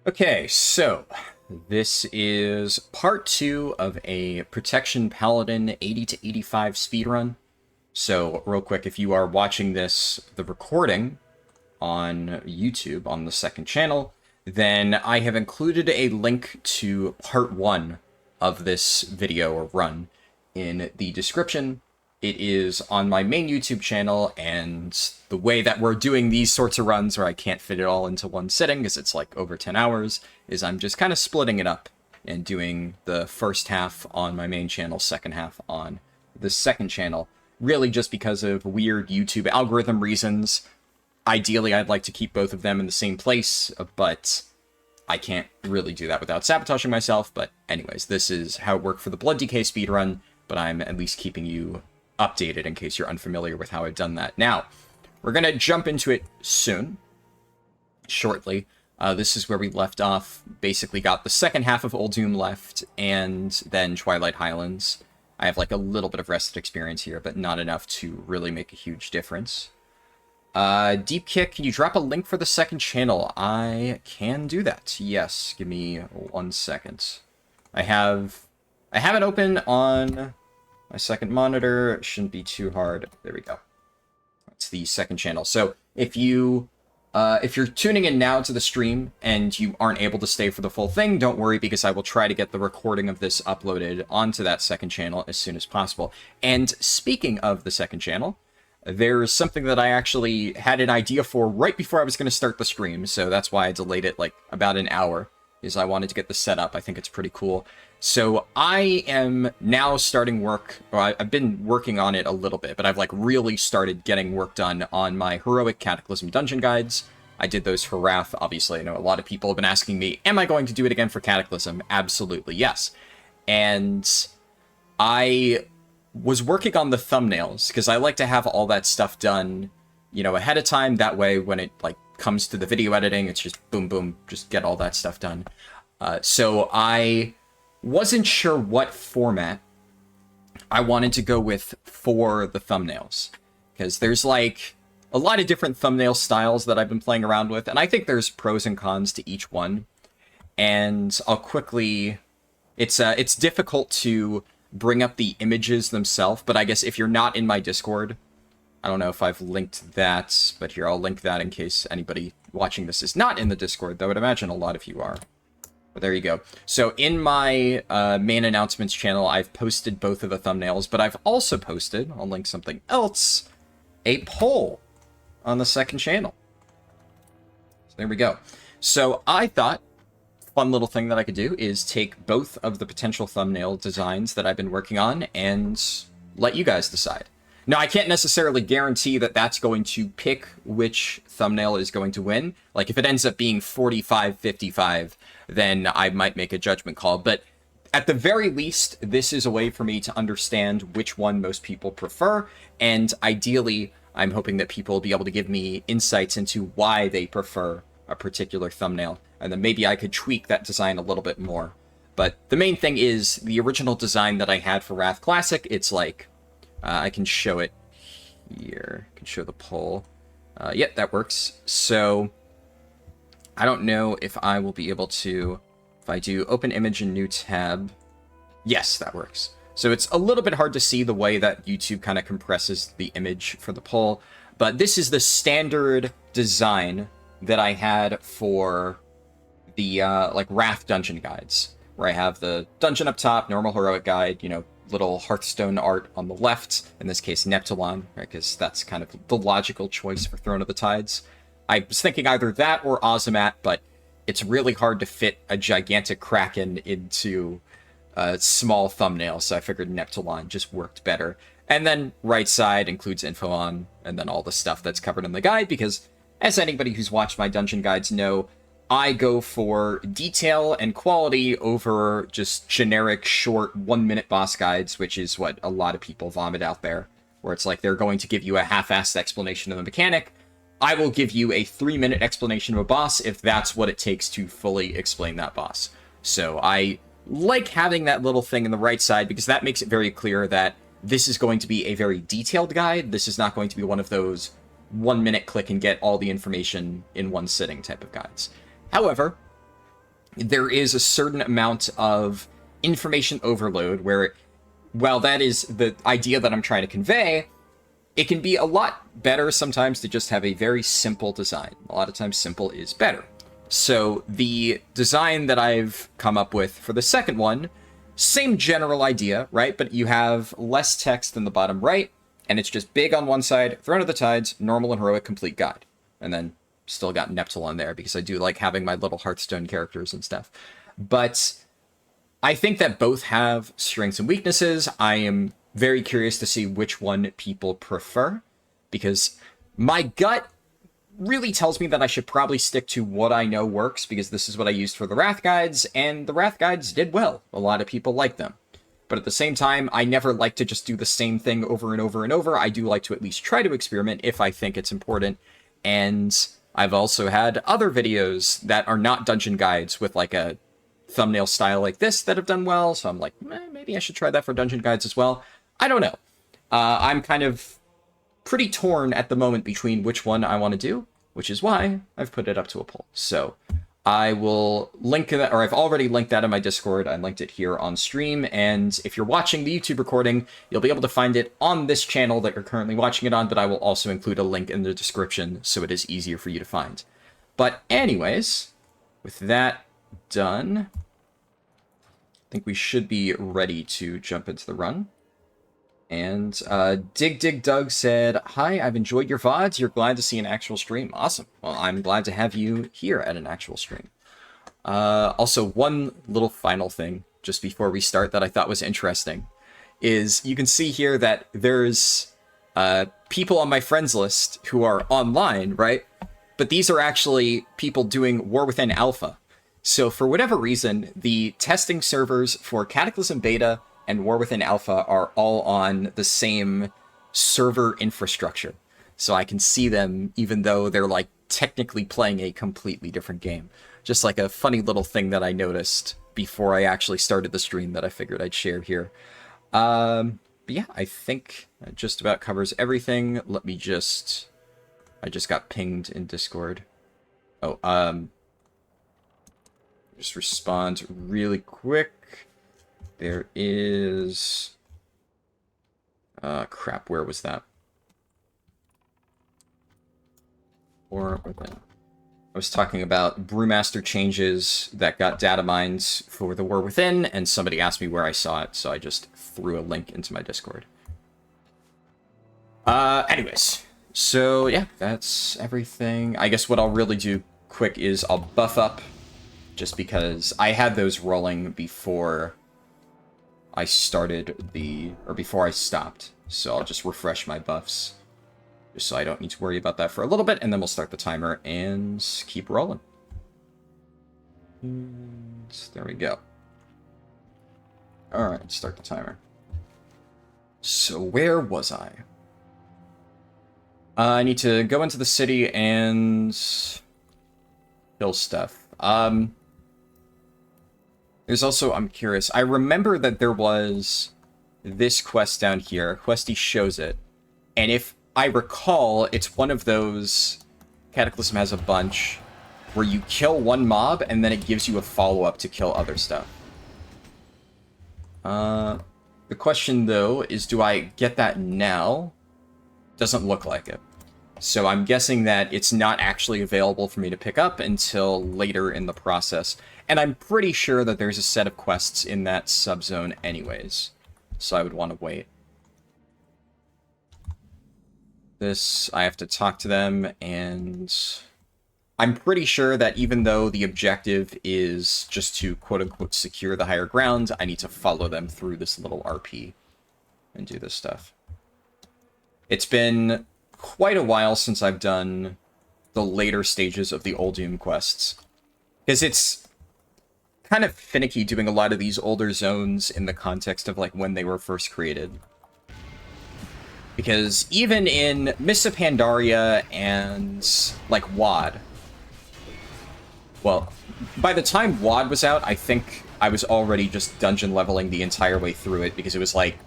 Okay, so this is part 2 of a Protection Paladin 80 to 85 speedrun. So, real quick, if you are watching the recording on YouTube on the second channel, then I have included a link to part 1 of this video or run in the description. It is on my main YouTube channel, and the way that we're doing these sorts of runs where I can't fit it all into one sitting, because it's like over 10 hours, is I'm just kind of splitting it up and doing the first half on my main channel, second half on the second channel. Really just because of weird YouTube algorithm reasons. Ideally, I'd like to keep both of them in the same place, but I can't really do that without sabotaging myself. But anyways, this is how it worked for the Blood DK speedrun, but I'm at least keeping you updated in case you're unfamiliar with how I've done that. Now, we're going to jump into it soon, shortly. This is where we left off. Basically got the second half of Uldum left, and then Twilight Highlands. I have like a little bit of rested experience here, but not enough to really make a huge difference. Deep Kick, can you drop a link for the second channel? I can do that. Yes, give me 1 second. I have it open on my second monitor. It shouldn't be too hard. There we go. It's the second channel. So if you're tuning in now to the stream and you aren't able to stay for the full thing, don't worry, because I will try to get the recording of this uploaded onto that second channel as soon as possible. And speaking of the second channel, there's something that I actually had an idea for right before I was going to start the stream, so that's why I delayed it like about an hour, is I wanted to get this set up. I think it's pretty cool. So I am now starting work, or I've been working on it a little bit, but I've like really started getting work done on my heroic Cataclysm dungeon guides. I did those for Wrath. Obviously, I know a lot of people have been asking me, am I going to do it again for Cataclysm? Absolutely, yes. And I was working on the thumbnails, because I like to have all that stuff done, you know, ahead of time. That way, when it like comes to the video editing, it's just boom, boom, just get all that stuff done. So I wasn't sure what format I wanted to go with for the thumbnails, because there's like a lot of different thumbnail styles that I've been playing around with, and I think there's pros and cons to each one. And I'll quickly, it's difficult to bring up the images themselves, but I guess if you're not in my Discord, I don't know if I've linked that, but here, I'll link that in case anybody watching this is not in the Discord, though I would imagine a lot of you are. But there you go. So in my main announcements channel, I've posted both of the thumbnails, but I've also posted, I'll link something else, a poll on the second channel. So there we go. So I thought, fun little thing that I could do is take both of the potential thumbnail designs that I've been working on and let you guys decide. Now, I can't necessarily guarantee that that's going to pick which thumbnail is going to win. Like, if it ends up being 45-55, then I might make a judgment call. But at the very least, this is a way for me to understand which one most people prefer. And ideally, I'm hoping that people will be able to give me insights into why they prefer a particular thumbnail. And then maybe I could tweak that design a little bit more. But the main thing is, the original design that I had for Wrath Classic, it's like, I can show it here. I can show the poll. Yep, that works. So I don't know if I will be able to, if I do open image in new tab. Yes, that works. So it's a little bit hard to see the way that YouTube kind of compresses the image for the poll, but this is the standard design that I had for the like Wrath dungeon guides, where I have the dungeon up top, normal heroic guide, you know, little Hearthstone art on the left, in this case Neptulon, right, because that's kind of the logical choice for Throne of the Tides. I was thinking either that or Azamat, but it's really hard to fit a gigantic Kraken into a small thumbnail, so I figured Neptulon just worked better. And then right side includes info on, and then all the stuff that's covered in the guide, because as anybody who's watched my dungeon guides know, I go for detail and quality over just generic, short, 1-minute boss guides, which is what a lot of people vomit out there, where it's like they're going to give you a half-assed explanation of the mechanic. I will give you a 3-minute explanation of a boss if that's what it takes to fully explain that boss. So I like having that little thing in the right side, because that makes it very clear that this is going to be a very detailed guide. This is not going to be one of those 1-minute click and get all the information in one sitting type of guides. However, there is a certain amount of information overload where, while that is the idea that I'm trying to convey, it can be a lot better sometimes to just have a very simple design. A lot of times simple is better. So the design that I've come up with for the second one, same general idea, right? But you have less text in the bottom right, and it's just big on one side, Throne of the Tides, normal and heroic, complete guide. And then still got Neptune on there because I do like having my little Hearthstone characters and stuff. But I think that both have strengths and weaknesses. I am very curious to see which one people prefer, because my gut really tells me that I should probably stick to what I know works, because this is what I used for the Wrath Guides, and the Wrath Guides did well. A lot of people like them. But at the same time, I never like to just do the same thing over and over and over. I do like to at least try to experiment if I think it's important. And I've also had other videos that are not dungeon guides with like a thumbnail style like this that have done well. So I'm like, maybe I should try that for dungeon guides as well. I don't know. I'm kind of pretty torn at the moment between which one I want to do, which is why I've put it up to a poll. So I will link that, or I've already linked that in my Discord. I linked it here on stream, and if you're watching the YouTube recording, you'll be able to find it on this channel that you're currently watching it on, but I will also include a link in the description so it is easier for you to find. But anyways, with that done, I think we should be ready to jump into the run. And Dig Doug said, "Hi, I've enjoyed your VODs. You're glad to see an actual stream. Awesome. Well, I'm glad to have you here at an actual stream." Also, one little final thing just before we start that I thought was interesting is you can see here that there's people on my friends list who are online, right? But these are actually people doing War Within Alpha. So for whatever reason, the testing servers for Cataclysm Beta and War Within Alpha are all on the same server infrastructure. So I can see them even though they're like technically playing a completely different game. Just like a funny little thing that I noticed before I actually started the stream that I figured I'd share here. But yeah, I think that just about covers everything. Let me just... I just got pinged in Discord. Oh, just respond really quick. There is... crap, where was that? Or within. I was talking about Brewmaster changes that got data mines for the War Within, and somebody asked me where I saw it, so I just threw a link into my Discord. Anyways, so yeah, that's everything. I guess what I'll really do quick is I'll buff up, just because I had those rolling before I started before I stopped. So I'll just refresh my buffs, just so I don't need to worry about that for a little bit, and then we'll start the timer and keep rolling. And there we go. Alright, start the timer. So where was I? I need to go into the city and kill stuff. There's also, I'm curious, I remember that there was this quest down here. Questy shows it. And if I recall, it's one of those, Cataclysm has a bunch, where you kill one mob and then it gives you a follow-up to kill other stuff. The question, though, is do I get that now? Doesn't look like it. So I'm guessing that it's not actually available for me to pick up until later in the process. And I'm pretty sure that there's a set of quests in that subzone anyways. So I would want to wait. This, I have to talk to them, and I'm pretty sure that even though the objective is just to quote-unquote secure the higher ground, I need to follow them through this little RP and do this stuff. It's been quite a while since I've done the later stages of the Uldium quests, because it's kind of finicky doing a lot of these older zones in the context of like when they were first created. Because even in Mists of Pandaria and like WoD, well, by the time WoD was out, I think I was already just dungeon leveling the entire way through it, because it was like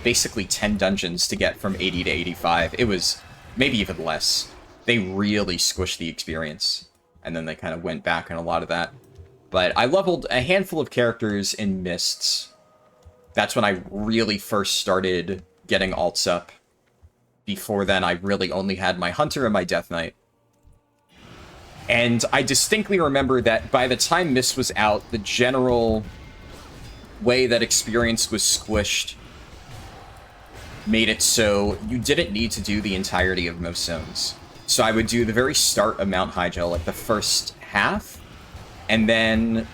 basically 10 dungeons to get from 80 to 85. It was maybe even less. They really squished the experience, and then they kind of went back on a lot of that. But I leveled a handful of characters in Mists. That's when I really first started getting alts up. Before then, I really only had my Hunter and my Death Knight. And I distinctly remember that by the time Mist was out, the general way that experience was squished made it so you didn't need to do the entirety of most zones. So I would do the very start of Mount Hyjal, like the first half, and then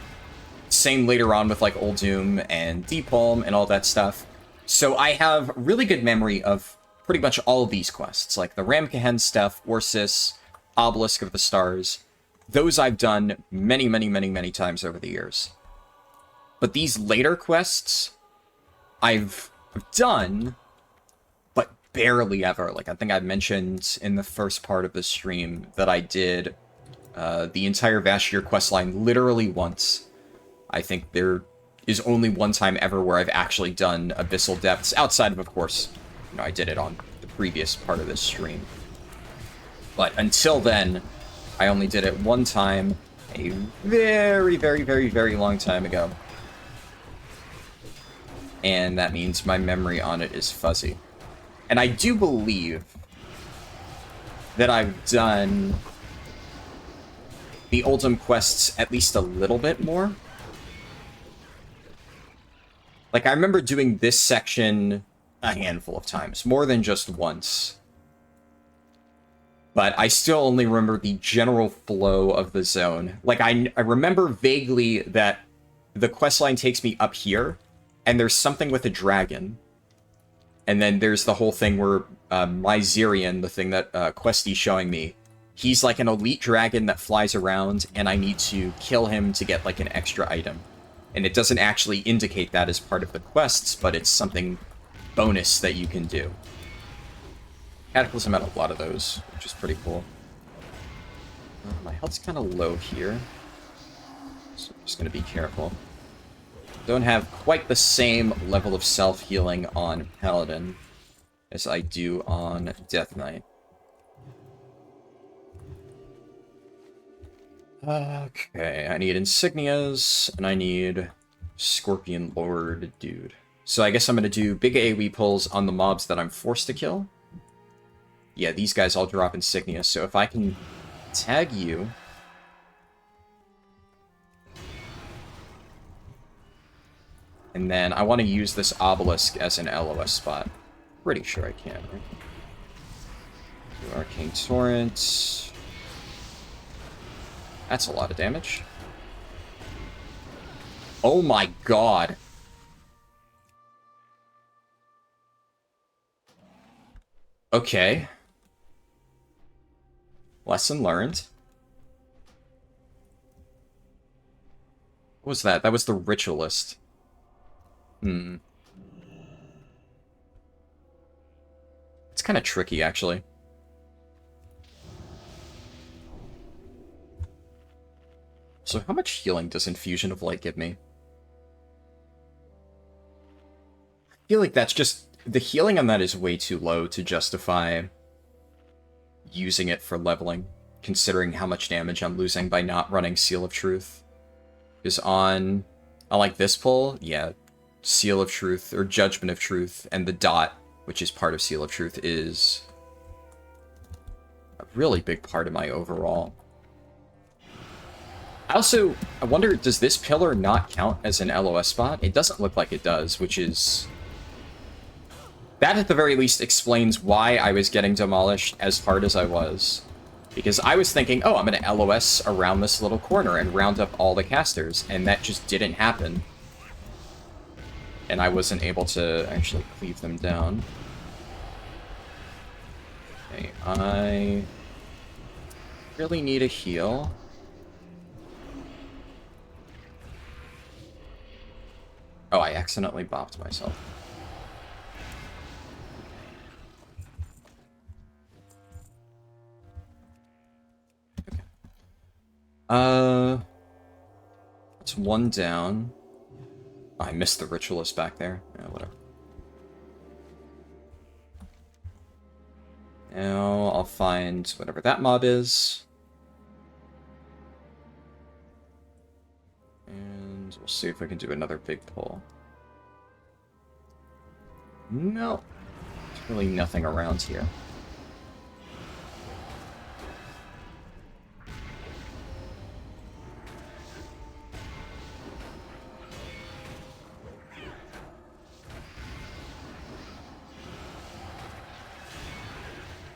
same later on with like Uldum and Deepalm and all that stuff. So I have really good memory of pretty much all of these quests, like the Ramkehen stuff, Orsis, Obelisk of the Stars. Those I've done many, many, many, many times over the years. But these later quests, I've done, but barely ever. Like, I think I mentioned in the first part of the stream that I did the entire vashj'ir questline literally once. I think there is only one time ever where I've actually done Abyssal Depths, outside of course, you know, I did it on the previous part of this stream. But until then, I only did it one time, a very, very, very, very long time ago. And that means my memory on it is fuzzy. And I do believe that I've done the Uldum quests at least a little bit more. Like, I remember doing this section a handful of times, more than just once. But I still only remember the general flow of the zone. Like, I remember vaguely that the questline takes me up here, and there's something with a dragon. And then there's the whole thing where Myzerian, the thing that Questy's showing me, he's like an elite dragon that flies around, and I need to kill him to get like an extra item. And it doesn't actually indicate that as part of the quests, but it's something bonus that you can do. Cataclysm had a lot of those, which is pretty cool. My health's kind of low here, so I'm just going to be careful. Don't have quite the same level of self-healing on Paladin as I do on Death Knight. Okay, I need insignias, and I need Scorpion Lord dude. So I guess I'm going to do big AoE pulls on the mobs that I'm forced to kill. Yeah, these guys all drop insignias, so if I can tag you... And then I want to use this obelisk as an LOS spot. Pretty sure I can, right? Do Arcane Torrent. That's a lot of damage. Oh my god. Okay. Lesson learned. What was that? That was the Ritualist. It's kind of tricky, actually. So how much healing does Infusion of Light give me? I feel like that's just... The healing on that is way too low to justify using it for leveling, considering how much damage I'm losing by not running Seal of Truth. Because on like this pull, yeah, Seal of Truth, or Judgment of Truth, and the dot, which is part of Seal of Truth, is a really big part of my overall. I wonder, does this pillar not count as an LOS spot? It doesn't look like it does, which is... That, at the very least, explains why I was getting demolished as hard as I was. Because I was thinking, oh, I'm going to LOS around this little corner and round up all the casters, and that just didn't happen. And I wasn't able to actually cleave them down. Okay, I really need a heal. Oh, I accidentally bopped myself. Okay. It's one down. Oh, I missed the Ritualist back there. Yeah, whatever. Now I'll find whatever that mob is. And we'll see if I can do another big pull. No. There's really nothing around here.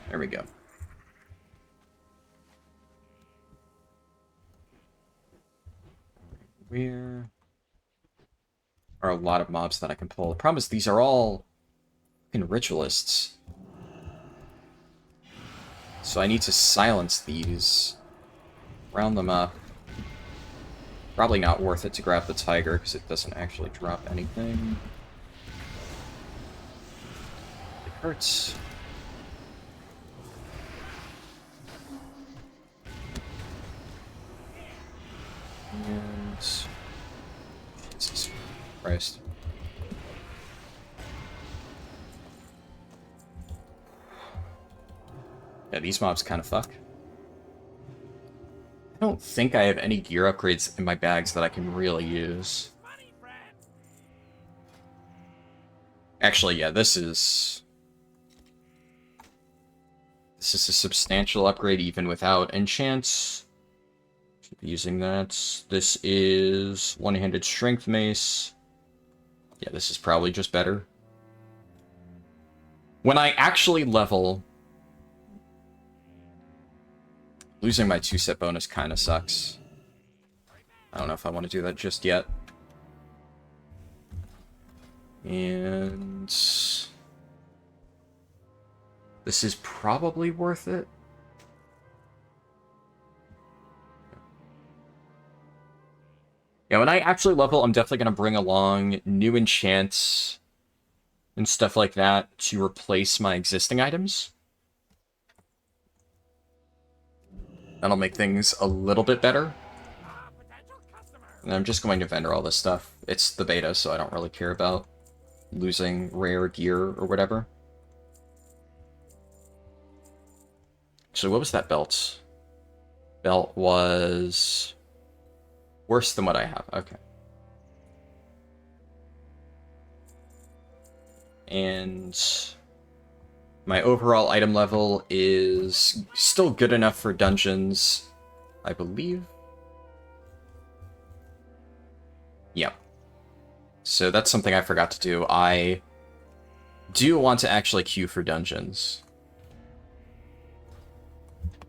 There we go. Where are a lot of mobs that I can pull? The problem is these are all fucking ritualists. So I need to silence these. Round them up. Probably not worth it to grab the tiger because it doesn't actually drop anything. It hurts. And... Jesus Christ. Yeah, these mobs kind of fuck. I don't think I have any gear upgrades in my bags that I can really use. Actually, yeah, this is a substantial upgrade even without enchants. Should be using that. This is one-handed strength mace. Yeah, this is probably just better. When I actually level, losing my 2-set bonus kind of sucks. I don't know if I want to do that just yet. And this is probably worth it. Yeah, when I actually level, I'm definitely going to bring along new enchants and stuff like that to replace my existing items. That'll make things a little bit better. And I'm just going to vendor all this stuff. It's the beta, so I don't really care about losing rare gear or whatever. So what was that belt? Belt was worse than what I have. Okay. And my overall item level is still good enough for dungeons, I believe. Yeah. So that's something I forgot to do. I do want to actually queue for dungeons,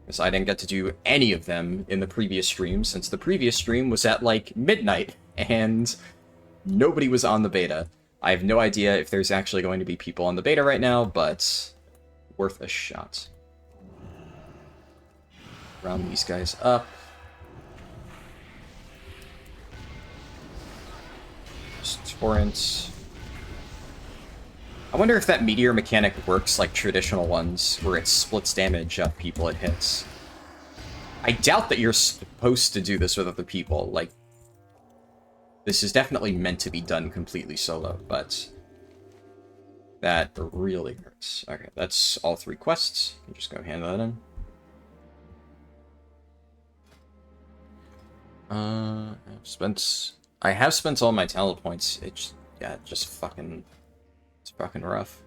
because I didn't get to do any of them in the previous stream, since the previous stream was at, like, midnight, and nobody was on the beta. I have no idea if there's actually going to be people on the beta right now, but worth a shot. Round these guys up. Just torrent. I wonder if that meteor mechanic works like traditional ones, where it splits damage of people it hits. I doubt that you're supposed to do this with other people. Like, this is definitely meant to be done completely solo, but that really hurts. Okay, that's all 3 quests. I'm just gonna hand that in. I have spent all my talent points. It's, yeah, just fucking... It's fucking rough.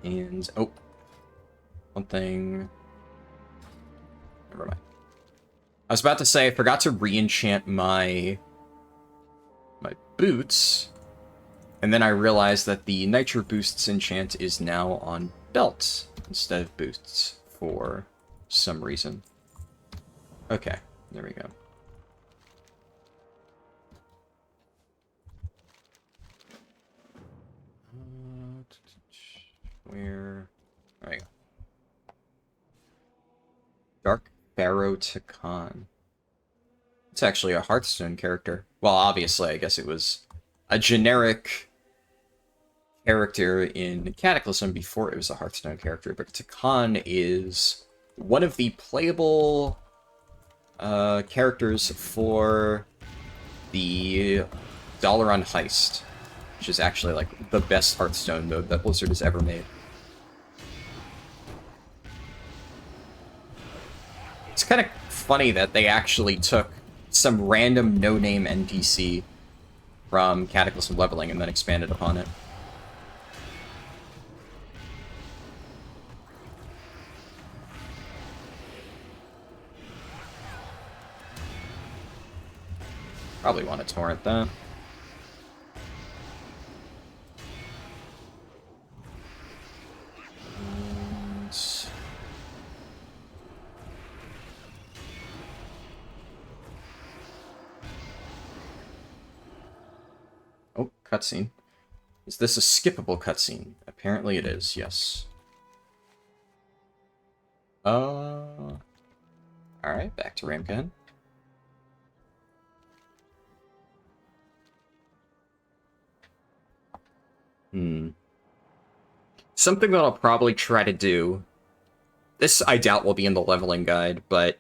And, oh. One thing... Never mind. I was about to say, I forgot to re-enchant my boots, and then I realized that the Nitro Boosts enchant is now on belts instead of boosts for some reason. Okay, there we go. Where? There we go. Dark Pharaoh Takan. It's actually a Hearthstone character. Well, obviously, I guess it was a generic character in Cataclysm before it was a Hearthstone character, but Takan is one of the playable characters for the Dalaran Heist, which is actually like the best Hearthstone mode that Blizzard has ever made. It's kind of funny that they actually took some random no-name NPC from Cataclysm leveling and then expanded upon it. Probably want to torrent that. Oh, cutscene. Is this a skippable cutscene? Apparently it is, yes. Alright, back to Ramcan. Something that I'll probably try to do, this I doubt will be in the leveling guide, but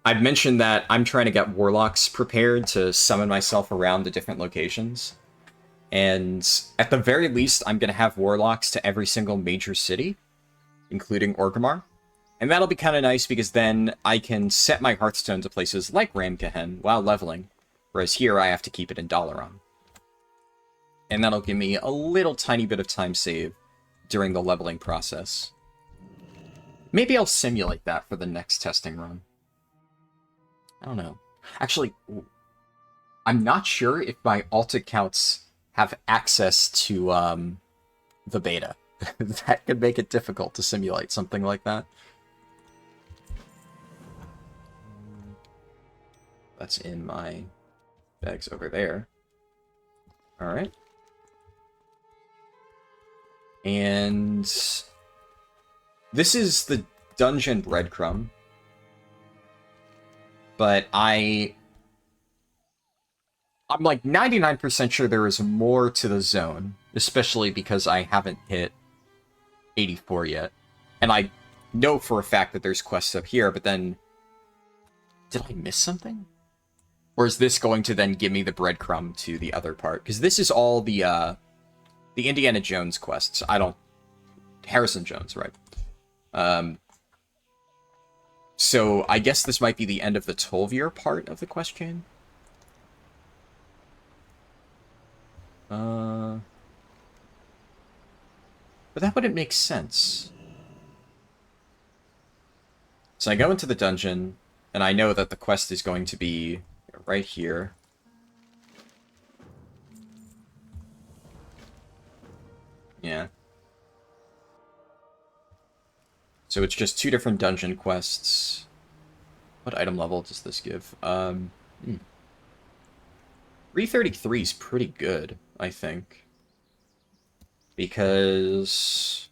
I've mentioned that I'm trying to get warlocks prepared to summon myself around the different locations. And at the very least, I'm going to have warlocks to every single major city, including Orgrimmar. And that'll be kind of nice because then I can set my Hearthstone to places like Ramcahen while leveling, whereas here I have to keep it in Dalaran. And that'll give me a little tiny bit of time save during the leveling process. Maybe I'll simulate that for the next testing run. I don't know. Actually, I'm not sure if my alt accounts have access to the beta. That could make it difficult to simulate something like that. That's in my bags over there. Alright. And this is the dungeon breadcrumb. But I'm like 99% sure there is more to the zone, especially because I haven't hit 84 yet. And I know for a fact that there's quests up here, but then did I miss something? Or is this going to then give me the breadcrumb to the other part? Because this is all the Indiana Jones quests. Harrison Jones, right? So I guess this might be the end of the Tol'vir part of the quest chain. But that wouldn't make sense. So I go into the dungeon, and I know that the quest is going to be right here. Yeah. So it's just 2 different dungeon quests. What item level does this give? 333 is pretty good, I think. Because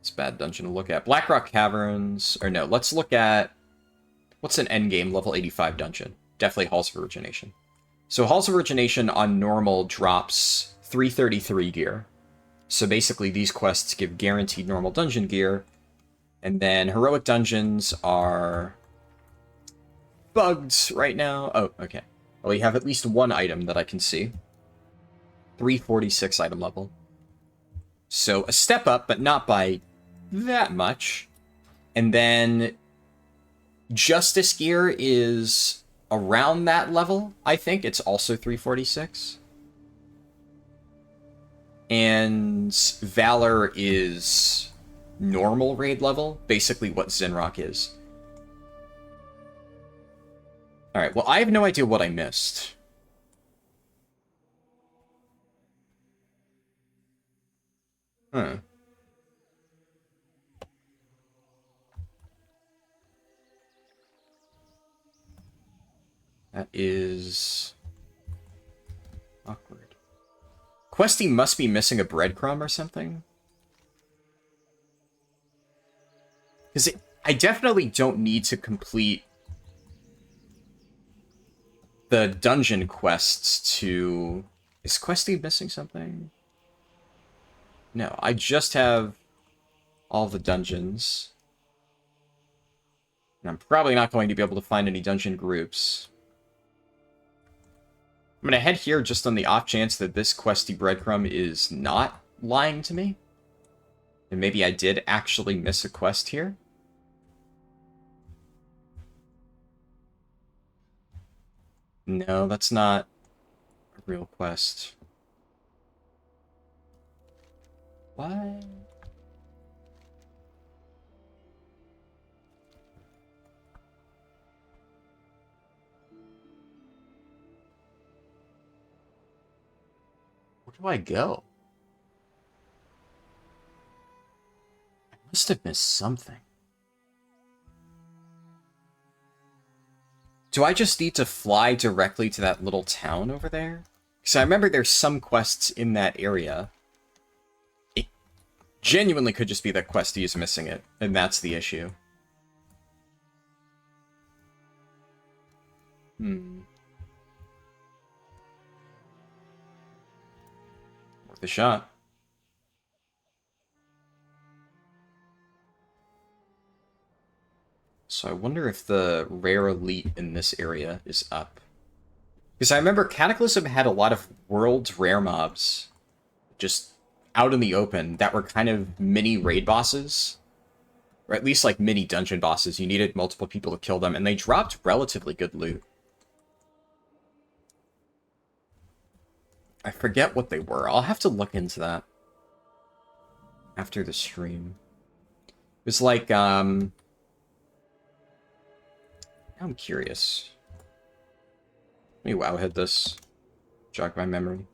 it's a bad dungeon to look at. Blackrock Caverns, or no, let's look at what's an endgame level 85 dungeon. Definitely Halls of Origination. So Halls of Origination on normal drops 333 gear. So basically these quests give guaranteed normal dungeon gear. And then heroic dungeons are bugged right now. Oh, okay. Well, we have at least one item that I can see. 346 item level. So a step up, but not by that much. And then Justice gear is around that level, I think. It's also 346. And Valor is normal raid level, basically what Zinrock is. Alright, well, I have no idea what I missed. Huh. That is awkward. Questy must be missing a breadcrumb or something. Because I definitely don't need to complete the dungeon quests to... Is Questy missing something? No, I just have all the dungeons. And I'm probably not going to be able to find any dungeon groups. I'm going to head here just on the off chance that this Questy breadcrumb is not lying to me. And maybe I did actually miss a quest here. No, that's not a real quest. What? Where do I go? I must have missed something. Do I just need to fly directly to that little town over there? Because I remember there's some quests in that area. It genuinely could just be that Questy is missing it, and that's the issue. Worth a shot. So I wonder if the rare elite in this area is up. Because I remember Cataclysm had a lot of world's rare mobs just out in the open that were kind of mini raid bosses. Or at least like mini dungeon bosses. You needed multiple people to kill them, and they dropped relatively good loot. I forget what they were. I'll have to look into that after the stream. It was like, I'm curious. Let me wowhead this. Jog my memory.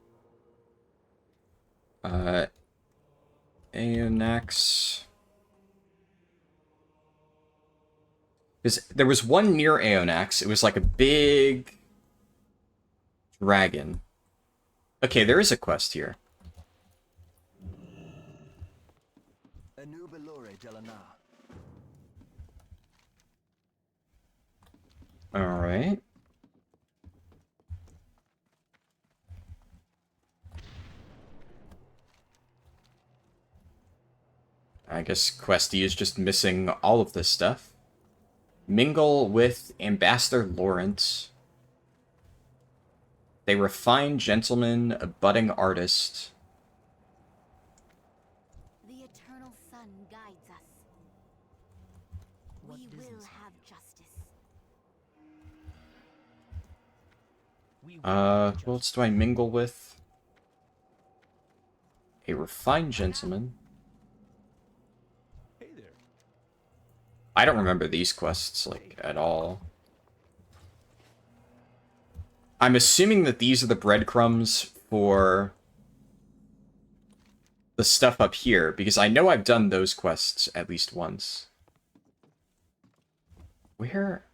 Aeonax. There was one near Aeonax. It was like a big dragon. Okay, there is a quest here. Alright. I guess Questy is just missing all of this stuff. Mingle with Ambassador Lawrence. They refined gentleman, a budding artist. The eternal sun guides us. We will have justice. Who else do I mingle with? A refined gentleman. Hey there. I don't remember these quests, like, at all. I'm assuming that these are the breadcrumbs for the stuff up here, because I know I've done those quests at least once. Where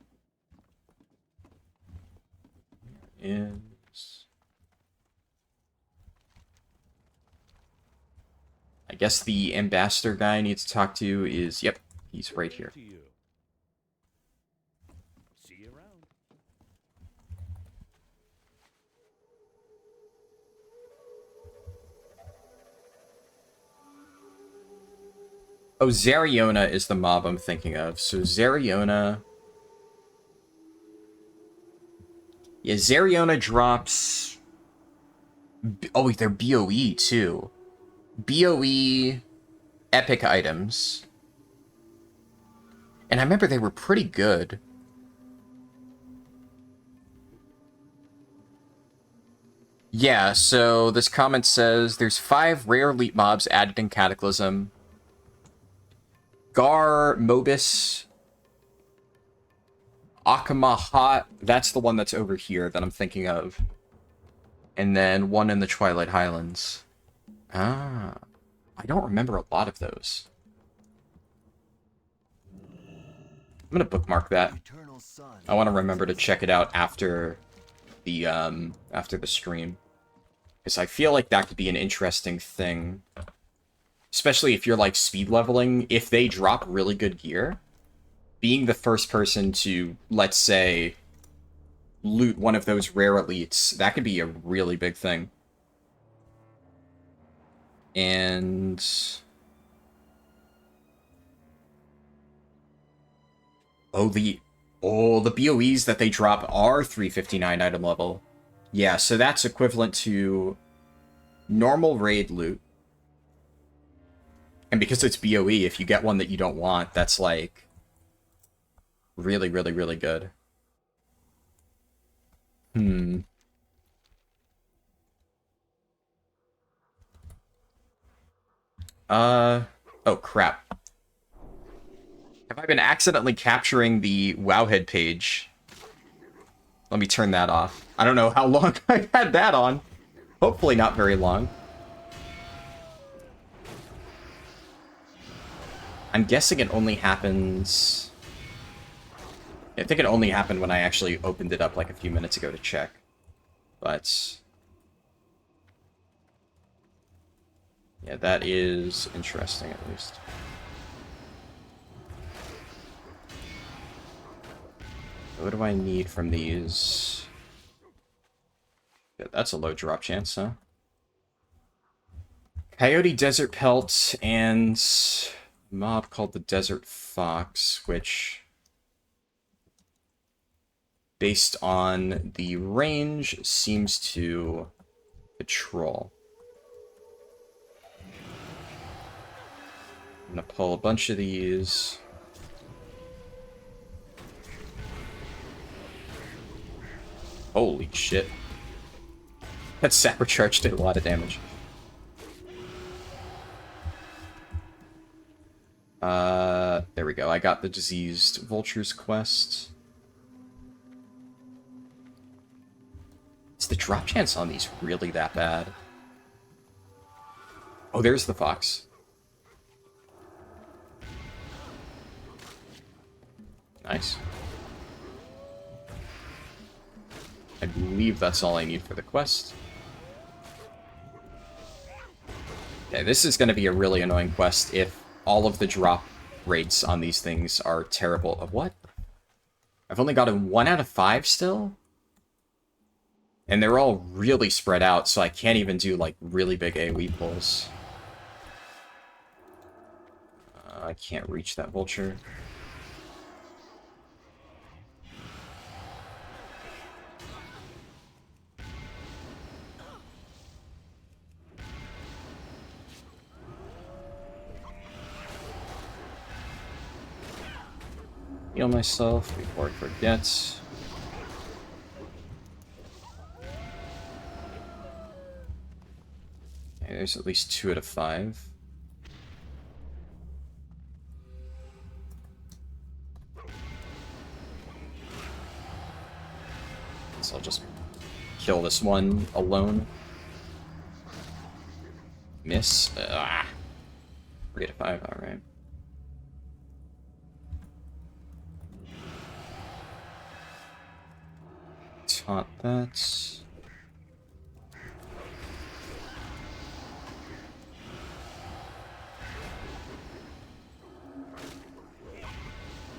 is... I guess the ambassador guy I need to talk to is... Yep, he's right here. See you around. Oh, Zariona is the mob I'm thinking of. So Zariona... Yeah, Zariona drops... Oh, they're BOE, too. BOE epic items. And I remember they were pretty good. Yeah, so this comment says, there's 5 rare elite mobs added in Cataclysm. Gar, Mobis, Akamahat, that's the one that's over here that I'm thinking of. And then one in the Twilight Highlands. Ah, I don't remember a lot of those. I'm gonna bookmark that. I want to remember to check it out after the stream, because I feel like that could be an interesting thing. Especially if you're, like, speed leveling, if they drop really good gear, being the first person to, let's say, loot one of those rare elites, that could be a really big thing. And... Oh, the BOEs that they drop are 359 item level. Yeah, so that's equivalent to normal raid loot. And because it's BOE, if you get one that you don't want, that's, like, really, really, really good. Hmm. Oh crap. Have I been accidentally capturing the Wowhead page? Let me turn that off. I don't know how long I had that on. Hopefully not very long. I'm guessing it only happens... I think it only happened when I actually opened it up like a few minutes ago to check. But... yeah, that is interesting at least. What do I need from these? Yeah, that's a low drop chance, huh? Coyote Desert Pelt and a mob called the Desert Fox, which, based on the range, seems to patrol. I'm gonna pull a bunch of these. Holy shit. That Sapper Charge did a lot of damage. There we go. I got the Diseased Vultures quest. Is the drop chance on these really that bad? Oh, there's the fox. Nice. I believe that's all I need for the quest. Yeah, this is going to be a really annoying quest if all of the drop rates on these things are terrible. What? I've only gotten 1 out of 5 still? And they're all really spread out, so I can't even do, like, really big AoE pulls. I can't reach that vulture. Heal myself before I forget. Okay, there's at least 2 out of 5. So I'll just kill this one alone. Miss. 3 out of 5, alright. Taunt that.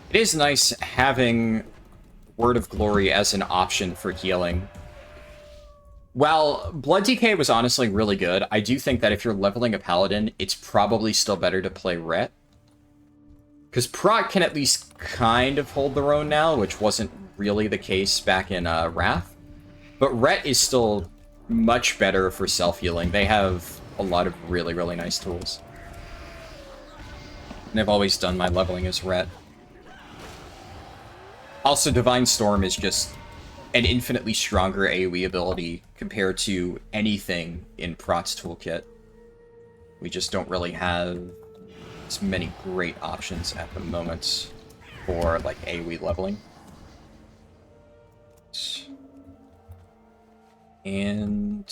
It is nice having Word of Glory as an option for healing. While Blood DK was honestly really good, I do think that if you're leveling a Paladin, it's probably still better to play Ret. Because Prot can at least kind of hold their own now, which wasn't really the case back in Wrath. But Ret is still much better for self-healing. They have a lot of really, really nice tools. And I've always done my leveling as Ret. Also, Divine Storm is just an infinitely stronger AoE ability compared to anything in Prot's toolkit. We just don't really have as many great options at the moment for, like, AoE leveling. And...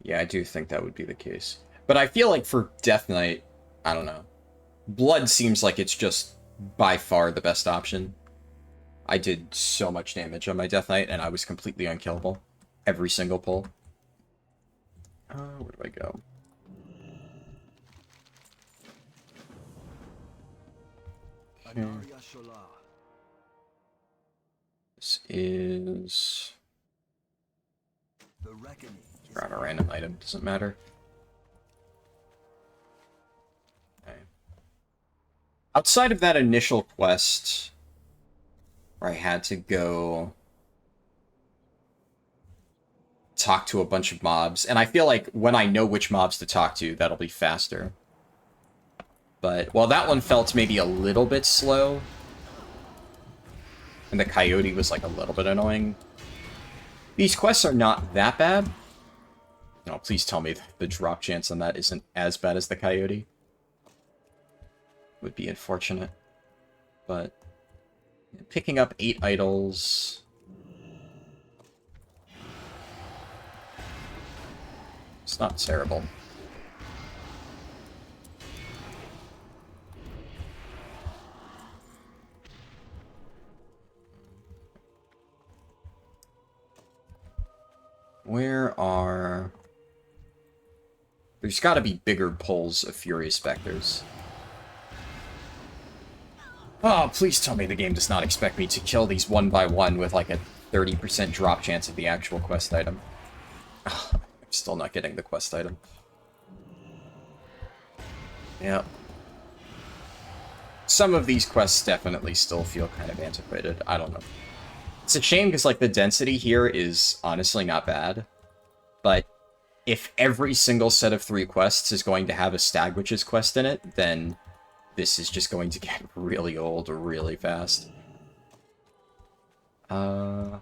yeah, I do think that would be the case. But I feel like for Death Knight, I don't know. Blood seems like it's just by far the best option. I did so much damage on my Death Knight, and I was completely unkillable. Every single pull. Where do I go? Okay. This is... grab a random item, doesn't matter. Okay. Outside of that initial quest, where I had to go talk to a bunch of mobs. And I feel like when I know which mobs to talk to, that'll be faster. But, well, that one felt maybe a little bit slow. And the coyote was, like, a little bit annoying. These quests are not that bad. No, please tell me the drop chance on that isn't as bad as the coyote. Would be unfortunate. But picking up 8 idols. It's not terrible. Where are... There's gotta be bigger pulls of Furious Spectres. Oh, please tell me the game does not expect me to kill these one by one with like a 30% drop chance of the actual quest item. Oh, I'm still not getting the quest item. Yep. Some of these quests definitely still feel kind of antiquated. I don't know. It's a shame because, like, the density here is honestly not bad. But if every single set of 3 quests is going to have a Stag Witch's quest in it, then this is just going to get really old really fast. Let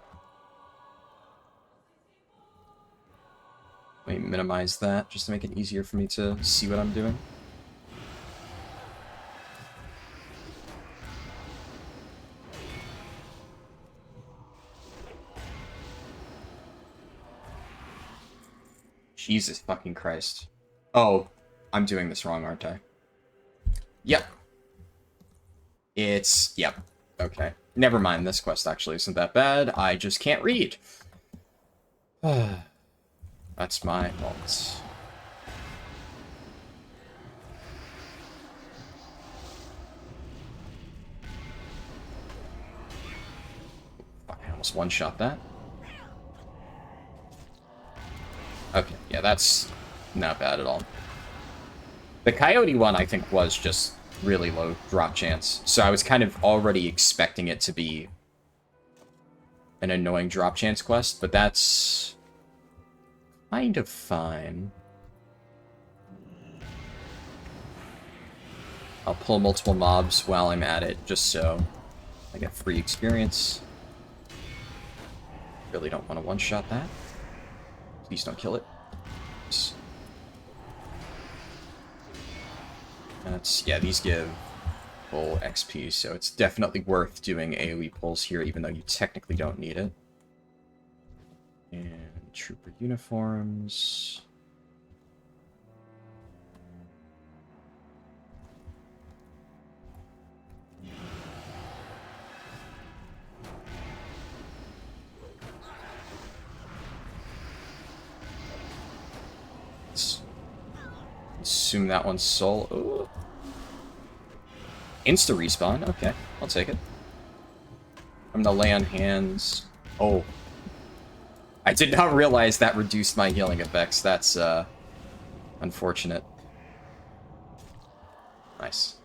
me minimize that just to make it easier for me to see what I'm doing. Jesus fucking Christ. Oh, I'm doing this wrong, aren't I? Yep. Yep. Okay. Never mind, this quest actually isn't that bad. I just can't read. That's my fault. I almost one-shot that. Okay, yeah, that's not bad at all. The coyote one, I think, was just really low drop chance. So I was kind of already expecting it to be an annoying drop chance quest, but that's kind of fine. I'll pull multiple mobs while I'm at it, just so I get free experience. Really don't want to one-shot that. Please don't kill it. Yeah, these give full XP, so it's definitely worth doing AoE pulls here, even though you technically don't need it. And trooper uniforms. Let's assume that one's soul. Ooh. Insta respawn. Okay, I'll take it. I'm gonna lay on hands. Oh. I did not realize that reduced my healing effects. That's, unfortunate. Nice.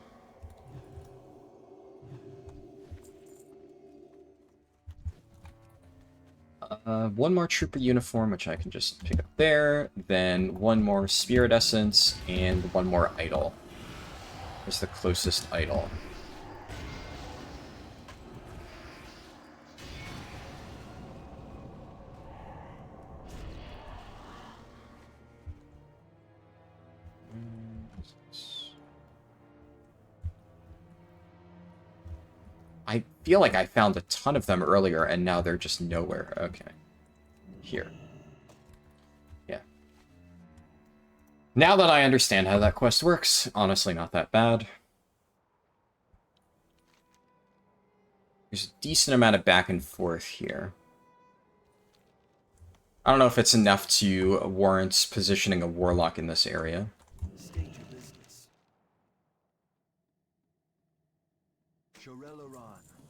One more trooper uniform, which I can just pick up there. Then one more spirit essence, and one more idol. Where's the closest idol? I feel like I found a ton of them earlier, and now they're just nowhere. Okay. Here. Yeah. Now that I understand how that quest works, honestly not that bad. There's a decent amount of back and forth here. I don't know if it's enough to warrant positioning a warlock in this area.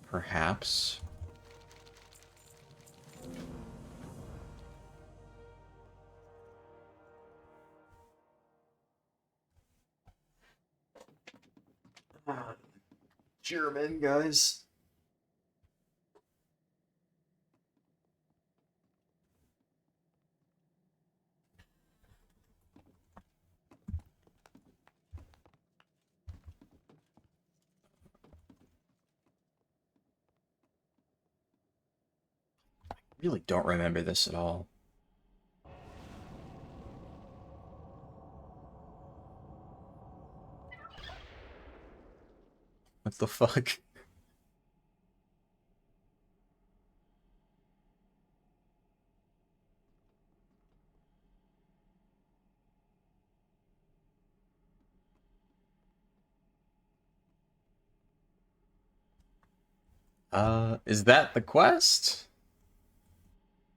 Perhaps. German, guys. Really don't remember this at all. What the fuck? Is that the quest?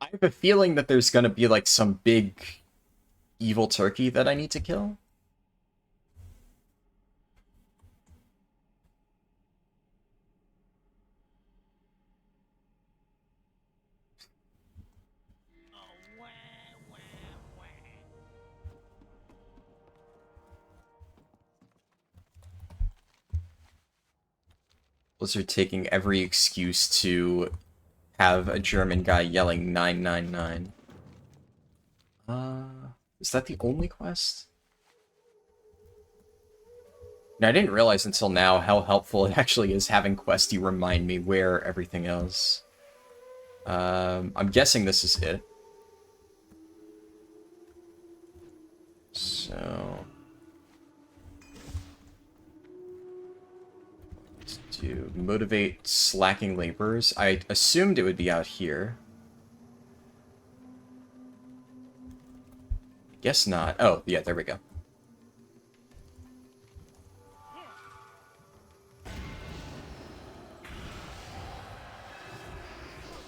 I have a feeling that there's gonna be like some big evil turkey that I need to kill. Blizzard taking every excuse to have a German guy yelling 999. Is that the only quest? And I didn't realize until now how helpful it actually is having Questy remind me where everything is. I'm guessing this is it. So... to motivate slacking laborers. I assumed it would be out here. Guess not. Oh, yeah, there we go.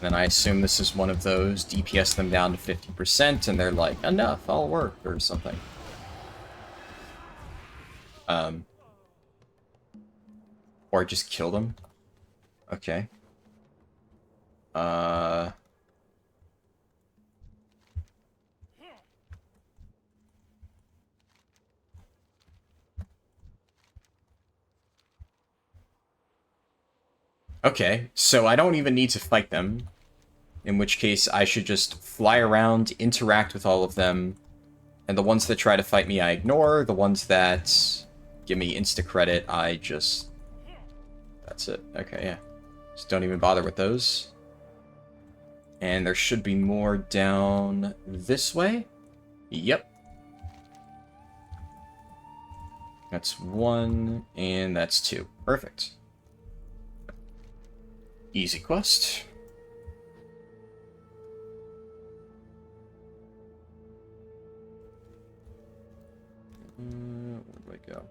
Then I assume this is one of those, DPS them down to 50%, and they're like, enough, I'll work, or something. Or just kill them. Okay. Okay, so I don't even need to fight them. In which case, I should just fly around, interact with all of them, and the ones that try to fight me, I ignore. The ones that give me insta-credit, I just... That's it. Okay, yeah. Just don't even bother with those. And there should be more down this way. Yep. That's 1, and that's 2. Perfect. Easy quest. Where do I go?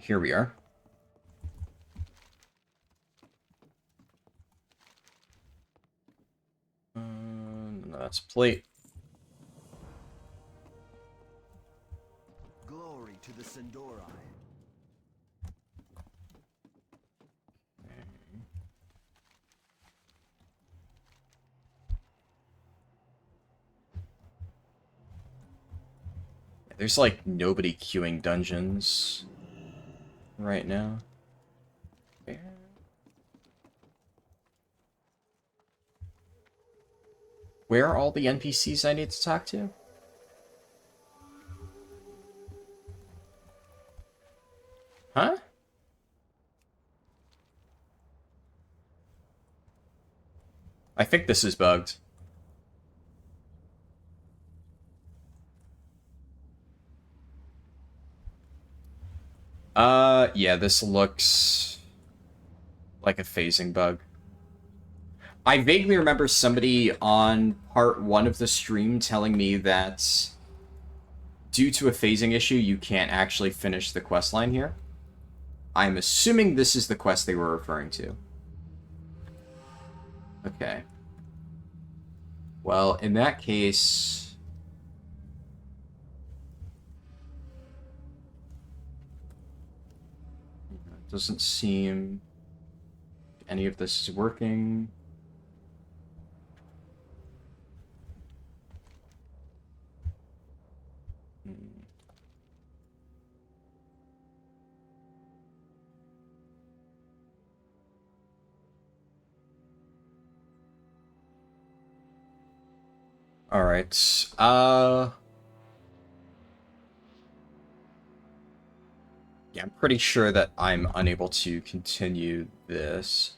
Here we are. No, that's plate. Glory to the Sindori. There's like nobody queuing dungeons right now. Where are all the NPCs I need to talk to? Huh? I think this is bugged. Yeah, this looks like a phasing bug. I vaguely remember somebody on part 1 of the stream telling me that due to a phasing issue, you can't actually finish the questline here. I'm assuming this is the quest they were referring to. Okay. Well, in that case... It doesn't seem any of this is working. Alright, yeah, I'm pretty sure that I'm unable to continue this.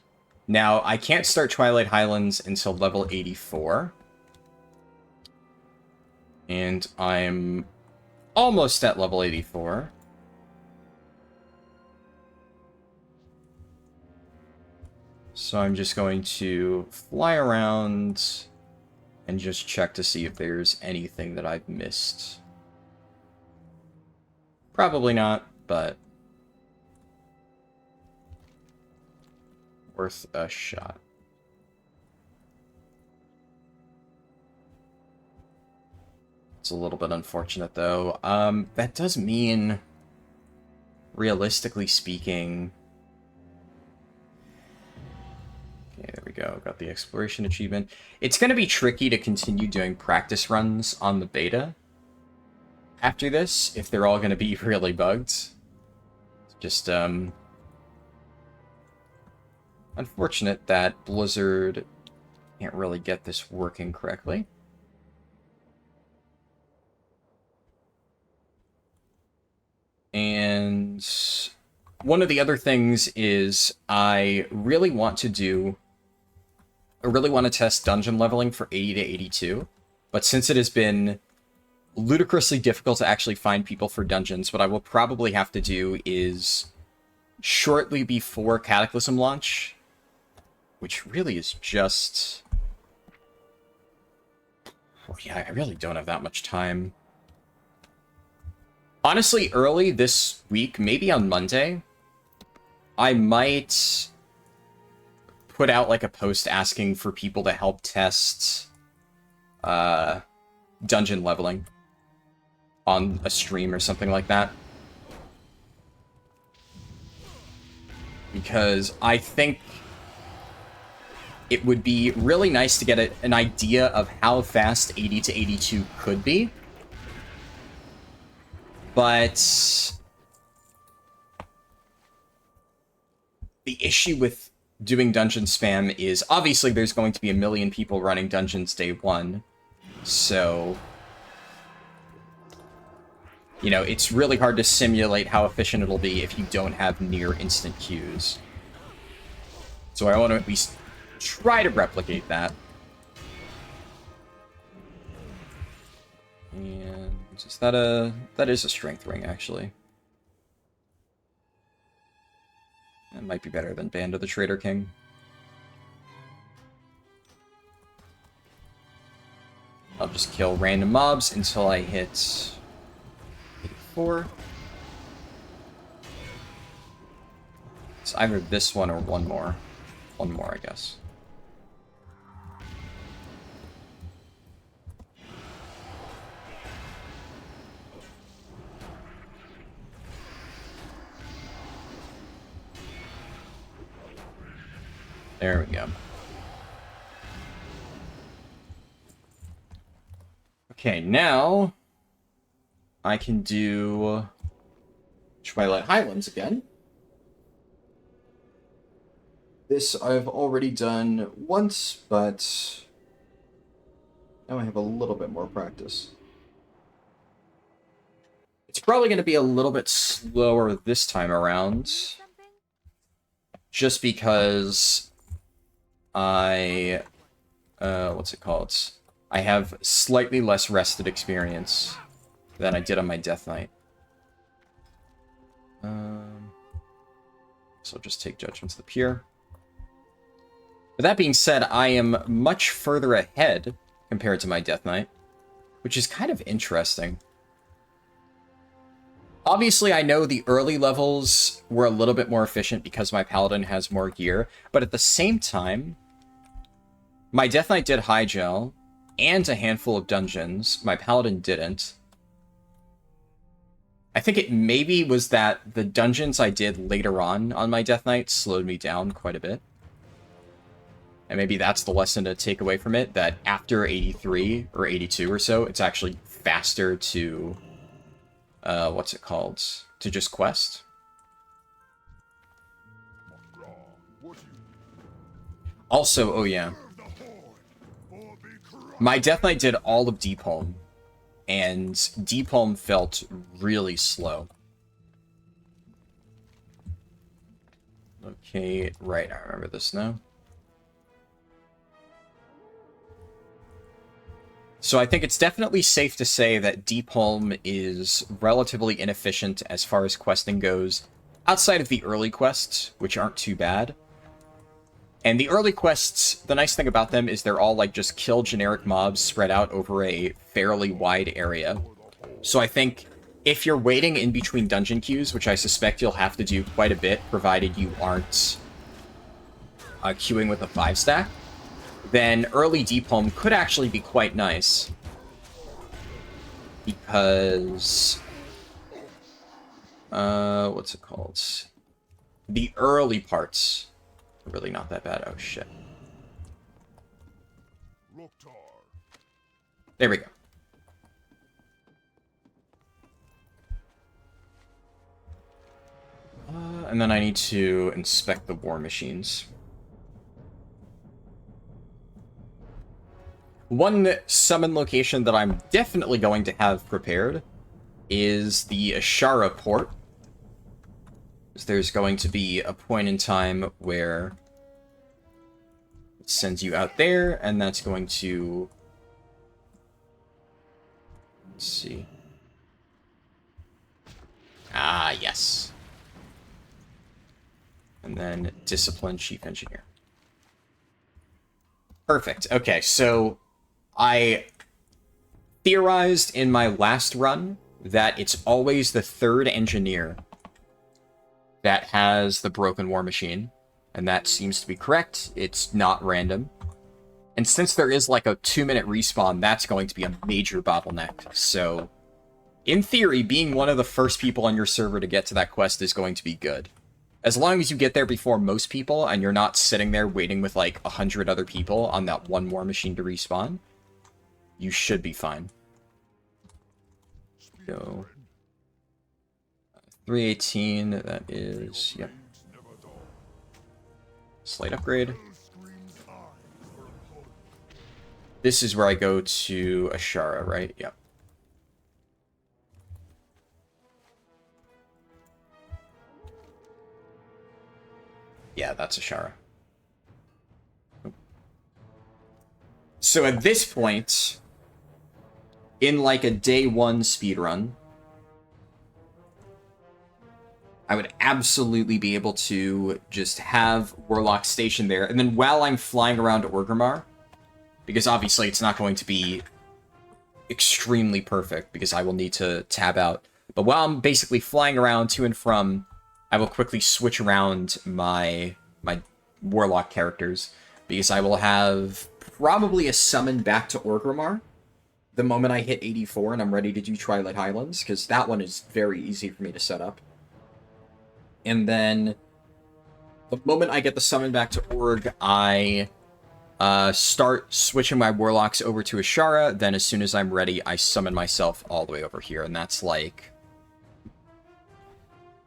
Now, I can't start Twilight Highlands until level 84. And I'm almost at level 84. So I'm just going to fly around and just check to see if there's anything that I've missed. Probably not, but worth a shot. It's a little bit unfortunate, though. That does mean, realistically speaking... Okay, there we go. Got the exploration achievement. It's going to be tricky to continue doing practice runs on the beta after this, if they're all going to be really bugged. It's just, unfortunate that Blizzard can't really get this working correctly. And one of the other things is I really want to test dungeon leveling for 80 to 82, but since it has been ludicrously difficult to actually find people for dungeons, what I will probably have to do is shortly before Cataclysm launch, which really is just... Oh yeah, I really don't have that much time. Honestly, early this week, maybe on Monday, I might put out like a post asking for people to help test dungeon leveling on a stream or something like that. Because I think it would be really nice to get an idea of how fast 80 to 82 could be. But the issue with doing dungeon spam is obviously there's going to be a million people running dungeons day one. So, you know, it's really hard to simulate how efficient it'll be if you don't have near instant queues. So I want to at least try to replicate that. And is that a... that is a strength ring, actually. That might be better than Band of the Traitor King. I'll just kill random mobs until I hit 84. It's either this one or one more. One more, I guess. There we go. Okay, now I can do Twilight Highlands again. This I've already done once, but now I have a little bit more practice. It's probably going to be a little bit slower this time around, just because I, what's it called? I have slightly less rested experience than I did on my Death Knight. So I'll just take Judgments of the Pure. With that being said, I am much further ahead compared to my Death Knight, which is kind of interesting. Obviously, I know the early levels were a little bit more efficient because my Paladin has more gear, but at the same time, my Death Knight did high gel and a handful of dungeons. My Paladin didn't. I think it maybe was that the dungeons I did later on my Death Knight slowed me down quite a bit. And maybe that's the lesson to take away from it, that after 83 or 82 or so, it's actually faster to, what's it called? To just quest. Also, oh yeah. My Death Knight did all of Deep Home, and Deep Home felt really slow. Okay, right, I remember this now. So I think it's definitely safe to say that Deepholm is relatively inefficient as far as questing goes, outside of the early quests, which aren't too bad. And the early quests, the nice thing about them is they're all like just kill generic mobs spread out over a fairly wide area. So I think if you're waiting in between dungeon queues, which I suspect you'll have to do quite a bit, provided you aren't queuing with a 5-stack, then early Deepholm could actually be quite nice. Because... what's it called? The early parts are really not that bad. Oh, shit. There we go. And then I need to inspect the war machines. One summon location that I'm definitely going to have prepared is the Ashara port. There's going to be a point in time where it sends you out there, and that's going to... Let's see. Ah, yes. And then Discipline Chief Engineer. Perfect. Okay, so I theorized in my last run that it's always the third engineer that has the broken war machine, and that seems to be correct. It's not random. And since there is like a 2-minute respawn, that's going to be a major bottleneck. So, in theory, being one of the first people on your server to get to that quest is going to be good. As long as you get there before most people, and you're not sitting there waiting with like 100 other people on that one war machine to respawn, you should be fine. So, 318, that is, yep. Slight upgrade. This is where I go to Ashara, right? Yep. Yeah, that's Ashara. So at this point, in like a day 1 speedrun, I would absolutely be able to just have Warlock stationed there, and then while I'm flying around Orgrimmar, because obviously it's not going to be extremely perfect, because I will need to tab out, but while I'm basically flying around to and from, I will quickly switch around my Warlock characters, because I will have probably a summon back to Orgrimmar the moment I hit 84 and I'm ready to do Twilight Highlands, because that one is very easy for me to set up. And then, the moment I get the summon back to Org, I start switching my Warlocks over to Ashara. Then as soon as I'm ready, I summon myself all the way over here. And that's like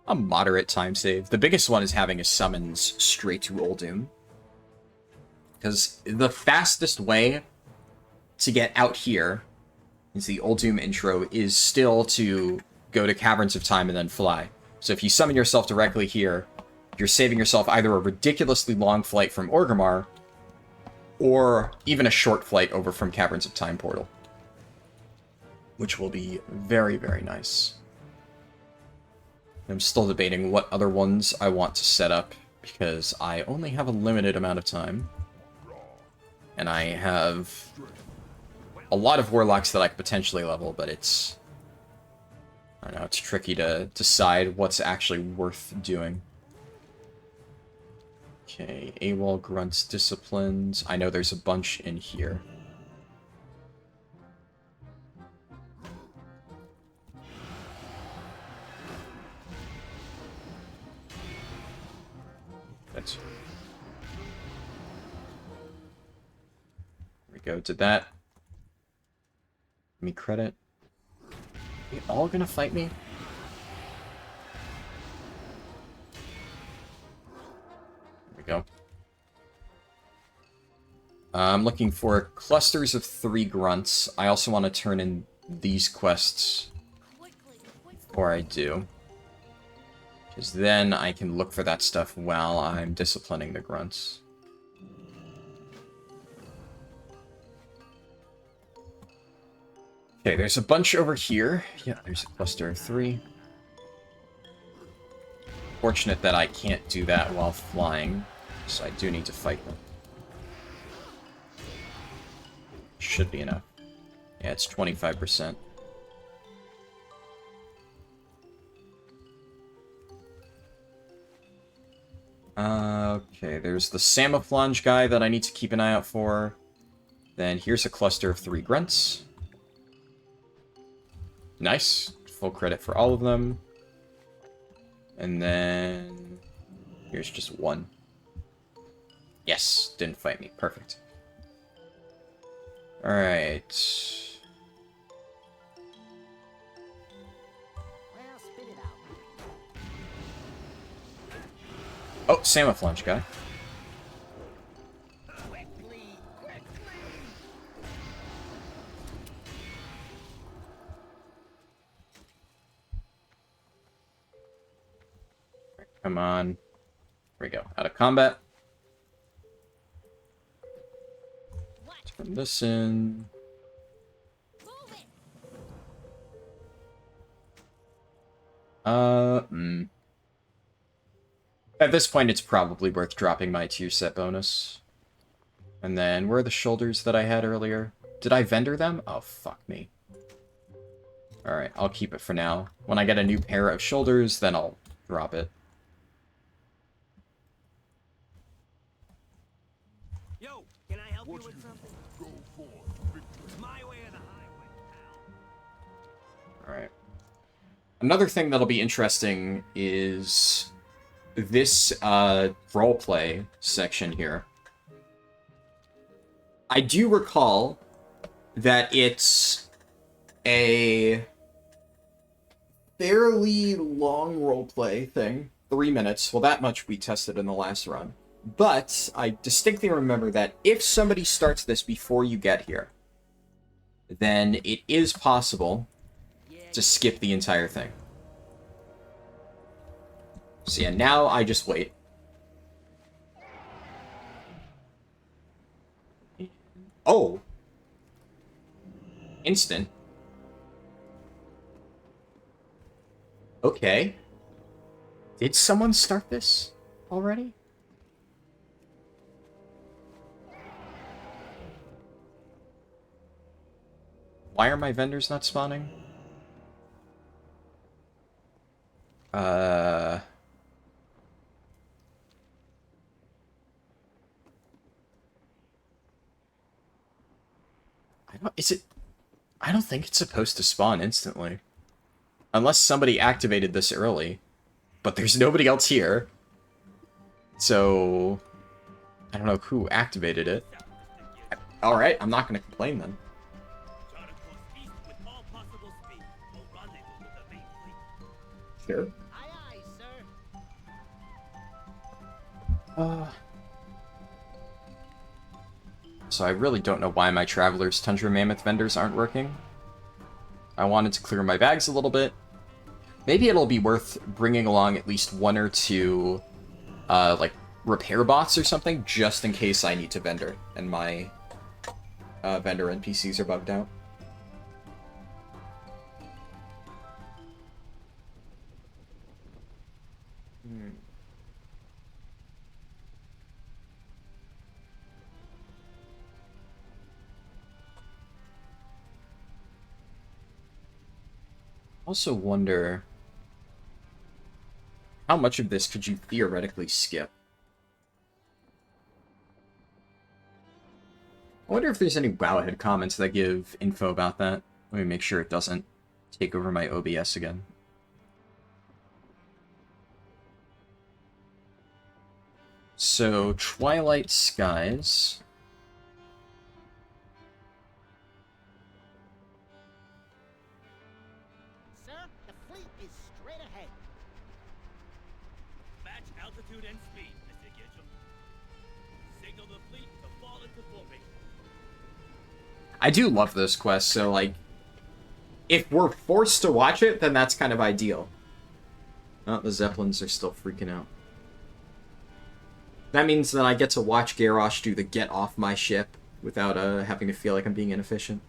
a moderate time save. The biggest one is having a summons straight to Uldum. Because the fastest way to get out here, is the Uldum intro, is still to go to Caverns of Time and then fly. So if you summon yourself directly here, you're saving yourself either a ridiculously long flight from Orgrimmar, or even a short flight over from Caverns of Time portal. Which will be very, very nice. I'm still debating what other ones I want to set up, because I only have a limited amount of time. And I have a lot of Warlocks that I could potentially level, but it's... I don't know, it's tricky to decide what's actually worth doing. Okay, AWOL, Grunts, Disciplines. I know there's a bunch in here. That's... Here we go, did that. Give me credit. Are they all gonna fight me? There we go. I'm looking for clusters of 3 grunts. I also want to turn in these quests before I do. Because then I can look for that stuff while I'm disciplining the grunts. Okay, there's a bunch over here. Yeah, there's a cluster of 3. Fortunate that I can't do that while flying, so I do need to fight them. Should be enough. Yeah, it's 25%. Okay, there's the Samaflange guy that I need to keep an eye out for. Then here's a cluster of 3 grunts. Nice. Full credit for all of them. And then here's just 1. Yes, didn't fight me. Perfect. Alright. Well, spit it out. Oh, Samaflange guy. Quickly, quickly. Come on. Here we go. Out of combat. Turn this in. Move it. At this point, it's probably worth dropping my tier set bonus. And then, where are the shoulders that I had earlier? Did I vendor them? Oh, fuck me. Alright, I'll keep it for now. When I get a new pair of shoulders, then I'll drop it. Yo, can I help you with something? Go for it. It's my way or the highway, pal. Alright. Another thing that'll be interesting is this roleplay section here. I do recall that it's a fairly long roleplay thing. 3 minutes. Well, that much we tested in the last run. But I distinctly remember that if somebody starts this before you get here, then it is possible to skip the entire thing. So yeah, now I just wait. Oh! Instant. Okay. Did someone start this already? Why are my vendors not spawning? I don't think it's supposed to spawn instantly. Unless somebody activated this early. But there's nobody else here. So I don't know who activated it. Alright, I'm not gonna complain then. Chart course east with all possible speed. We'll rendezvous with the main fleet. Sure. Aye, aye, sir. So I really don't know why my Traveler's Tundra Mammoth vendors aren't working. I wanted to clear my bags a little bit. Maybe it'll be worth bringing along at least 1 or 2, like, repair bots or something, just in case I need to vendor, and my vendor NPCs are bugged out. Also wonder how much of this could you theoretically skip? I wonder if there's any Wowhead comments that give info about that. Let me make sure it doesn't take over my OBS again. So, Twilight Skies. Sir, the fleet is straight ahead. Match altitude and speed, Mr. Gitchell. Signal the fleet to fall into formation. I do love this quest, so, like, if we're forced to watch it, then that's kind of ideal. Oh, the Zeppelins are still freaking out. That means that I get to watch Garrosh do the get off my ship without having to feel like I'm being inefficient.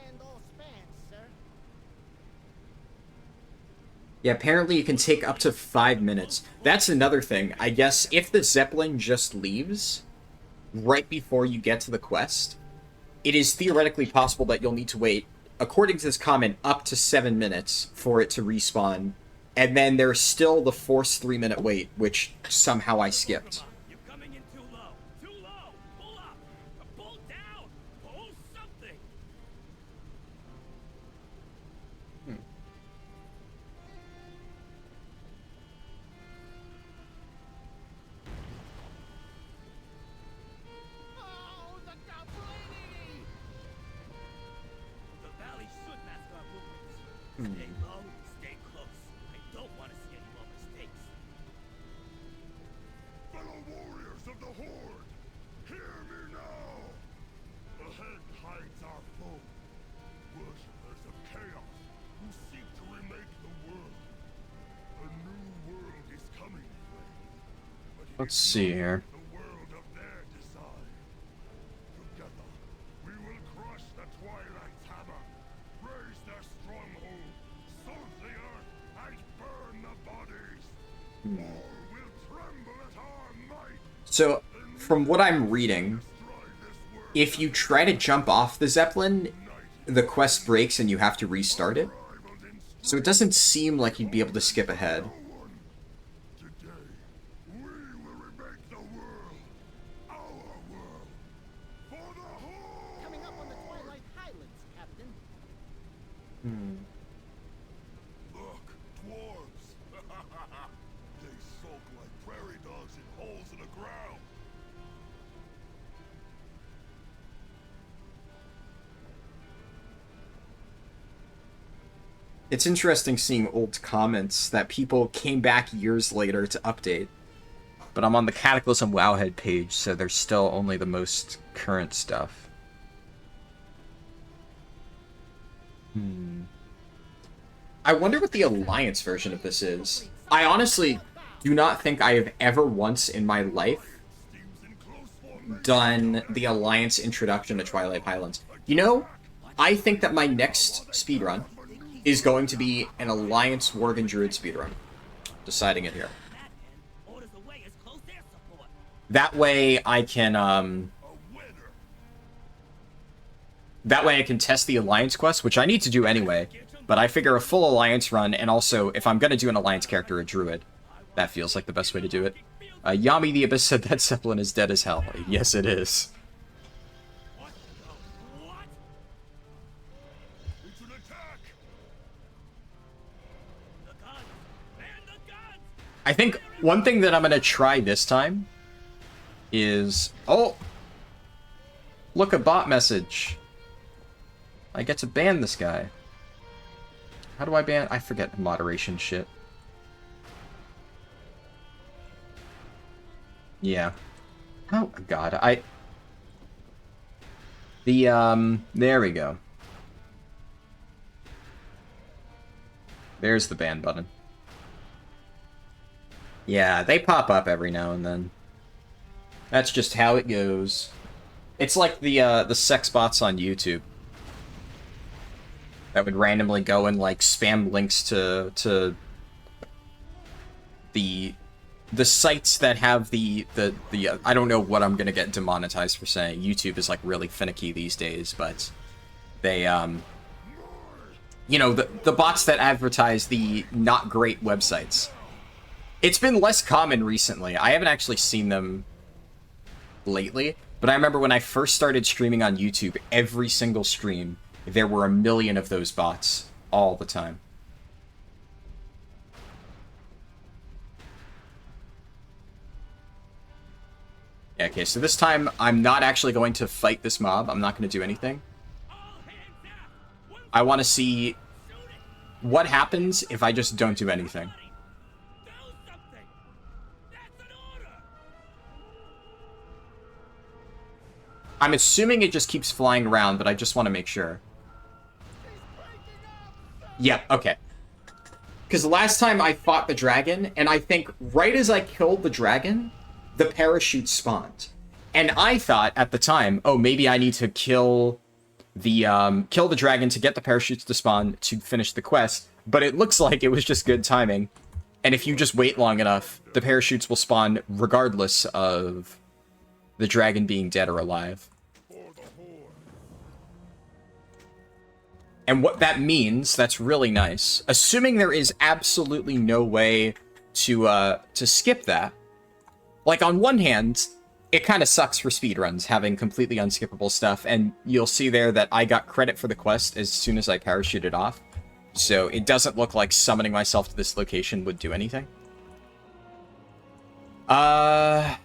understand all spans, sir. Yeah, apparently it can take up to 5 minutes. That's another thing. I guess if the Zeppelin just leaves right before you get to the quest, it is theoretically possible that you'll need to wait, according to this comment, up to 7 minutes for it to respawn. And then there's still the forced 3-minute wait, which somehow I skipped. You're coming in too low. Too low. Pull up. Pull down. Pull something. Oh, the Goblini! The valley should mask our movements. Stay low, stay close. I don't want to see any more mistakes. Fellow warriors of the Horde, hear me now! Ahead hides our foe, worshippers of chaos who seek to remake the world. A new world is coming, friend. But it Let's is see here. the world of their design. Together, we will crush the Twilight's hammer, raise their stronghold, soak the earth, and burn the bodies. War will tremble at our might. So, from what I'm reading, if you try to jump off the Zeppelin, the quest breaks and you have to restart it. So it doesn't seem like you'd be able to skip ahead. Today, we will remake the world, our world, for the Horde. Coming up on the Twilight Highlands, Captain. Look, dwarves. They sulk like prairie dogs in holes in the ground. It's interesting seeing old comments that people came back years later to update. But I'm on the Cataclysm Wowhead page, so there's still only the most current stuff. I wonder what the Alliance version of this is. I honestly do not think I have ever once in my life done the Alliance introduction to Twilight Highlands. You know, I think that my next speedrun is going to be an Alliance Worgen Druid speedrun. Deciding it here. That end orders away as close air support. That way I can, that way I can test the Alliance quest, which I need to do anyway. But I figure a full Alliance run, and also, if I'm gonna do an Alliance character, a Druid, that feels like the best way to do it. Yami the Abyss said that Zeppelin is dead as hell. Yes, it is. What the what? It's an attack. The guns! Man the guns! I think one thing that I'm gonna try this time is... Oh! Look, a bot message. I get to ban this guy. How do I ban? I forget moderation shit. Yeah. Oh, God. There we go. There's the ban button. Yeah, they pop up every now and then. That's just how it goes. It's like the sex bots on YouTube that would randomly go and like spam links to the sites that have the I don't know what I'm gonna get demonetized for saying. YouTube is like really finicky these days, but they you know, the bots that advertise the not great websites. It's been less common recently. I haven't actually seen them lately, but I remember when I first started streaming on YouTube, every single stream there were a million of those bots all the time. Yeah, okay, so this time I'm not actually going to fight this mob. I'm not going to do anything. All hands out! One I want to see shoot it! what happens if I just don't do anything. Do something! That's an order! I'm assuming it just keeps flying around, but I just want to make sure. Yep, okay. Because last time I fought the dragon, and I think right as I killed the dragon, the parachute spawned. And I thought at the time, oh, maybe I need to kill the kill the dragon to get the parachutes to spawn to finish the quest, but it looks like it was just good timing. And if you just wait long enough, the parachutes will spawn regardless of the dragon being dead or alive. And what that means, that's really nice. Assuming there is absolutely no way to skip that. Like, on one hand, it kind of sucks for speedruns, having completely unskippable stuff, and you'll see there that I got credit for the quest as soon as I parachuted off. So it doesn't look like summoning myself to this location would do anything. What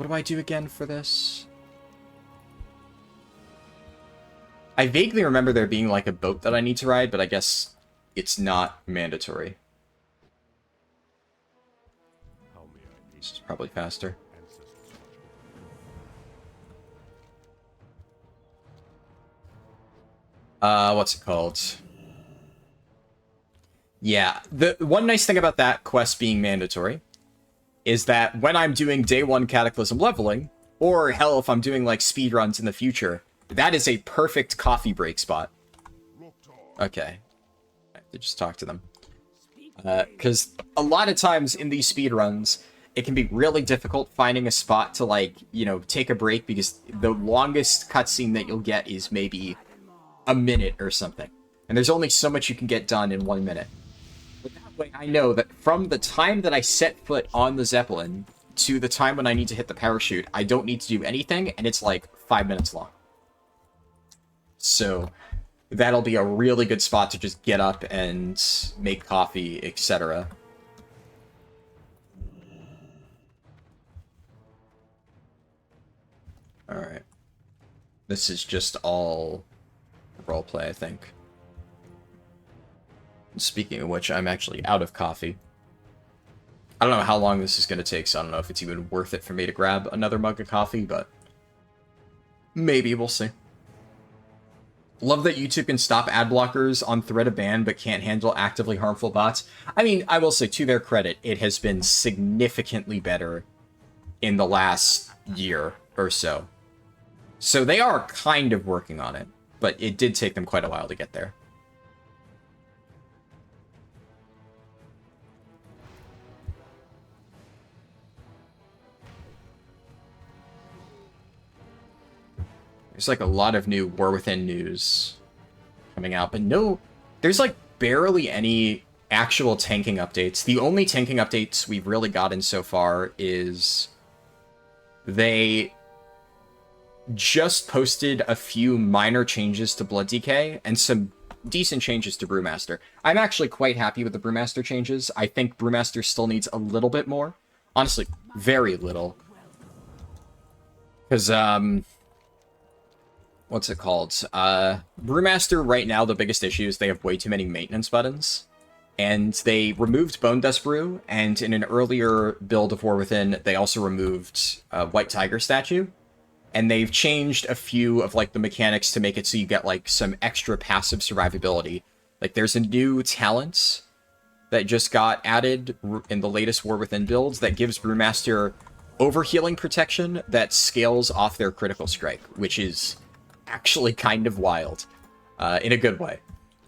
do I do again for this? I vaguely remember there being like a boat that I need to ride, but I guess it's not mandatory. This is probably faster. What's it called? Yeah, the one nice thing about that quest being mandatory is that when I'm doing day 1 Cataclysm leveling, or hell, if I'm doing like speedruns in the future, that is a perfect coffee break spot. Okay. I have to just talk to them. Because a lot of times in these speedruns, it can be really difficult finding a spot to, like, you know, take a break, because the longest cutscene that you'll get is maybe a minute or something. And there's only so much you can get done in 1 minute. But that way I know that from the time that I set foot on the Zeppelin to the time when I need to hit the parachute, I don't need to do anything, and it's like 5 minutes long. So that'll be a really good spot to just get up and make coffee, etc. Alright. This is just all roleplay, I think. Speaking of which, I'm actually out of coffee. I don't know how long this is going to take, so I don't know if it's even worth it for me to grab another mug of coffee, but maybe, we'll see. Love that YouTube can stop ad blockers on threat of ban, but can't handle actively harmful bots. I mean, I will say, to their credit, it has been significantly better in the last year or so. So they are kind of working on it, but it did take them quite a while to get there. There's like a lot of new War Within news coming out, but no, there's like barely any actual tanking updates. The only tanking updates we've really gotten so far is they just posted a few minor changes to Blood DK and some decent changes to Brewmaster. I'm actually quite happy with the Brewmaster changes. I think Brewmaster still needs a little bit more. Honestly, very little. Because, what's it called? Brewmaster right now, the biggest issue is they have way too many maintenance buttons. And they removed Bone Dust Brew, and in an earlier build of War Within, they also removed White Tiger Statue. And they've changed a few of, like, the mechanics to make it so you get, like, some extra passive survivability. Like, there's a new talent that just got added in the latest War Within builds that gives Brewmaster overhealing protection that scales off their critical strike, which is actually kind of wild, in a good way.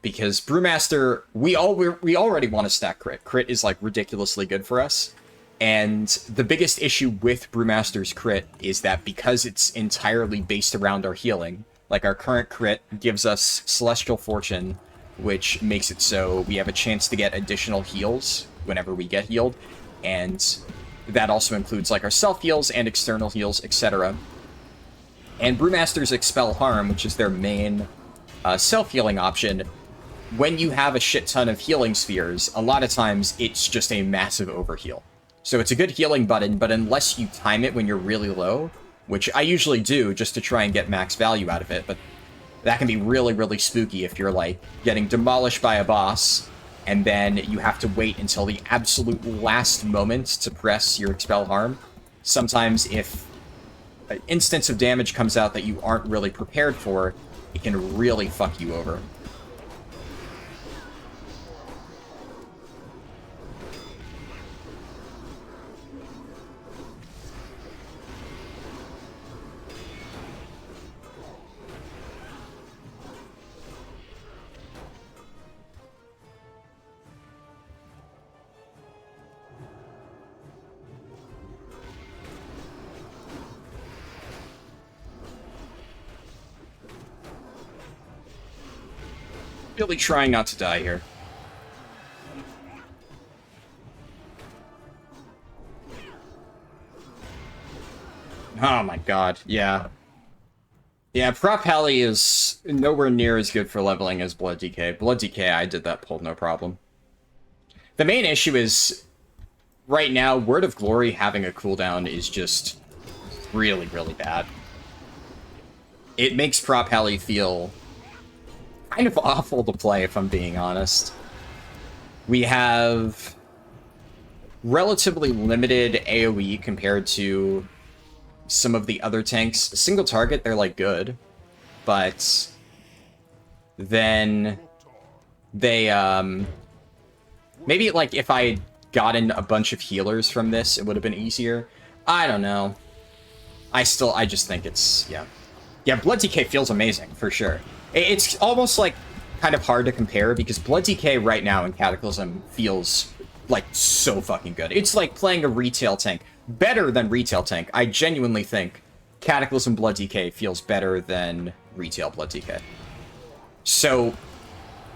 Because Brewmaster, we already want to stack crit. Crit is, like, ridiculously good for us. And the biggest issue with Brewmaster's crit is that because it's entirely based around our healing, like our current crit gives us Celestial Fortune, which makes it so we have a chance to get additional heals whenever we get healed, and that also includes like our self-heals and external heals, etc. And Brewmaster's Expel Harm, which is their main self-healing option, when you have a shit ton of healing spheres, a lot of times it's just a massive overheal. So it's a good healing button, but unless you time it when you're really low, which I usually do just to try and get max value out of it, but that can be really, really spooky if you're, like, getting demolished by a boss, and then you have to wait until the absolute last moment to press your Expel Harm. Sometimes if an instance of damage comes out that you aren't really prepared for, it can really fuck you over. Really trying not to die here. Oh my god, yeah. Yeah, Prot Pally is nowhere near as good for leveling as Blood DK. Blood DK, I did that pull no problem. The main issue is, right now, Word of Glory having a cooldown is just really, really bad. It makes Prot Pally feel kind of awful to play, if I'm being honest. We have relatively limited AoE compared to some of the other tanks. Single target, they're like good, but then they maybe like if I had gotten a bunch of healers from this, it would have been easier. I don't know. I just think it's, yeah, Blood DK feels amazing for sure. It's almost like kind of hard to compare because Blood DK right now in Cataclysm feels like so fucking good. It's like playing a retail tank. Better than retail tank. I genuinely think Cataclysm Blood DK feels better than retail Blood DK. So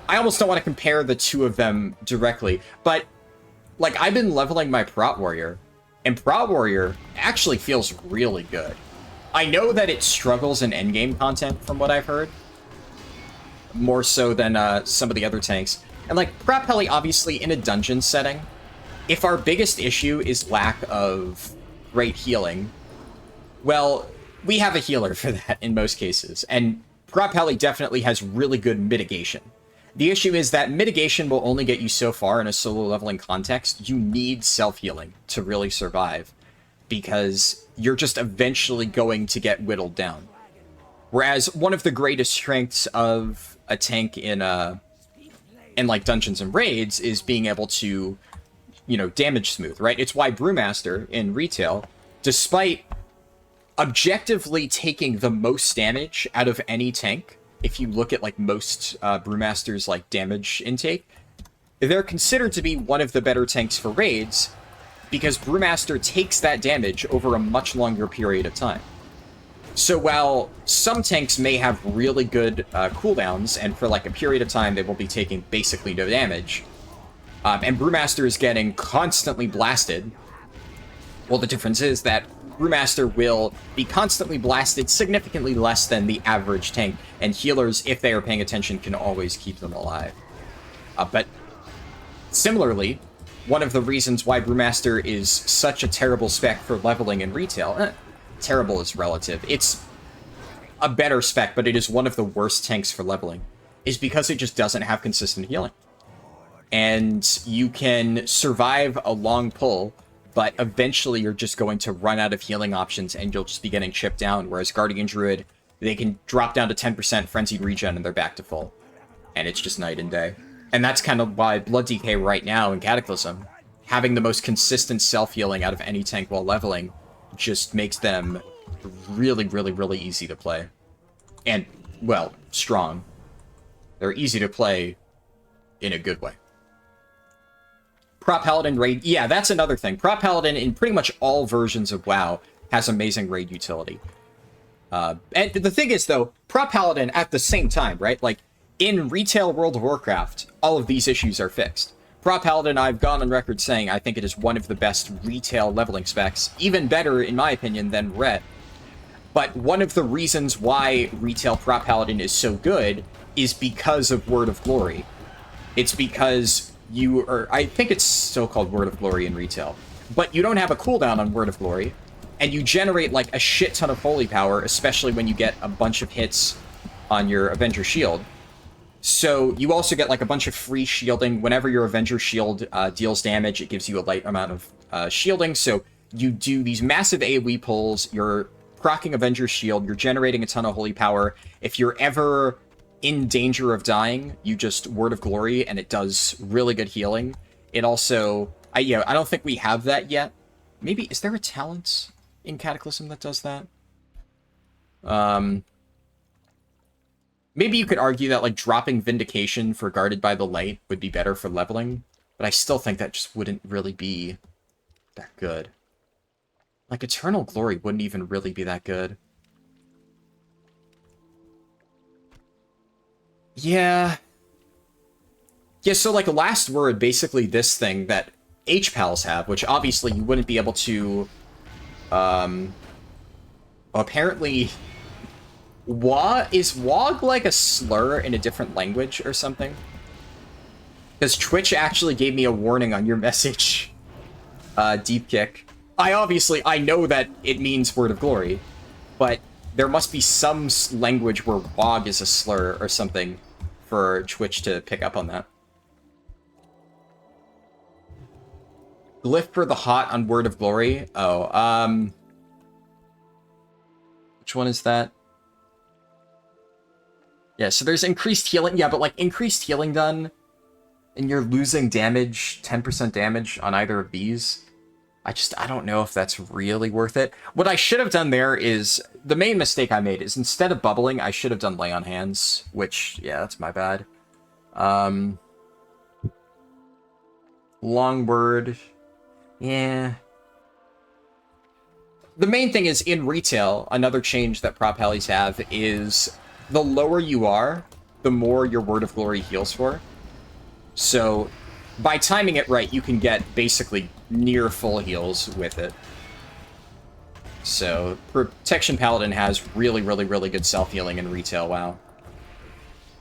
I almost don't want to compare the two of them directly, but like I've been leveling my Prot Warrior, and Prot Warrior actually feels really good. I know that it struggles in endgame content from what I've heard, more so than some of the other tanks. And like Prot Pally, obviously in a dungeon setting, if our biggest issue is lack of great healing, well, we have a healer for that in most cases, and Prot Pally definitely has really good mitigation. The issue is that mitigation will only get you so far in a solo leveling context. You need self-healing to really survive, because you're just eventually going to get whittled down. Whereas one of the greatest strengths of a tank in like dungeons and raids is being able to, you know, damage smooth, right? It's why Brewmaster in retail, despite objectively taking the most damage out of any tank, if you look at like most Brewmaster's like damage intake, they're considered to be one of the better tanks for raids because Brewmaster takes that damage over a much longer period of time. So while some tanks may have really good cooldowns, and for like a period of time they will be taking basically no damage, and Brewmaster is getting constantly blasted, well, the difference is that Brewmaster will be constantly blasted significantly less than the average tank, and healers, if they are paying attention, can always keep them alive. But similarly, one of the reasons why Brewmaster is such a terrible spec for leveling in retail, terrible is relative, it's a better spec, but it is one of the worst tanks for leveling, is because it just doesn't have consistent healing. And you can survive a long pull, but eventually you're just going to run out of healing options and you'll just be getting chipped down, whereas Guardian Druid, they can drop down to 10% Frenzied Regen and they're back to full. And it's just night and day. And that's kind of why Blood DK right now in Cataclysm, having the most consistent self-healing out of any tank while leveling, just makes them really, really, really easy to play. And, well, strong. They're easy to play in a good way. Prot Paladin raid, yeah, that's another thing. Prot Paladin in pretty much all versions of WoW has amazing raid utility. And the thing is, though, Prot Paladin at the same time, right? Like, in retail World of Warcraft, all of these issues are fixed. Prot Paladin, I've gone on record saying I think it is one of the best retail leveling specs, even better, in my opinion, than Ret. But one of the reasons why retail Prot Paladin is so good is because of Word of Glory. It's because I think it's still called Word of Glory in retail, but you don't have a cooldown on Word of Glory, and you generate like a shit ton of holy power, especially when you get a bunch of hits on your Avenger Shield. So you also get like a bunch of free shielding. Whenever your Avenger Shield deals damage, it gives you a light amount of shielding. So you do these massive AoE pulls, you're proccing Avenger Shield, you're generating a ton of holy power. If you're ever in danger of dying, you just Word of Glory, and it does really good healing. It also, I don't think we have that yet. Maybe, is there a talent in Cataclysm that does that? Maybe you could argue that, like, dropping Vindication for Guarded by the Light would be better for leveling, but I still think that just wouldn't really be that good. Like, Eternal Glory wouldn't even really be that good. Yeah. Yeah, so like last word, basically this thing that H-Pals have, which obviously you wouldn't be able to, apparently, is WOG like a slur in a different language or something? Because Twitch actually gave me a warning on your message, Deep Kick. I know that it means Word of Glory, but there must be some language where WOG is a slur or something for Twitch to pick up on that. Glyph for the hot on Word of Glory. Oh, which one is that? Yeah, so there's increased healing. Yeah, but like increased healing done, and you're losing damage, 10% damage on either of these. I don't know if that's really worth it. What I should have done there is, the main mistake I made is instead of bubbling, I should have done Lay on Hands, which, yeah, that's my bad. Long word. Yeah. The main thing is, in retail, another change that prop helis have is the lower you are, the more your Word of Glory heals for. So, by timing it right, you can get basically near full heals with it. So, Protection Paladin has really, really, really good self-healing in retail, WoW. And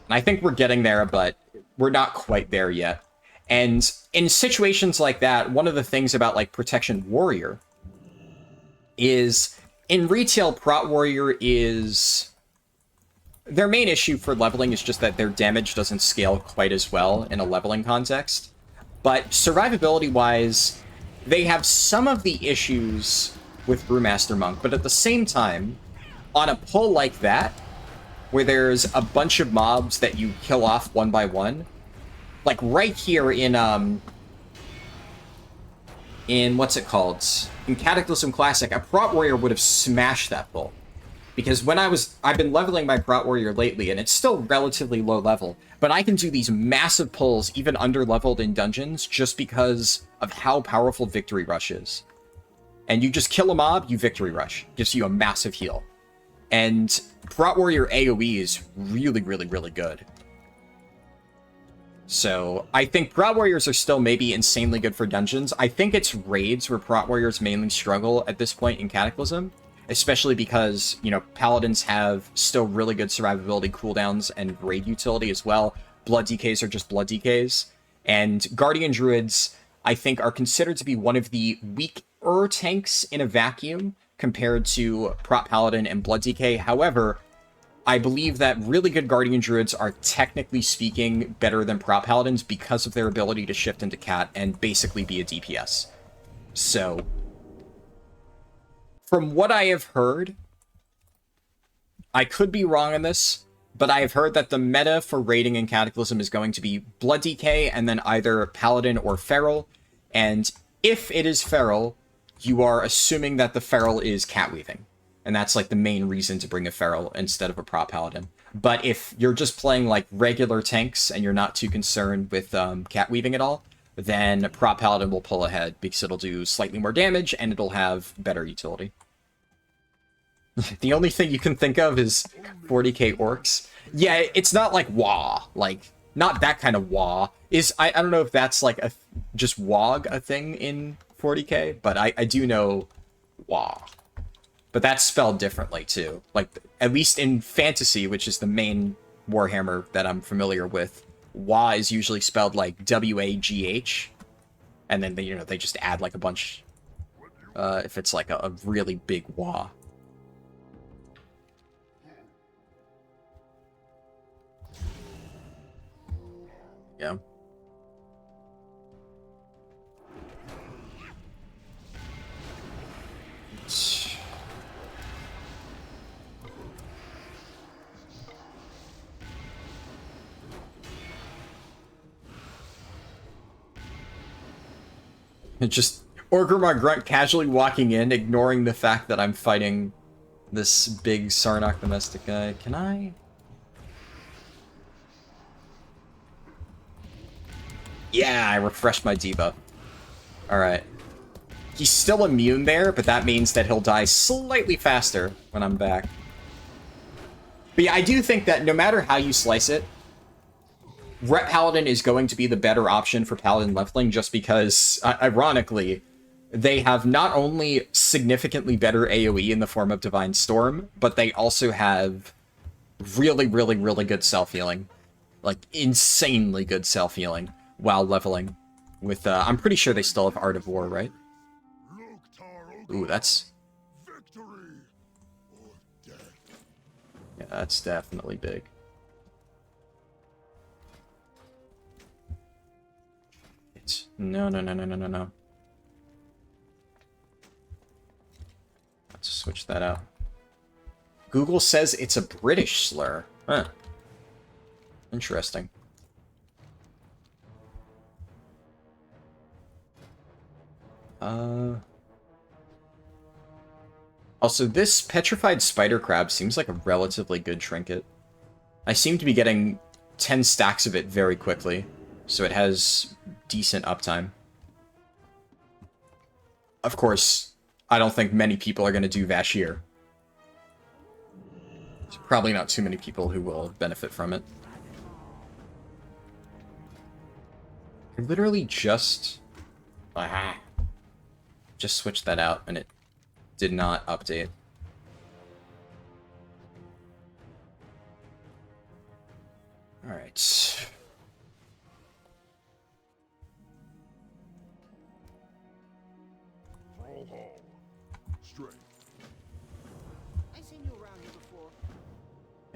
I think we're getting there, but we're not quite there yet. And in situations like that, one of the things about, like, Protection Warrior is, in retail, Prot Warrior is... Their main issue for leveling is just that their damage doesn't scale quite as well in a leveling context. But survivability-wise, they have some of the issues with Brewmaster Monk, but at the same time, on a pull like that, where there's a bunch of mobs that you kill off one by one, like right here in what's it called? In Cataclysm Classic, a Prot Warrior would have smashed that pull. Because I've been leveling my Prot Warrior lately, and it's still relatively low level, but I can do these massive pulls, even under-leveled in dungeons, just because of how powerful Victory Rush is. And you just kill a mob, you Victory Rush. Gives you a massive heal. And Prot Warrior AoE is really, really, really good. So, I think Prot Warriors are still maybe insanely good for dungeons. I think it's raids where Prot Warriors mainly struggle at this point in Cataclysm. Especially because, you know, Paladins have still really good survivability cooldowns and raid utility as well. Blood DKs are just blood DKs. And Guardian Druids, I think, are considered to be one of the weaker tanks in a vacuum compared to Prot Paladin and Blood DK. However, I believe that really good Guardian Druids are, technically speaking, better than Prot Paladins because of their ability to shift into Cat and basically be a DPS. So... From what I have heard, I could be wrong on this, but I have heard that the meta for raiding in Cataclysm is going to be Blood DK and then either Paladin or Feral. And if it is Feral, you are assuming that the Feral is cat weaving. And that's like the main reason to bring a Feral instead of a Prot Paladin. But if you're just playing like regular tanks and you're not too concerned with cat weaving at all, then Prot Paladin will pull ahead because it'll do slightly more damage and it'll have better utility. The only thing you can think of is 40k orcs. Yeah, it's not like WoW, like, not that kind of WoW. I don't know if that's like just WoG a thing in 40k, but I do know WoW. But that's spelled differently too. Like, at least in fantasy, which is the main Warhammer that I'm familiar with, WoW is usually spelled like W-A-G-H, and then they just add like a bunch, if it's like a really big WoW. Yeah. Just Orgrimmar Grunt casually walking in, ignoring the fact that I'm fighting this big Sarnok domestic guy. Can I? Yeah, I refreshed my debuff. Alright. He's still immune there, but that means that he'll die slightly faster when I'm back. But yeah, I do think that no matter how you slice it, Ret Paladin is going to be the better option for Paladin leveling just because, ironically, they have not only significantly better AoE in the form of Divine Storm, but they also have really, really, really good self-healing. Like, insanely good self-healing while leveling. With, I'm pretty sure they still have Art of War, right? Ooh, that's... Victory or death. Yeah, that's definitely big. It's... No, no, no, no, no, no, no. Let's switch that out. Google says it's a British slur. Huh. Interesting. Also, this petrified spider crab seems like a relatively good trinket. I seem to be getting 10 stacks of it very quickly, so it has decent uptime. Of course, I don't think many people are going to do vashj'ir. There's probably not too many people who will benefit from it. I literally just... Aha! Just switched that out, and it did not update. Alright. Throw home. Straight. I seen you around here before.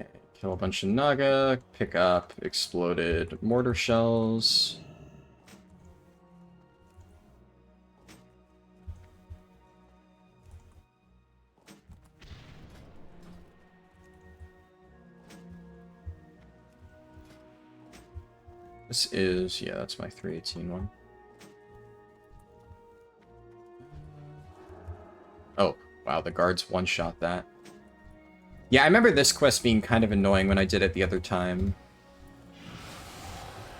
Okay, kill a bunch of Naga, pick up exploded mortar shells. This is, yeah, that's my 318 one. Oh, wow, the guards one-shot that. Yeah, I remember this quest being kind of annoying when I did it the other time.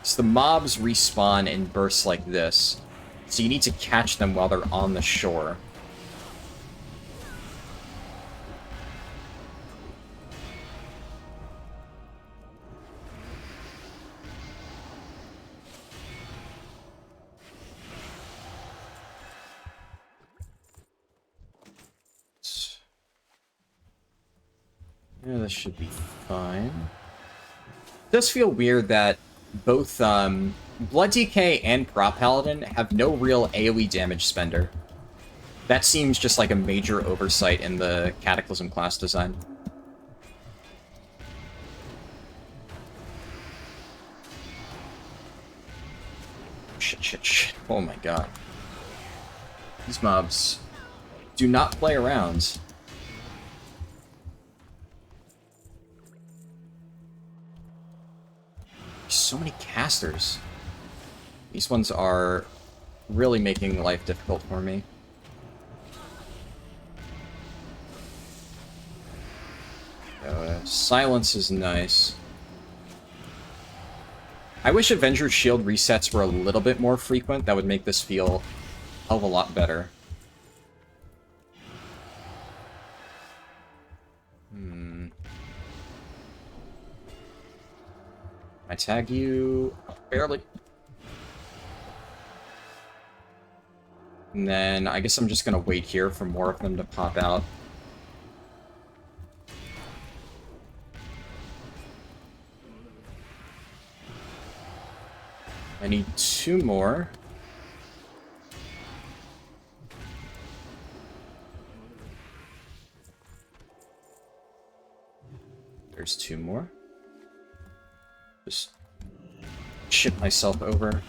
So the mobs respawn in bursts like this, so you need to catch them while they're on the shore. Yeah, this should be fine. It does feel weird that both Blood DK and Prot Paladin have no real AoE damage spender. That seems just like a major oversight in the Cataclysm class design. Shit, shit, shit. Oh my god. These mobs do not play around. So many casters. These ones are really making life difficult for me. Silence is nice. I wish Avenger's Shield resets were a little bit more frequent. That would make this feel a hell of a lot better. I tag you barely. And then I guess I'm just gonna wait here for more of them to pop out. I need 2 more. There's 2 more. Just ship myself over.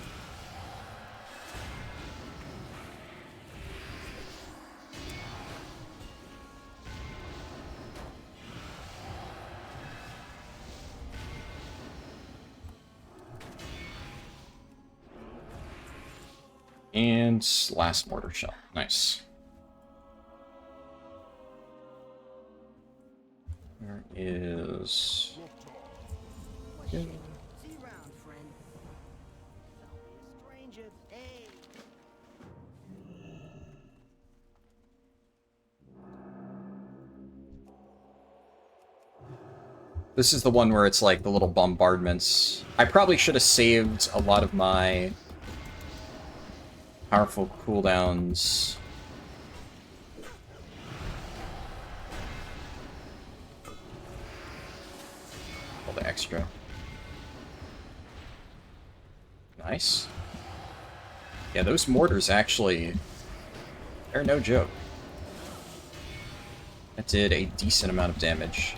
And last mortar shell. Nice. There is... See you around, friend. Don't be a stranger. Hey. This is the one where it's like the little bombardments. I probably should have saved a lot of my powerful cooldowns. All the extra. Nice. Yeah, those mortars actually, they're no joke. That did a decent amount of damage.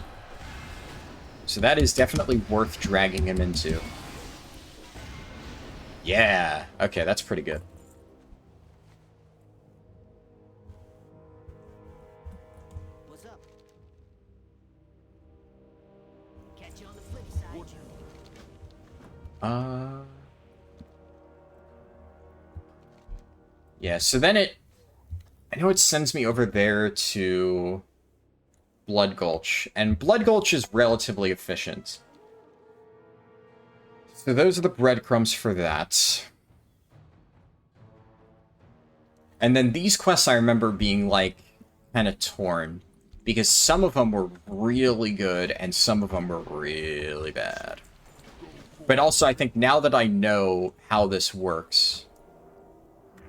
So that is definitely worth dragging him into. Yeah, okay, that's pretty good. What's up? Catch you on the flip side. Yeah, so then I know it sends me over there to Blood Gulch, and Blood Gulch is relatively efficient. So those are the breadcrumbs for that. And then these quests I remember being, like, kind of torn, because some of them were really good, and some of them were really bad. But also, I think now that I know how this works,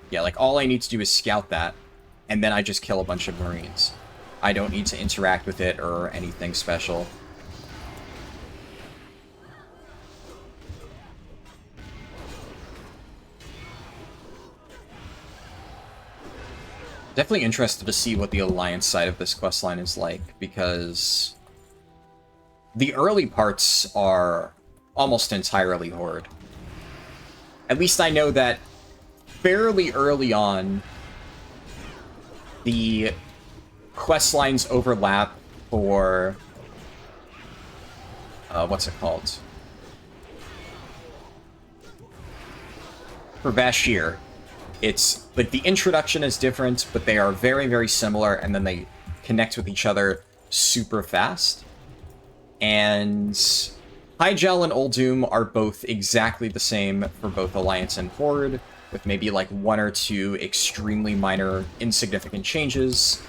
yeah, like, all I need to do is scout that, and then I just kill a bunch of Marines. I don't need to interact with it or anything special. Definitely interested to see what the Alliance side of this questline is like, because the early parts are almost entirely Horde. At least I know that fairly early on, the quest lines overlap for what's it called? For vashj'ir. It's like the introduction is different, but they are very, very similar, and then they connect with each other super fast. And Hyjal and Uldum are both exactly the same for both Alliance and Horde, with maybe like one or two extremely minor, insignificant changes.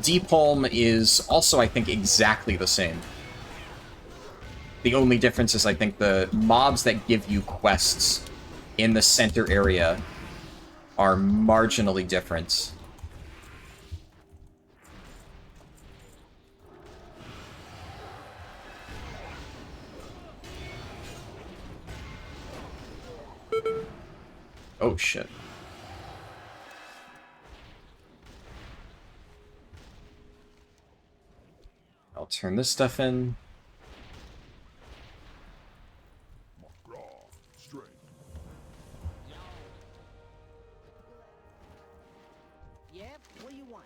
Deepholm is also, I think, exactly the same. The only difference is, I think, the mobs that give you quests in the center area are marginally different. Oh, shit. I'll turn this stuff in. Raw, straight. Yeah, what do you want?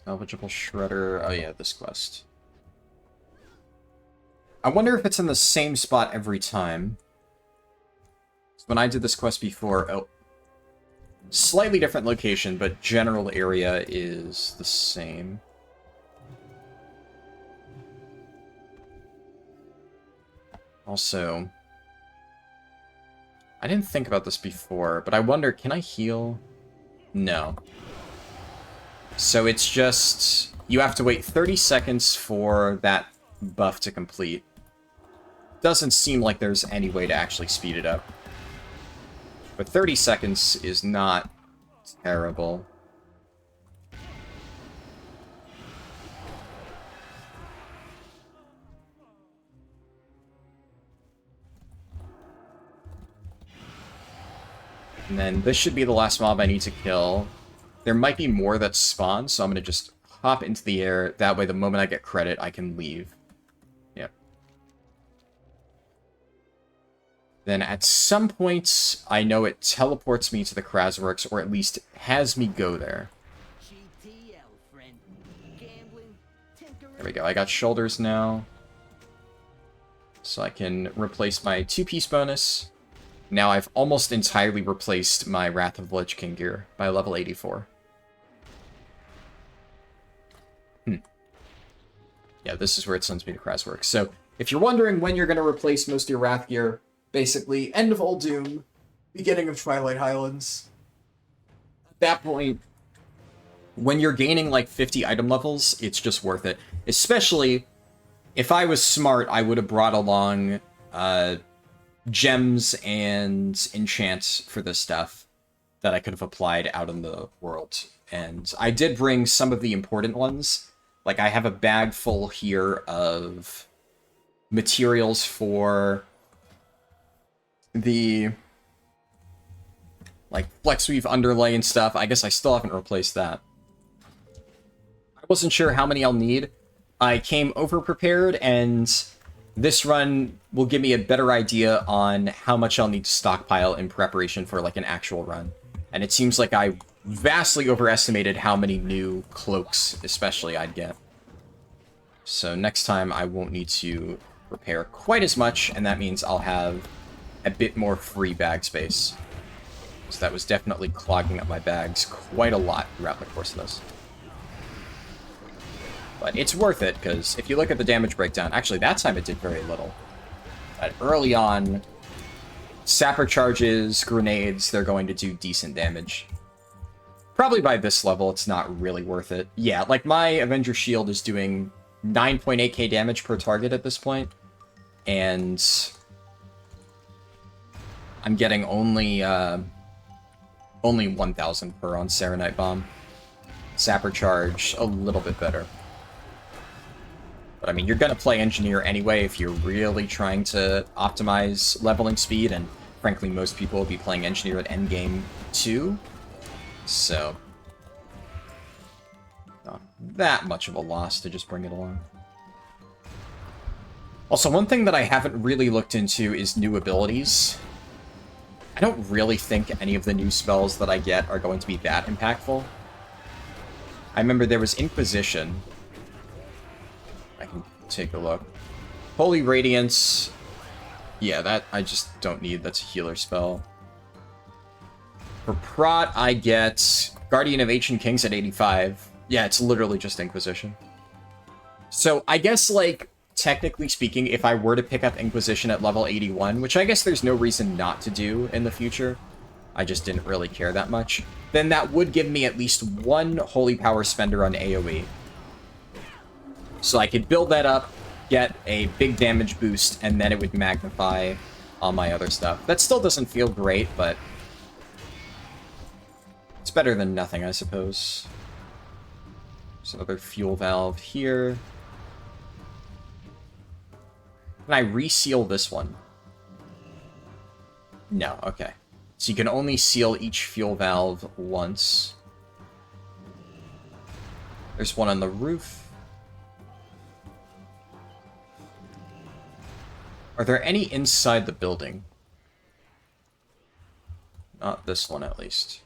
Salvageable Shredder. Oh yeah, this quest. I wonder if it's in the same spot every time. When I did this quest before, oh, slightly different location, but general area is the same. Also, I didn't think about this before, but I wonder, can I heal? No. So it's just, you have to wait 30 seconds for that buff to complete. Doesn't seem like there's any way to actually speed it up. But 30 seconds is not terrible. And then this should be the last mob I need to kill. There might be more that spawn, so I'm going to just hop into the air. That way, the moment I get credit, I can leave. Yep. Then at some point, I know it teleports me to the Krasworks, or at least has me go there. GTL, friend. Gambling, tinkering. There we go. I got shoulders now. So I can replace my 2-piece bonus. Now I've almost entirely replaced my Wrath of the Lich King gear by level 84. Yeah, this is where it sends me to Krasworks. So if you're wondering when you're going to replace most of your Wrath gear, basically end of Uldum, beginning of Twilight Highlands. At that point, when you're gaining like 50 item levels, it's just worth it. Especially if I was smart, I would have brought along gems and enchants for this stuff that I could have applied out in the world. And I did bring some of the important ones. Like, I have a bag full here of materials for the, like, flex weave underlay and stuff. I guess I still haven't replaced that. I wasn't sure how many I'll need. I came over-prepared, and this run will give me a better idea on how much I'll need to stockpile in preparation for, like, an actual run. And it seems like I vastly overestimated how many new cloaks, especially, I'd get. So next time I won't need to prepare quite as much, and that means I'll have a bit more free bag space. So that was definitely clogging up my bags quite a lot throughout the course of this. But it's worth it, because if you look at the damage breakdown, actually that time it did very little. But early on, sapper charges, grenades, they're going to do decent damage. Probably by this level, it's not really worth it. Yeah, like my Avenger Shield is doing 9.8k damage per target at this point, and I'm getting only 1,000 per on Serenite Bomb. Sapper Charge, a little bit better. But I mean, you're gonna play Engineer anyway if you're really trying to optimize leveling speed, and frankly, most people will be playing Engineer at endgame too. So, not that much of a loss to just bring it along. Also, one thing that I haven't really looked into is new abilities. I don't really think any of the new spells that I get are going to be that impactful. I remember there was Inquisition. I can take a look. Holy Radiance. Yeah, that I just don't need. That's a healer spell. For Prot, I get Guardian of Ancient Kings at 85. Yeah, it's literally just Inquisition. So I guess, like, technically speaking, if I were to pick up Inquisition at level 81, which I guess there's no reason not to do in the future, I just didn't really care that much, then that would give me at least one Holy Power Spender on AoE. So I could build that up, get a big damage boost, and then it would magnify all my other stuff. That still doesn't feel great, but it's better than nothing, I suppose. There's another fuel valve here. Can I reseal this one? No, okay. So you can only seal each fuel valve once. There's one on the roof. Are there any inside the building? Not this one, at least.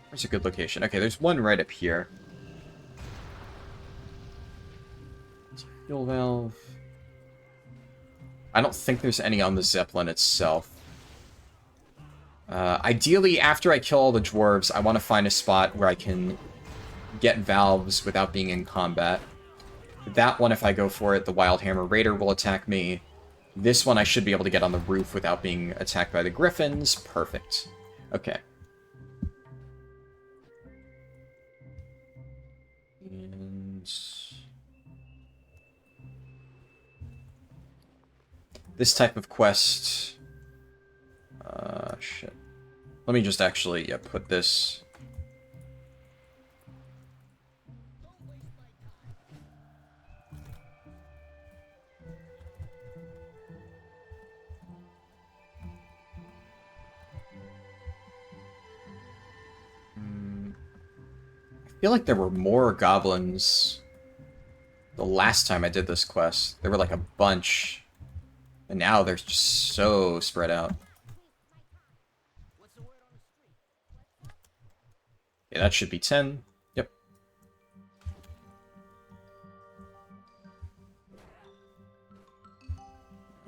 Where's a good location? Okay, there's one right up here. Fuel valve. I don't think there's any on the Zeppelin itself. Ideally, after I kill all the dwarves, I want to find a spot where I can get valves without being in combat. That one, if I go for it, the Wildhammer Raider will attack me. This one I should be able to get on the roof without being attacked by the Griffins. Perfect. Okay. And this type of quest... shit. Let me just actually, yeah, put this... I feel like there were more goblins the last time I did this quest. There were like a bunch. And now they're just so spread out. Yeah, that should be 10. Yep.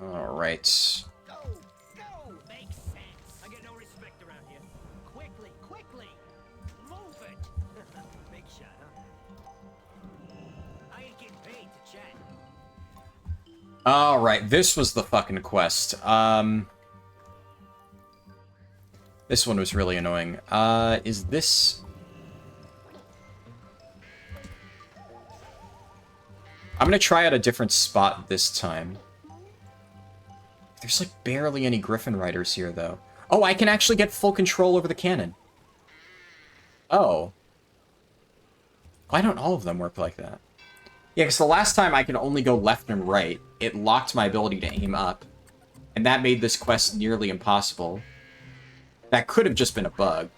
Alright. Go! Go! Makes sense. I get no respect around here. Quickly, quickly! Move it! Big shot, huh? I ain't getting paid to chat. Alright, this was the fucking quest. This one was really annoying. Is this... I'm gonna try out a different spot this time. There's like barely any Griffin Riders here, though. Oh, I can actually get full control over the cannon. Oh. Why don't all of them work like that? Yeah, because the last time I could only go left and right, it locked my ability to aim up. And that made this quest nearly impossible. That could have just been a bug.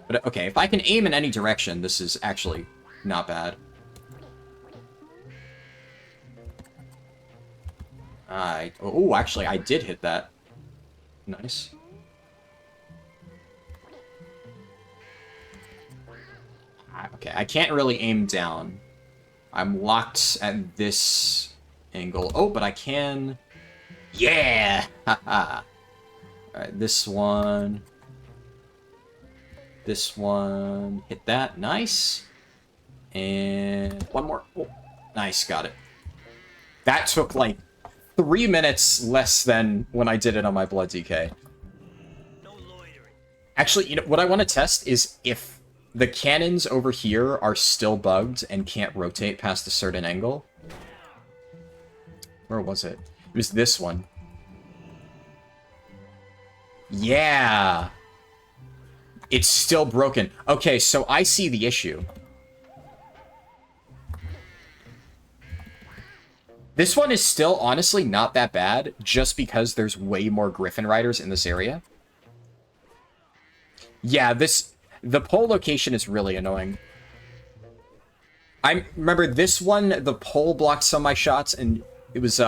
But okay, if I can aim in any direction, this is actually not bad. Oh, actually, I did hit that. Nice. Okay, I can't really aim down. I'm locked at this angle. Oh, but I can... Yeah! Haha. Alright, this one. This one. Hit that. Nice. And one more. Oh, nice, got it. That took, like, 3 minutes less than when I did it on my Blood DK. No loitering. Actually, you know, what I want to test is if the cannons over here are still bugged and can't rotate past a certain angle. Where was it? It was this one. Yeah! It's still broken. Okay, so I see the issue. This one is still, honestly, not that bad, just because there's way more Griffin Riders in this area. Yeah, the pole location is really annoying. I remember this one, the pole blocked some of my shots, and it was,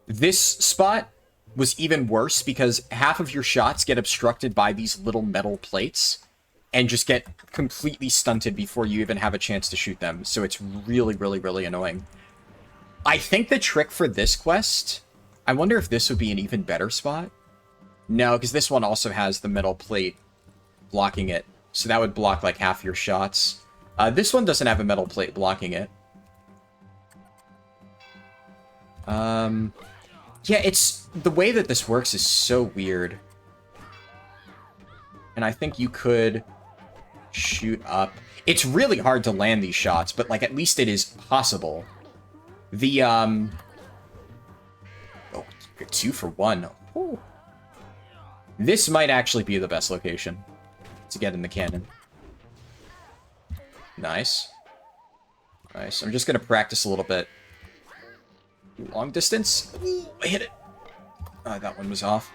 this spot was even worse because half of your shots get obstructed by these little metal plates and just get completely stunted before you even have a chance to shoot them. So it's really, really, really annoying. I think the trick for this quest, I wonder if this would be an even better spot. No, because this one also has the metal plate blocking it. So that would block like half your shots. This one doesn't have a metal plate blocking it. Yeah, it's... The way that this works is so weird. And I think you could shoot up. It's really hard to land these shots, but like at least it is possible. The, Oh, you're 2 for 1. Ooh. This might actually be the best location to get in the cannon. Nice. Nice. I'm just going to practice a little bit. Long distance. Ooh, I hit it. That one was off.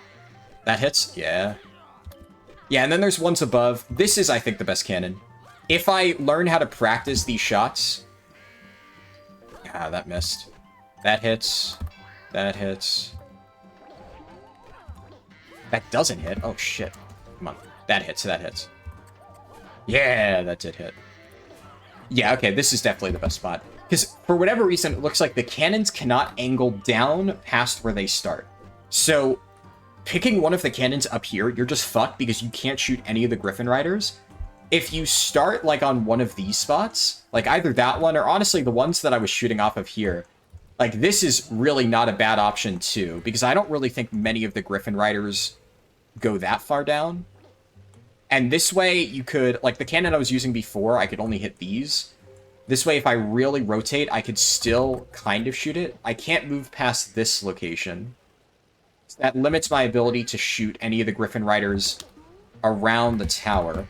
That hits? Yeah. Yeah, and then there's ones above. This is, I think, the best cannon. If I learn how to practice these shots... Ah, that missed. That hits. That hits. That doesn't hit. Oh, shit. Come on. That hits. That hits. Yeah, that did hit. Yeah, okay, this is definitely the best spot. Because for whatever reason, it looks like the cannons cannot angle down past where they start. So, picking one of the cannons up here, you're just fucked because you can't shoot any of the Griffin Riders. If you start, like, on one of these spots, like either that one or honestly the ones that I was shooting off of here, like, this is really not a bad option, too, because I don't really think many of the Griffin Riders go that far down. And this way, you could, like, the cannon I was using before, I could only hit these. This way, if I really rotate, I could still kind of shoot it. I can't move past this location. That limits my ability to shoot any of the Griffin Riders around the tower.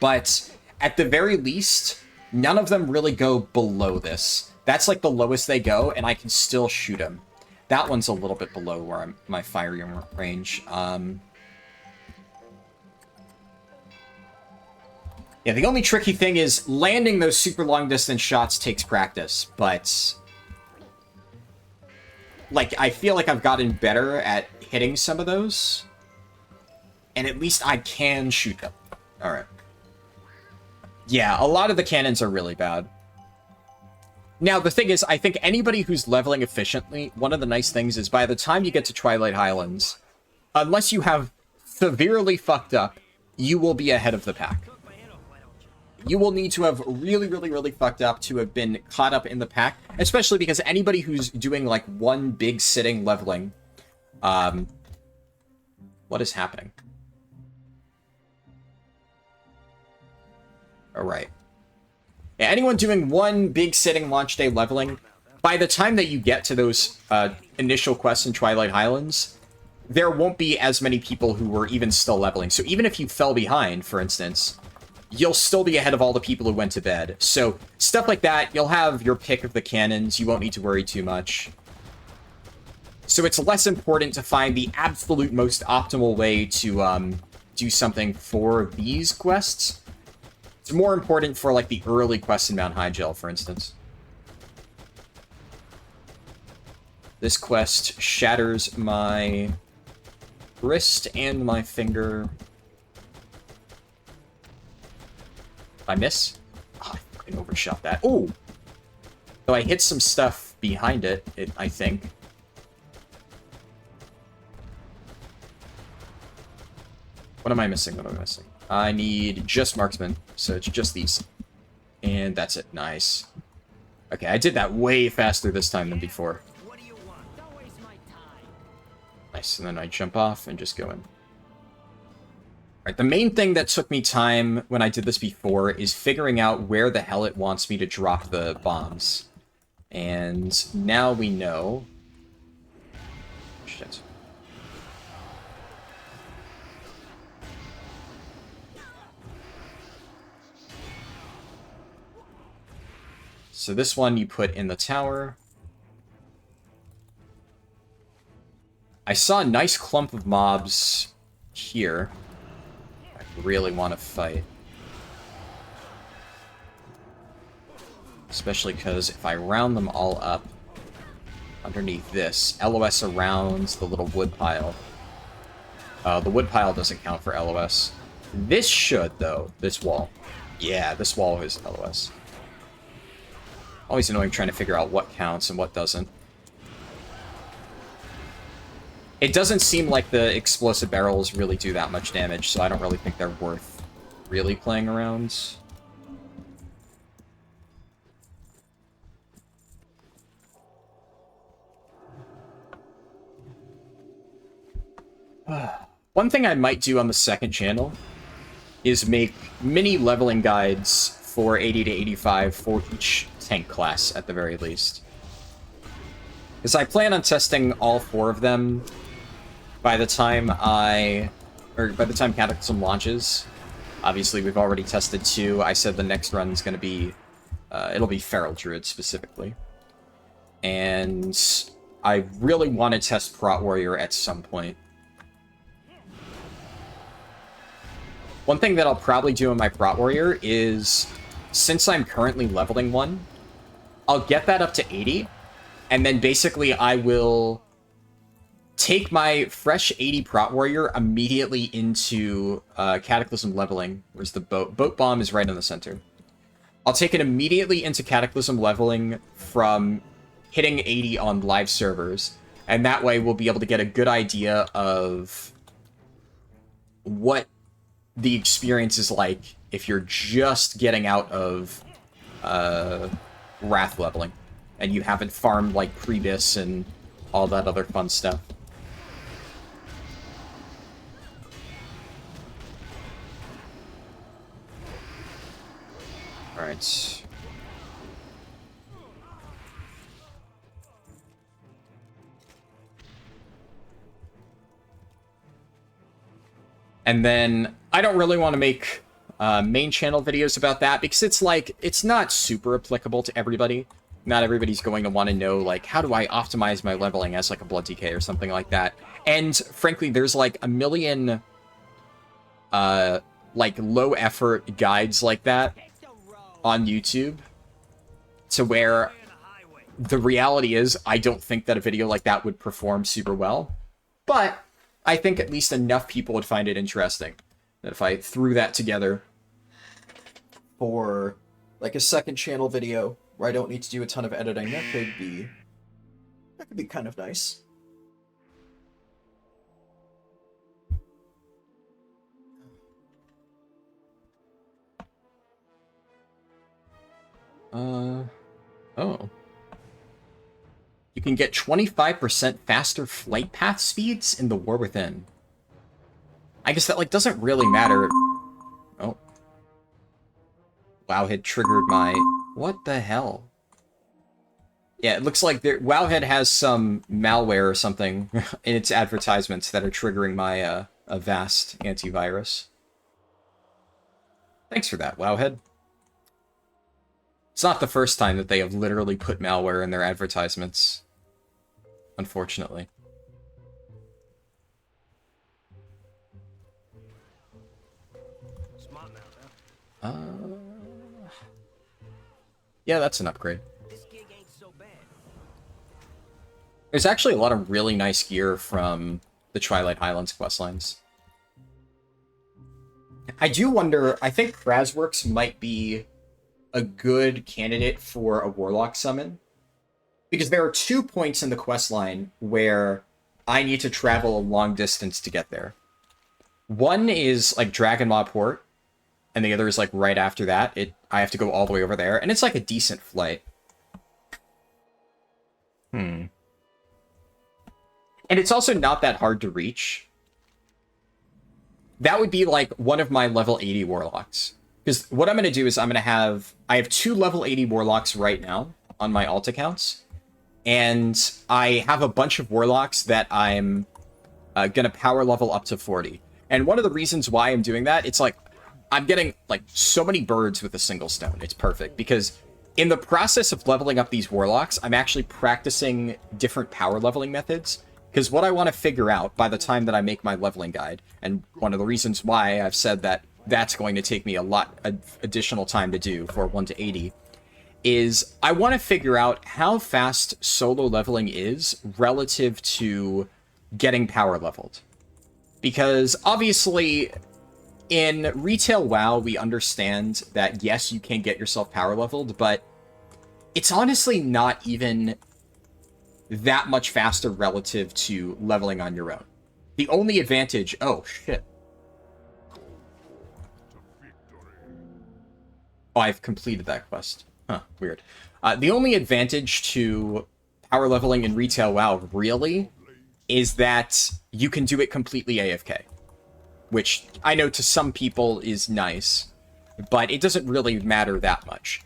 But at the very least, none of them really go below this. That's like the lowest they go, and I can still shoot them. That one's a little bit below where my firing range. Yeah, the only tricky thing is landing those super long distance shots takes practice, but like I feel like I've gotten better at hitting some of those, and at least I can shoot them. All right. Yeah, a lot of the cannons are really bad. Now, the thing is, I think anybody who's leveling efficiently, one of the nice things is by the time you get to Twilight Highlands, unless you have severely fucked up, you will be ahead of the pack. you will need to have really, really, really fucked up to have been caught up in the pack, especially because anybody who's doing, like, one big sitting leveling, what is happening? Alright. Yeah, anyone doing one big sitting launch day leveling, by the time that you get to those initial quests in Twilight Highlands, there won't be as many people who were even still leveling. So even if you fell behind, for instance, you'll still be ahead of all the people who went to bed. So stuff like that, you'll have your pick of the cannons. You won't need to worry too much. So it's less important to find the absolute most optimal way to do something for these quests. It's more important for, like, the early quests in Mount Hyjal, for instance. This quest shatters my wrist and my finger. I miss? Oh, I fucking overshot that. Oh! So I hit some stuff behind it, I think. What am I missing? What am I missing? I need just marksman, so it's just these. And that's it. Nice. Okay, I did that way faster this time than before. What do you want? Don't waste my time. Nice, and then I jump off and just go in. Alright, the main thing that took me time when I did this before is figuring out where the hell it wants me to drop the bombs. And now we know... Shit. So this one you put in the tower. I saw a nice clump of mobs here. I really want to fight. Especially because if I round them all up underneath this, LOS around the little wood pile. The wood pile doesn't count for LOS. This should, though. This wall. Yeah, this wall is LOS. Always annoying trying to figure out what counts and what doesn't. It doesn't seem like the explosive barrels really do that much damage, so I don't really think they're worth really playing around. One thing I might do on the second channel is make mini leveling guides for 80 to 85 for each tank class, at the very least. Because I plan on testing all 4 of them by the time Cataclysm launches. Obviously, we've already tested 2. I said the next run is going to be, it'll be Feral Druid specifically. And I really want to test Prot Warrior at some point. One thing that I'll probably do in my Prot Warrior is, since I'm currently leveling 1, I'll get that up to 80, and then basically I will take my fresh 80 Prot Warrior immediately into Cataclysm leveling. Where's the boat? Boat bomb is right in the center. I'll take it immediately into Cataclysm leveling from hitting 80 on live servers, and that way we'll be able to get a good idea of what the experience is like if you're just getting out of Wrath leveling, and you haven't farmed, like, Prebis and all that other fun stuff. Alright. And then, I don't really want to make main channel videos about that, because it's like, it's not super applicable to everybody. Not everybody's going to want to know, like, how do I optimize my leveling as, like, a Blood DK or something like that. And, frankly, there's, like, a million, like, low-effort guides like that on YouTube, to where the reality is, I don't think that a video like that would perform super well. But I think at least enough people would find it interesting that if I threw that together for, like, a second channel video where I don't need to do a ton of editing, that could be kind of nice. Oh. You can get 25% faster flight path speeds in the War Within. I guess that, like, doesn't really matter. Oh. Wowhead triggered my... What the hell? Yeah, it looks like Wowhead has some malware or something in its advertisements that are triggering my Avast antivirus. Thanks for that, Wowhead. It's not the first time that they have literally put malware in their advertisements. Unfortunately. Smart mount, huh? Yeah, that's an upgrade. This gig ain't so bad. There's actually a lot of really nice gear from the Twilight Highlands questlines. I do wonder, I think Krasworks might be a good candidate for a Warlock summon. Because there are 2 points in the questline where I need to travel a long distance to get there. One is, like, Dragonmaw Port, and the other is, like, right after that. I have to go all the way over there, and it's, like, a decent flight. And it's also not that hard to reach. That would be, like, one of my level 80 Warlocks. Because what I'm going to do is I have 2 level 80 Warlocks right now on my alt accounts. And I have a bunch of Warlocks that I'm going to power level up to 40. And one of the reasons why I'm doing that, it's like, I'm getting, like, so many birds with a single stone. It's perfect. Because in the process of leveling up these Warlocks, I'm actually practicing different power leveling methods. Because what I want to figure out by the time that I make my leveling guide, and one of the reasons why I've said that that's going to take me a lot of additional time to do for 1 to 80, is I want to figure out how fast solo leveling is relative to getting power leveled. Because obviously, in retail WoW, we understand that yes, you can get yourself power leveled, but it's honestly not even that much faster relative to leveling on your own. The only advantage... Oh, shit. Oh, I've completed that quest. Huh, weird. The only advantage to power leveling in retail WoW, really, is that you can do it completely AFK. Which I know to some people is nice, but it doesn't really matter that much.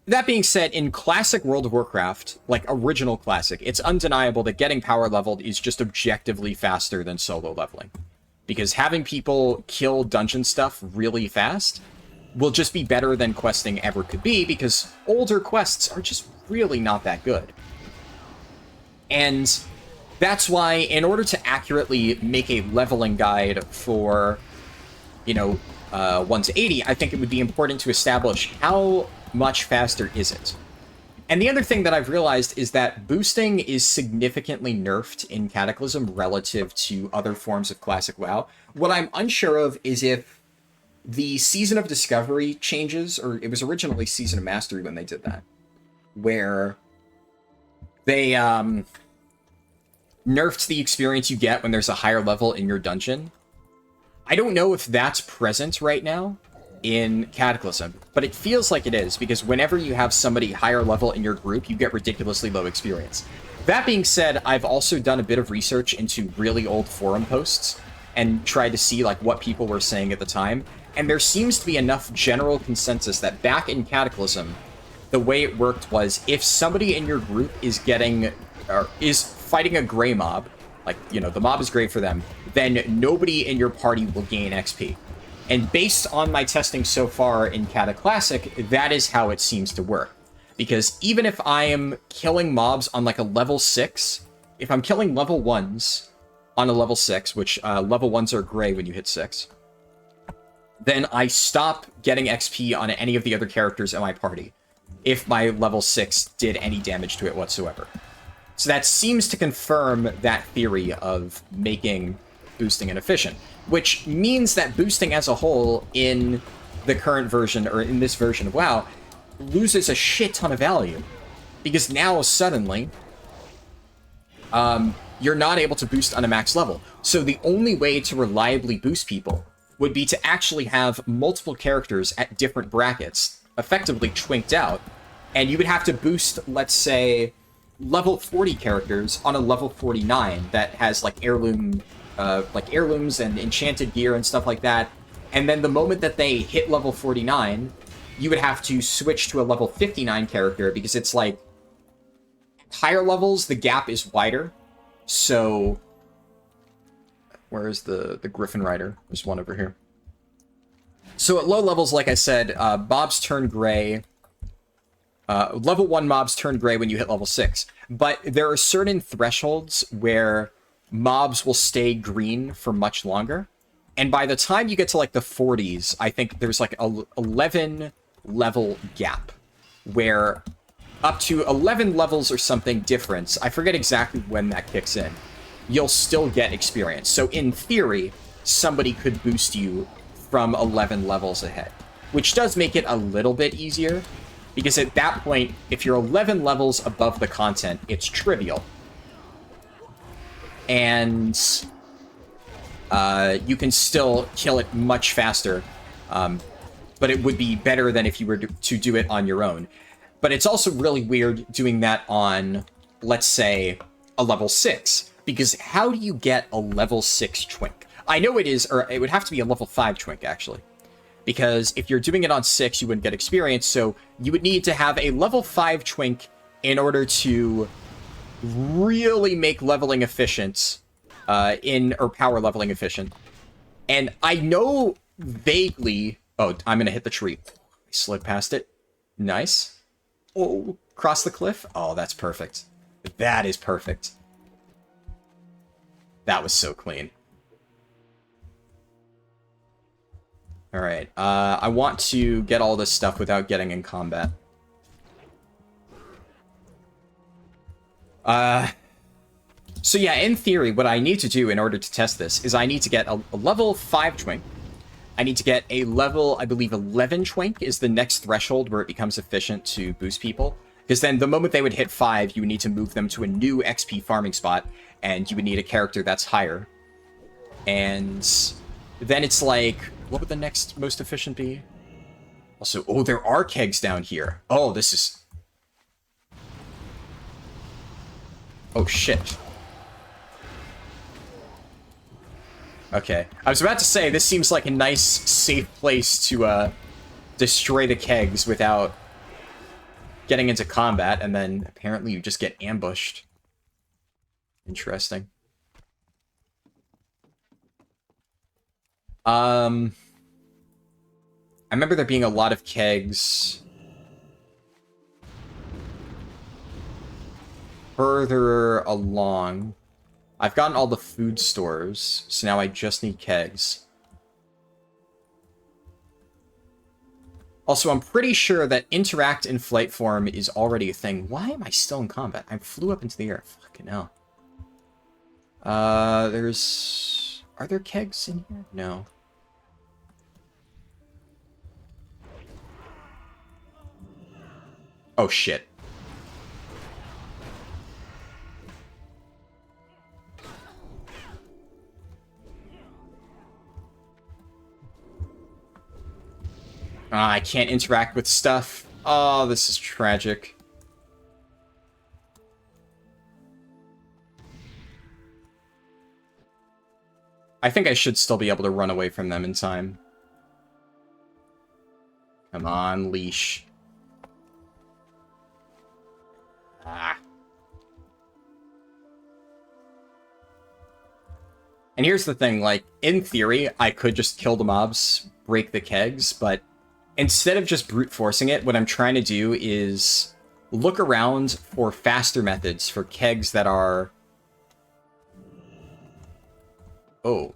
That being said, in classic World of Warcraft, like original classic, it's undeniable that getting power leveled is just objectively faster than solo leveling. Because having people kill dungeon stuff really fast will just be better than questing ever could be, because older quests are just really not that good. And that's why, in order to accurately make a leveling guide for, 1 to 80, I think it would be important to establish how much faster is it. And the other thing that I've realized is that boosting is significantly nerfed in Cataclysm relative to other forms of classic WoW. What I'm unsure of is if the Season of Discovery changes, or it was originally Season of Mastery when they did that, where they nerfed the experience you get when there's a higher level in your dungeon. I don't know if that's present right now in Cataclysm, but it feels like it is, because whenever you have somebody higher level in your group, you get ridiculously low experience. That being said, I've also done a bit of research into really old forum posts and tried to see like what people were saying at the time, and there seems to be enough general consensus that back in Cataclysm, the way it worked was if somebody in your group is fighting a gray mob, like, the mob is gray for them, then nobody in your party will gain XP. And based on my testing so far in Cataclassic, that is how it seems to work. Because even if I am killing mobs on like a level 6, if I'm killing level 1s on a level 6, which level 1s are gray when you hit 6, then I stop getting XP on any of the other characters in my party, if my level 6 did any damage to it whatsoever. So that seems to confirm that theory of making boosting inefficient, which means that boosting as a whole in the current version, or in this version of WoW, loses a shit ton of value. Because now, suddenly, you're not able to boost on a max level. So the only way to reliably boost people would be to actually have multiple characters at different brackets, effectively twinked out, And you would have to boost, let's say, level 40 characters on a level 49 that has like heirlooms and enchanted gear and stuff like that. And then the moment that they hit level 49, you would have to switch to a level 59 character because it's like higher levels, the gap is wider. So where is the Griffin Rider? There's one over here. So at low levels, like I said, mobs turn gray. Level 1 mobs turn gray when you hit level 6. But there are certain thresholds where mobs will stay green for much longer. And by the time you get to like the 40s, I think there's like a 11 level gap where up to 11 levels or something difference, I forget exactly when that kicks in, you'll still get experience. So in theory, somebody could boost you from 11 levels ahead, which does make it a little bit easier, because at that point, if you're 11 levels above the content, it's trivial. And you can still kill it much faster, but it would be better than if you were to do it on your own. But it's also really weird doing that on, let's say, a level 6, because how do you get a level 6 twink? I know it is, or it would have to be a level 5 twink, actually. Because if you're doing it on 6, you wouldn't get experience, so you would need to have a level 5 twink in order to really make leveling efficient, or power leveling efficient. And I know vaguely... Oh, I'm gonna hit the tree. I slid past it. Nice. Oh, cross the cliff. Oh, that's perfect. That is perfect. That was so clean. Alright, I want to get all this stuff without getting in combat. So yeah, in theory, what I need to do in order to test this is I need to get a level 5 twink. I need to get a level, I believe 11 twink is the next threshold where it becomes efficient to boost people. Because then the moment they would hit 5, you would need to move them to a new XP farming spot, and you would need a character that's higher. And then it's like, what would the next most efficient be? Also, oh, there are kegs down here. Oh, this is... Oh, shit. Okay. I was about to say, this seems like a nice, safe place to, destroy the kegs without getting into combat, and then apparently you just get ambushed. Interesting. I remember there being a lot of kegs further along. I've gotten all the food stores, so now I just need kegs. Also, I'm pretty sure that interact in flight form is already a thing. Why am I still in combat? I flew up into the air. Fucking hell. There's... Are there kegs in here? No. Oh, shit. I can't interact with stuff. Oh, this is tragic. I think I should still be able to run away from them in time. Come on, leash. Ah. And here's the thing, like, in theory, I could just kill the mobs, break the kegs, but instead of just brute forcing it, what I'm trying to do is look around for faster methods for kegs that are... Oh.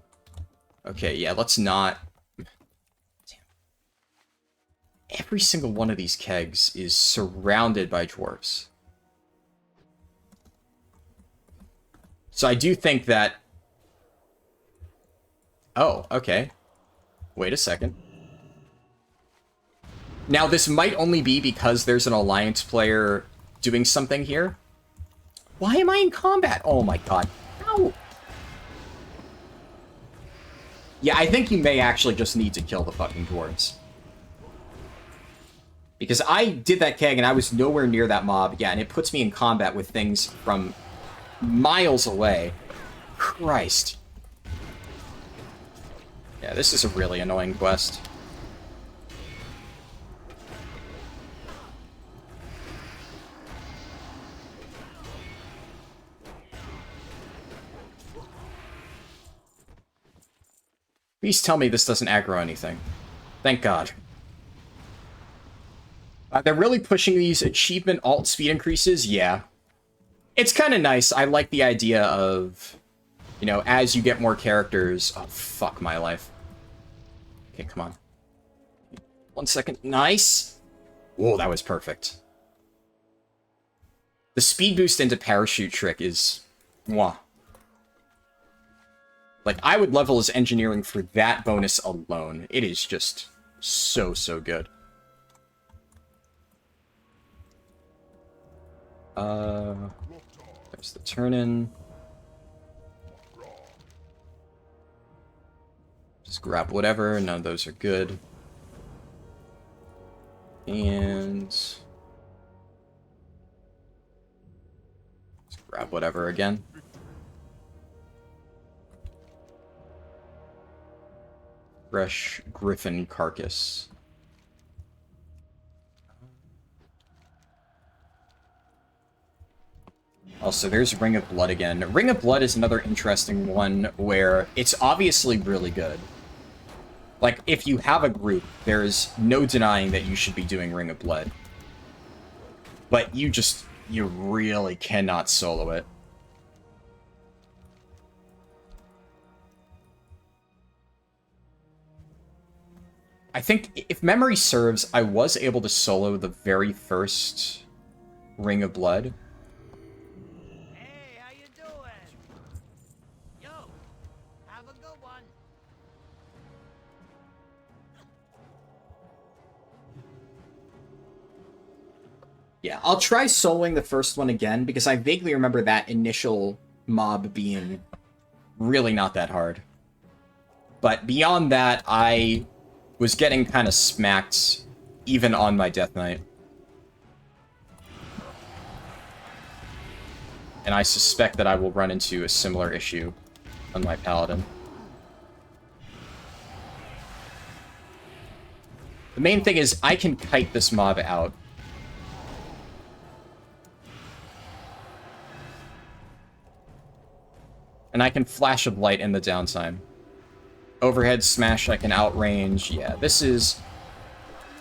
Okay, yeah, let's not... Damn. Every single one of these kegs is surrounded by dwarves. So I do think that... Oh, okay. Wait a second. Now, this might only be because there's an Alliance player doing something here. Why am I in combat? Oh my god. Ow! Yeah, I think you may actually just need to kill the fucking dwarves. Because I did that keg and I was nowhere near that mob. Yeah, and it puts me in combat with things from miles away. Christ. Yeah, this is a really annoying quest. Please tell me this doesn't aggro anything. Thank God. They're really pushing these achievement alt speed increases? Yeah. It's kind of nice. I like the idea of, you know, as you get more characters... Oh, fuck my life. Okay, come on. 1 second. Nice! Whoa, that was perfect. The speed boost into parachute trick is... Mwah. Like, I would level as engineering for that bonus alone. It is just so, so good. There's the turn-in. Just grab whatever. None of those are good. And... just grab whatever again. Fresh griffin carcass. Also, there's Ring of Blood again. Ring of Blood is another interesting one where it's obviously really good. Like, if you have a group, there's no denying that you should be doing Ring of Blood. But you really cannot solo it. I think, if memory serves, I was able to solo the very first Ring of Blood. Hey, how you doing? Yo, have a good one. Yeah, I'll try soloing the first one again, because I vaguely remember that initial mob being really not that hard. But beyond that, I was getting kind of smacked even on my Death Knight. And I suspect that I will run into a similar issue on my Paladin. The main thing is I can kite this mob out. And I can Flash of Light in the downtime. Overhead smash I can outrange. Yeah, this is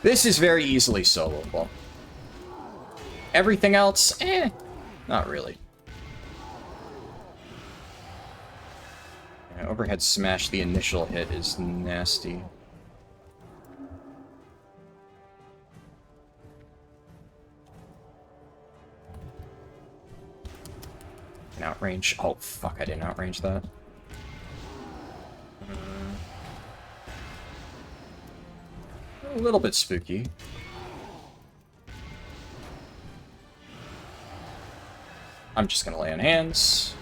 very easily soloable. Everything else, not really. Yeah, overhead smash, the initial hit is nasty. Can outrange. Oh fuck! I didn't outrange that. A little bit spooky. I'm just gonna lay on hands.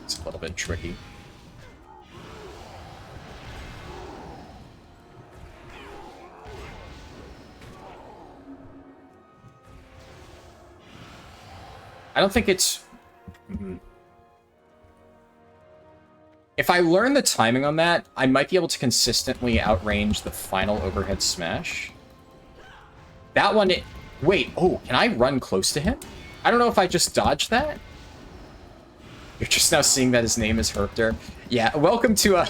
It's a little bit tricky. I don't think it's... If I learn the timing on that, I might be able to consistently outrange the final overhead smash. That one... Wait, oh, can I run close to him? I don't know if I just dodged that. You're just now seeing that his name is Herpter. Yeah, welcome to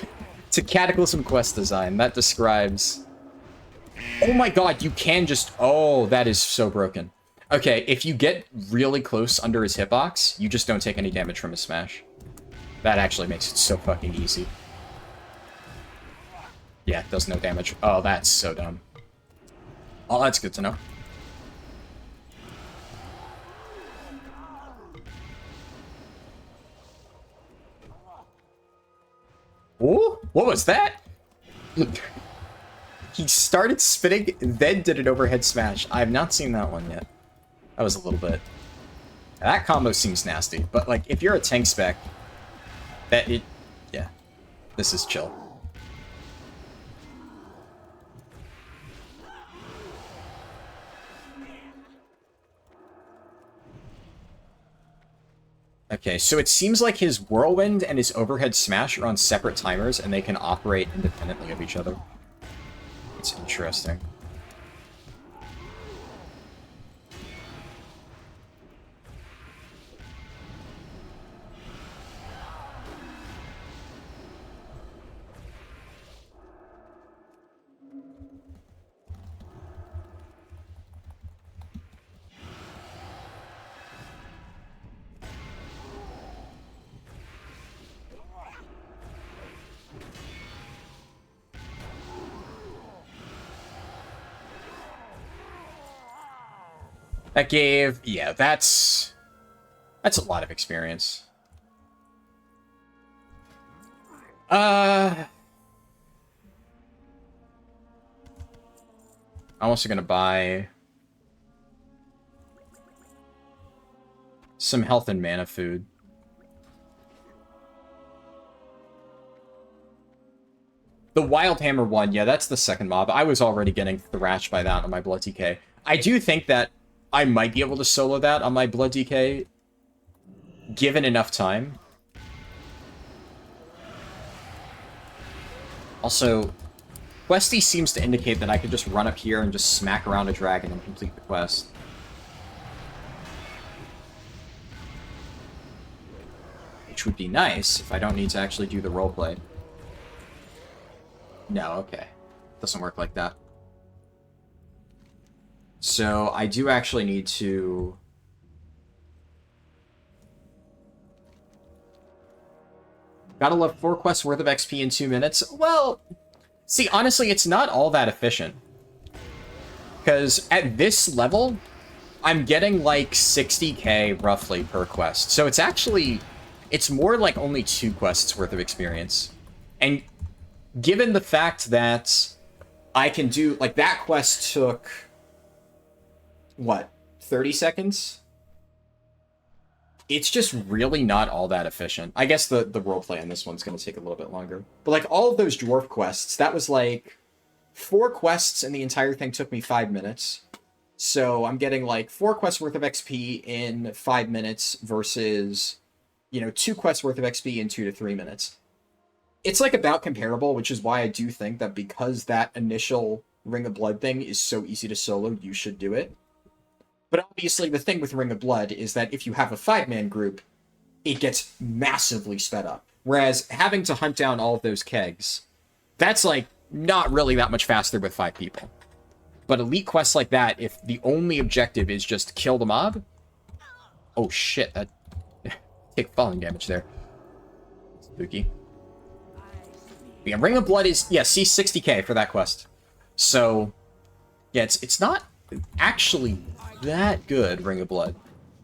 Cataclysm quest design. That describes... Oh my god, you can just... Oh, that is so broken. Okay, if you get really close under his hitbox, you just don't take any damage from his smash. That actually makes it so fucking easy. Yeah, it does no damage. Oh, that's so dumb. Oh, that's good to know. Oh, what was that? He started spinning, then did an overhead smash. I have not seen that one yet. That was a little bit... That combo seems nasty, but, like, if you're a tank spec, yeah, this is chill. Okay, so it seems like his Whirlwind and his Overhead Smash are on separate timers, and they can operate independently of each other. It's interesting. That gave... Yeah, that's a lot of experience. I'm also gonna buy some health and mana food. The Wild Hammer one, yeah, that's the second mob. I was already getting thrashed by that on my Blood DK. I do think that I might be able to solo that on my Blood DK, given enough time. Also, Questy seems to indicate that I could just run up here and just smack around a dragon and complete the quest. Which would be nice if I don't need to actually do the roleplay. No, okay. Doesn't work like that. So, I do actually need to... Gotta love 4 quests worth of XP in 2 minutes. Well, see, honestly, it's not all that efficient. Because at this level, I'm getting like 60k roughly per quest. So it's actually... It's more like only 2 quests worth of experience. And given the fact that I can do... Like, that quest took... What? 30 seconds? It's just really not all that efficient. I guess the roleplay on this one's going to take a little bit longer. But, like, all of those dwarf quests, that was, like, 4 quests, and the entire thing took me 5 minutes. So I'm getting, like, 4 quests worth of XP in 5 minutes versus, you know, 2 quests worth of XP in 2 to 3 minutes. It's, like, about comparable, which is why I do think that because that initial Ring of Blood thing is so easy to solo, you should do it. But obviously, the thing with Ring of Blood is that if you have a 5-man group, it gets massively sped up. Whereas having to hunt down all of those kegs, that's, like, not really that much faster with 5 people. But elite quests like that, if the only objective is just kill the mob... Oh, shit, that... Take falling damage there. Spooky. Yeah, Ring of Blood is... Yeah, see, 60k for that quest. So, yeah, it's not actually... that good, Ring of Blood.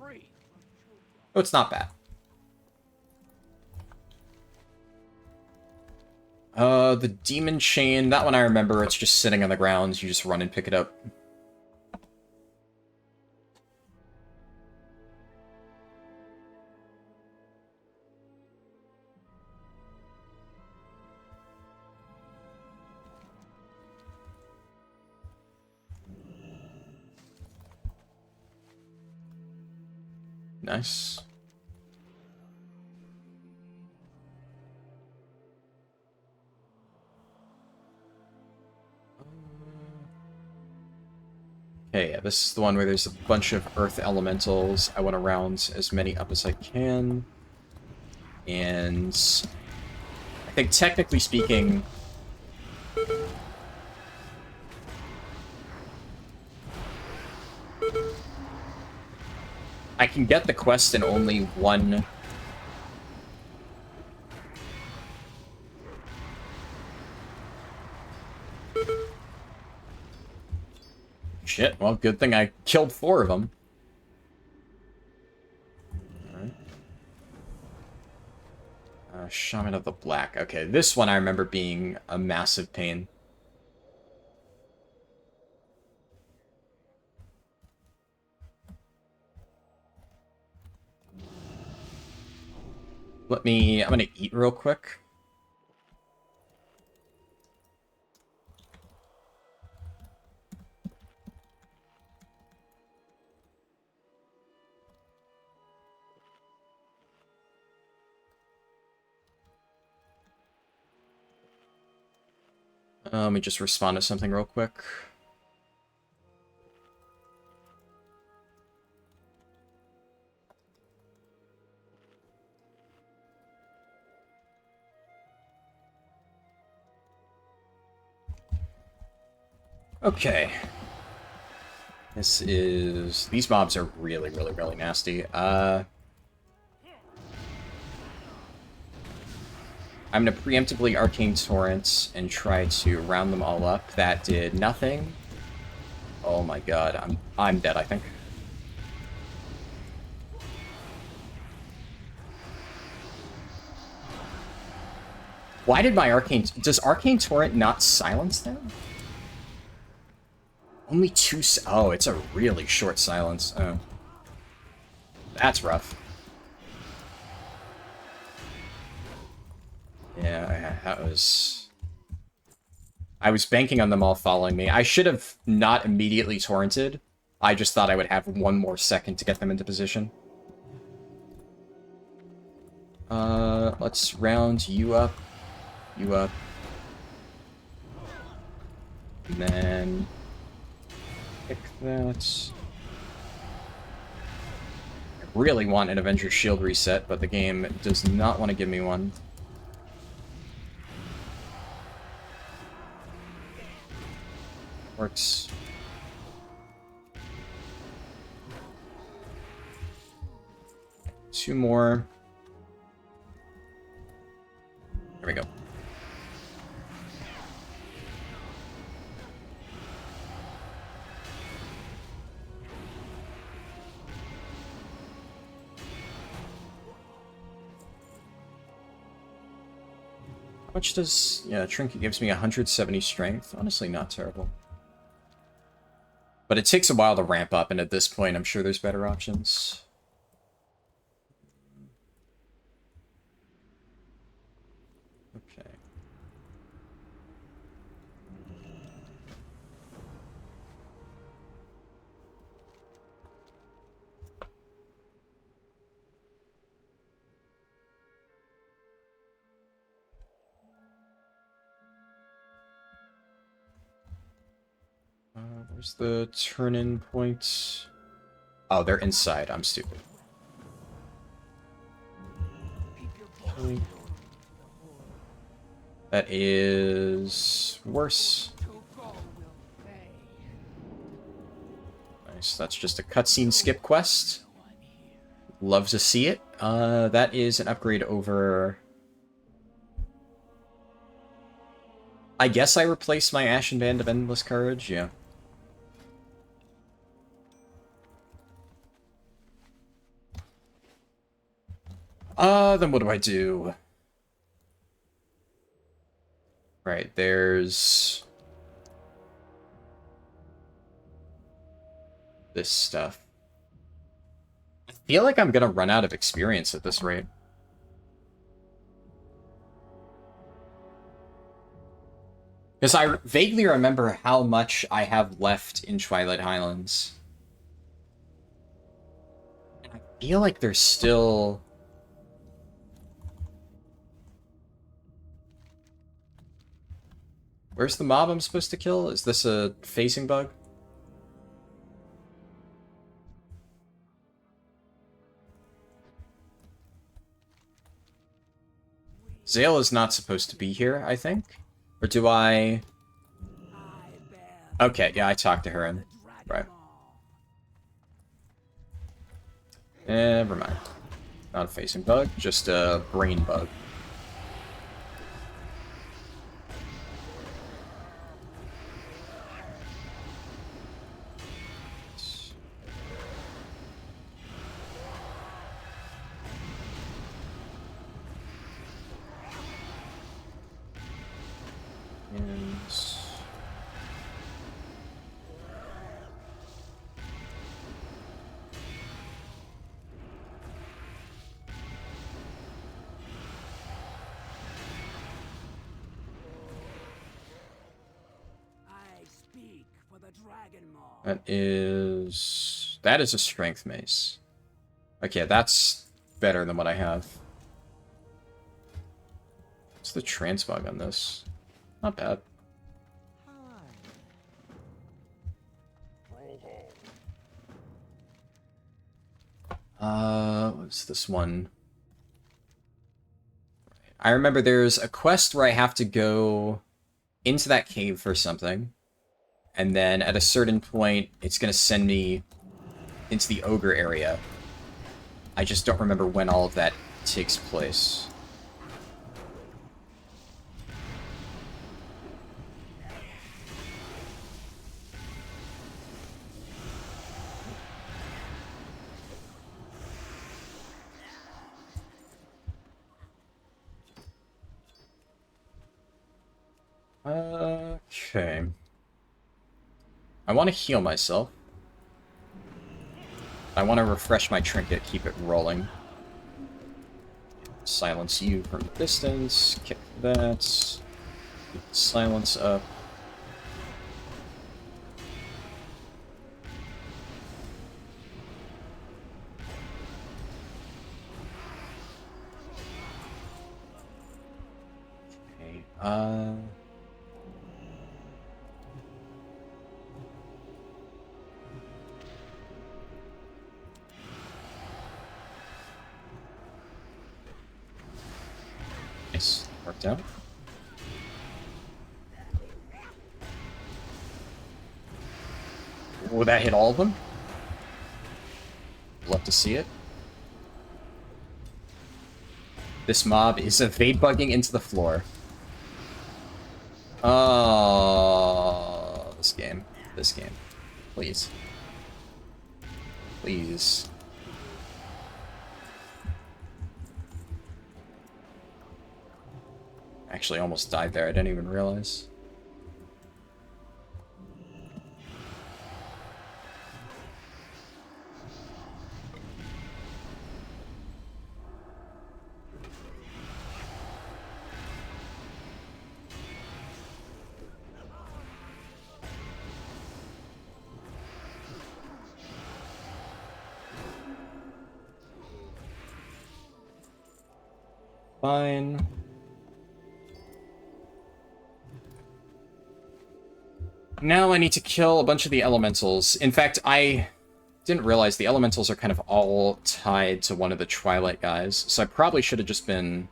Oh, it's not bad. The Demon Chain, that one I remember, it's just sitting on the ground, you just run and pick it up. Nice. Okay, yeah, this is the one where there's a bunch of earth elementals. I want to round as many up as I can. And I think technically speaking... I can get the quest in only one... Shit, well, good thing I killed 4 of them. Alright. Shaman of the Black. Okay, this one I remember being a massive pain. I'm gonna eat real quick. Let me just respond to something real quick. Okay. These mobs are really, really, really nasty. I'm gonna preemptively Arcane Torrent and try to round them all up. That did nothing. Oh my god, I'm dead, I think. Why did my Does Arcane Torrent not silence them? Only two... Oh, it's a really short silence. Oh. That's rough. Yeah, that was... I was banking on them all following me. I should have not immediately torrented. I just thought I would have one more second to get them into position. Let's round you up. You up. And then... pick that. I really want an Avenger Shield reset, but the game does not want to give me one. Works. Two more. There we go. How much does... Yeah, Trinket gives me 170 strength. Honestly, not terrible. But it takes a while to ramp up, and at this point, I'm sure there's better options. Okay. Where's the turn-in point? Oh, they're inside. I'm stupid. Okay. That is... worse. Nice. That's just a cutscene skip quest. Love to see it. That is an upgrade over... I guess I replaced my Ashen Band of Endless Courage, yeah. Then what do I do? Right, there's... this stuff. I feel like I'm gonna run out of experience at this rate. Because I vaguely remember how much I have left in Twilight Highlands. And I feel like there's still... Where's the mob I'm supposed to kill? Is this a facing bug? Zale is not supposed to be here, I think. Or do I... Okay, yeah, I talked to her and... Right. Never mind. Not a facing bug, just a brain bug. for the dragon maw. That is a strength mace. Okay, that's better than what I have. What's the transmog on this? Not bad. What's this one? I remember there's a quest where I have to go into that cave for something, and then at a certain point, it's gonna send me into the ogre area. I just don't remember when all of that takes place. Okay. I want to heal myself. I want to refresh my trinket, keep it rolling. Silence you from a distance, kick that. Keep the silence up. Okay, nice. Worked out. Will that hit all of them? Love to see it. This mob is evade bugging into the floor. Oh, this game. This game. Please. Please. Actually, almost died there. I didn't even realize. Fine. Now I need to kill a bunch of the elementals. In fact, I didn't realize the elementals are kind of all tied to one of the Twilight guys, so I probably should have just been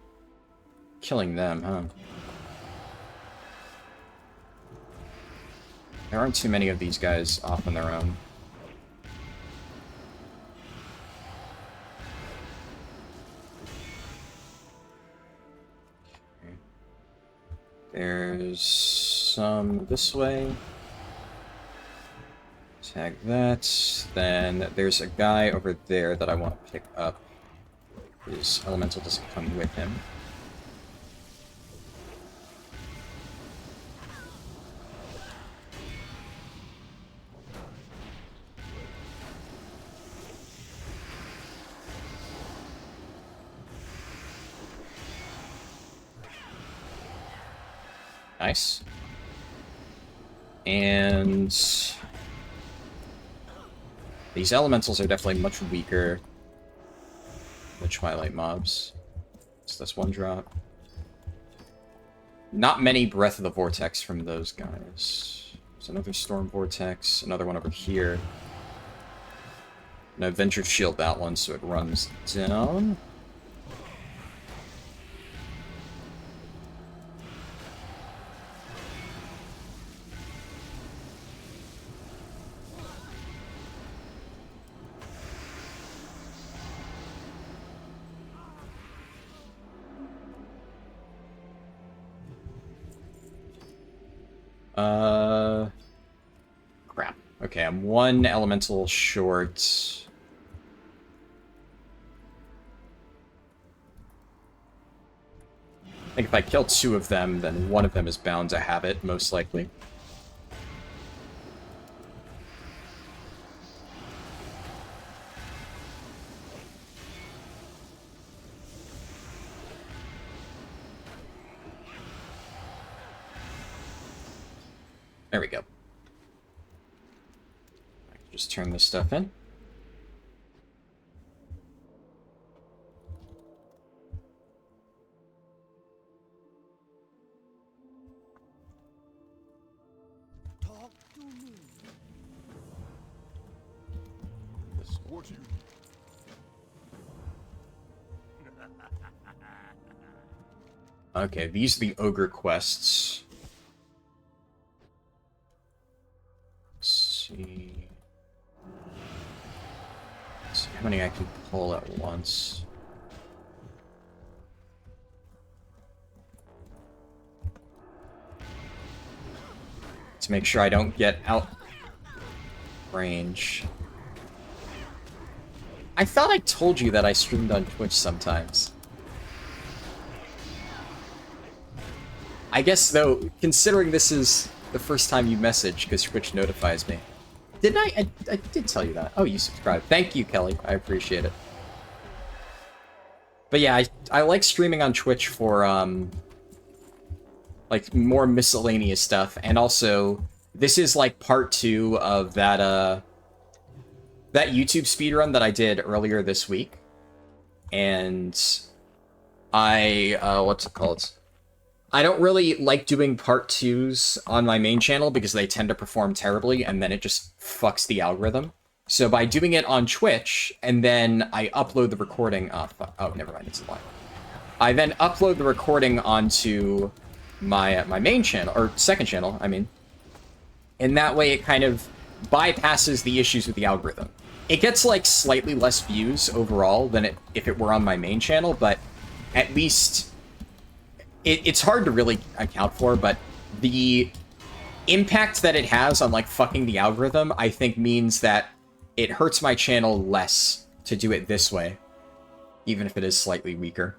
killing them, huh? There aren't too many of these guys off on their own. Okay. There's some this way. Tag that. Then there's a guy over there that I want to pick up. His elemental doesn't come with him. Nice. And these elementals are definitely much weaker than the Twilight mobs. So that's one drop. Not many Breath of the Vortex from those guys. There's another Storm Vortex, another one over here. And I Venture Shield that one so it runs down. Crap. Okay, I'm one elemental short. I think if I kill two of them, then one of them is bound to have it, most likely. There we go. Just turn this stuff in. Talk to me. What you... Okay, these are the ogre quests. Let's see. Let's see how many I can pull at once. To make sure I don't get out range. I thought I told you that I streamed on Twitch sometimes. I guess, though, considering this is the first time you message, because Twitch notifies me. Didn't I? I did tell you that. Oh, you subscribed. Thank you, Kelly. I appreciate it. But yeah, I like streaming on Twitch for, like, more miscellaneous stuff. And also, this is, like, part 2 of that, that YouTube speedrun that I did earlier this week. And what's it called? I don't really like doing part 2s on my main channel because they tend to perform terribly and then it just fucks the algorithm. So by doing it on Twitch and then I upload the recording... Oh, fuck. Oh, never mind. It's a lie. I then upload the recording onto my main channel, or second channel, I mean. And that way it kind of bypasses the issues with the algorithm. It gets, like, slightly less views overall than if it were on my main channel, but at least... It's hard to really account for, but the impact that it has on, like, fucking the algorithm, I think means that it hurts my channel less to do it this way, even if it is slightly weaker.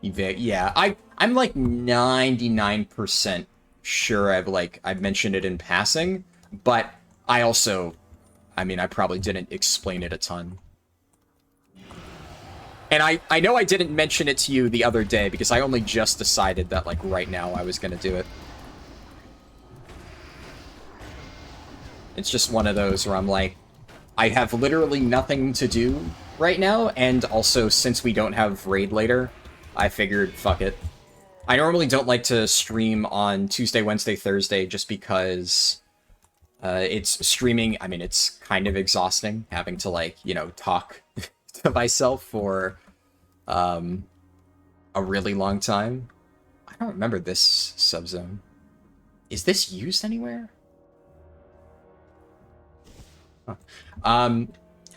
Yeah, I'm, like, 99% sure I've mentioned it in passing, but I also, I mean, I probably didn't explain it a ton. And I know I didn't mention it to you the other day, because I only just decided that, like, right now I was gonna do it. It's just one of those where I'm like, I have literally nothing to do right now, and also, since we don't have raid later, I figured, fuck it. I normally don't like to stream on Tuesday, Wednesday, Thursday, just because it's streaming, I mean, it's kind of exhausting, having to, like, you know, talk to myself for a really long time. I don't remember this subzone. Is this used anywhere? Huh.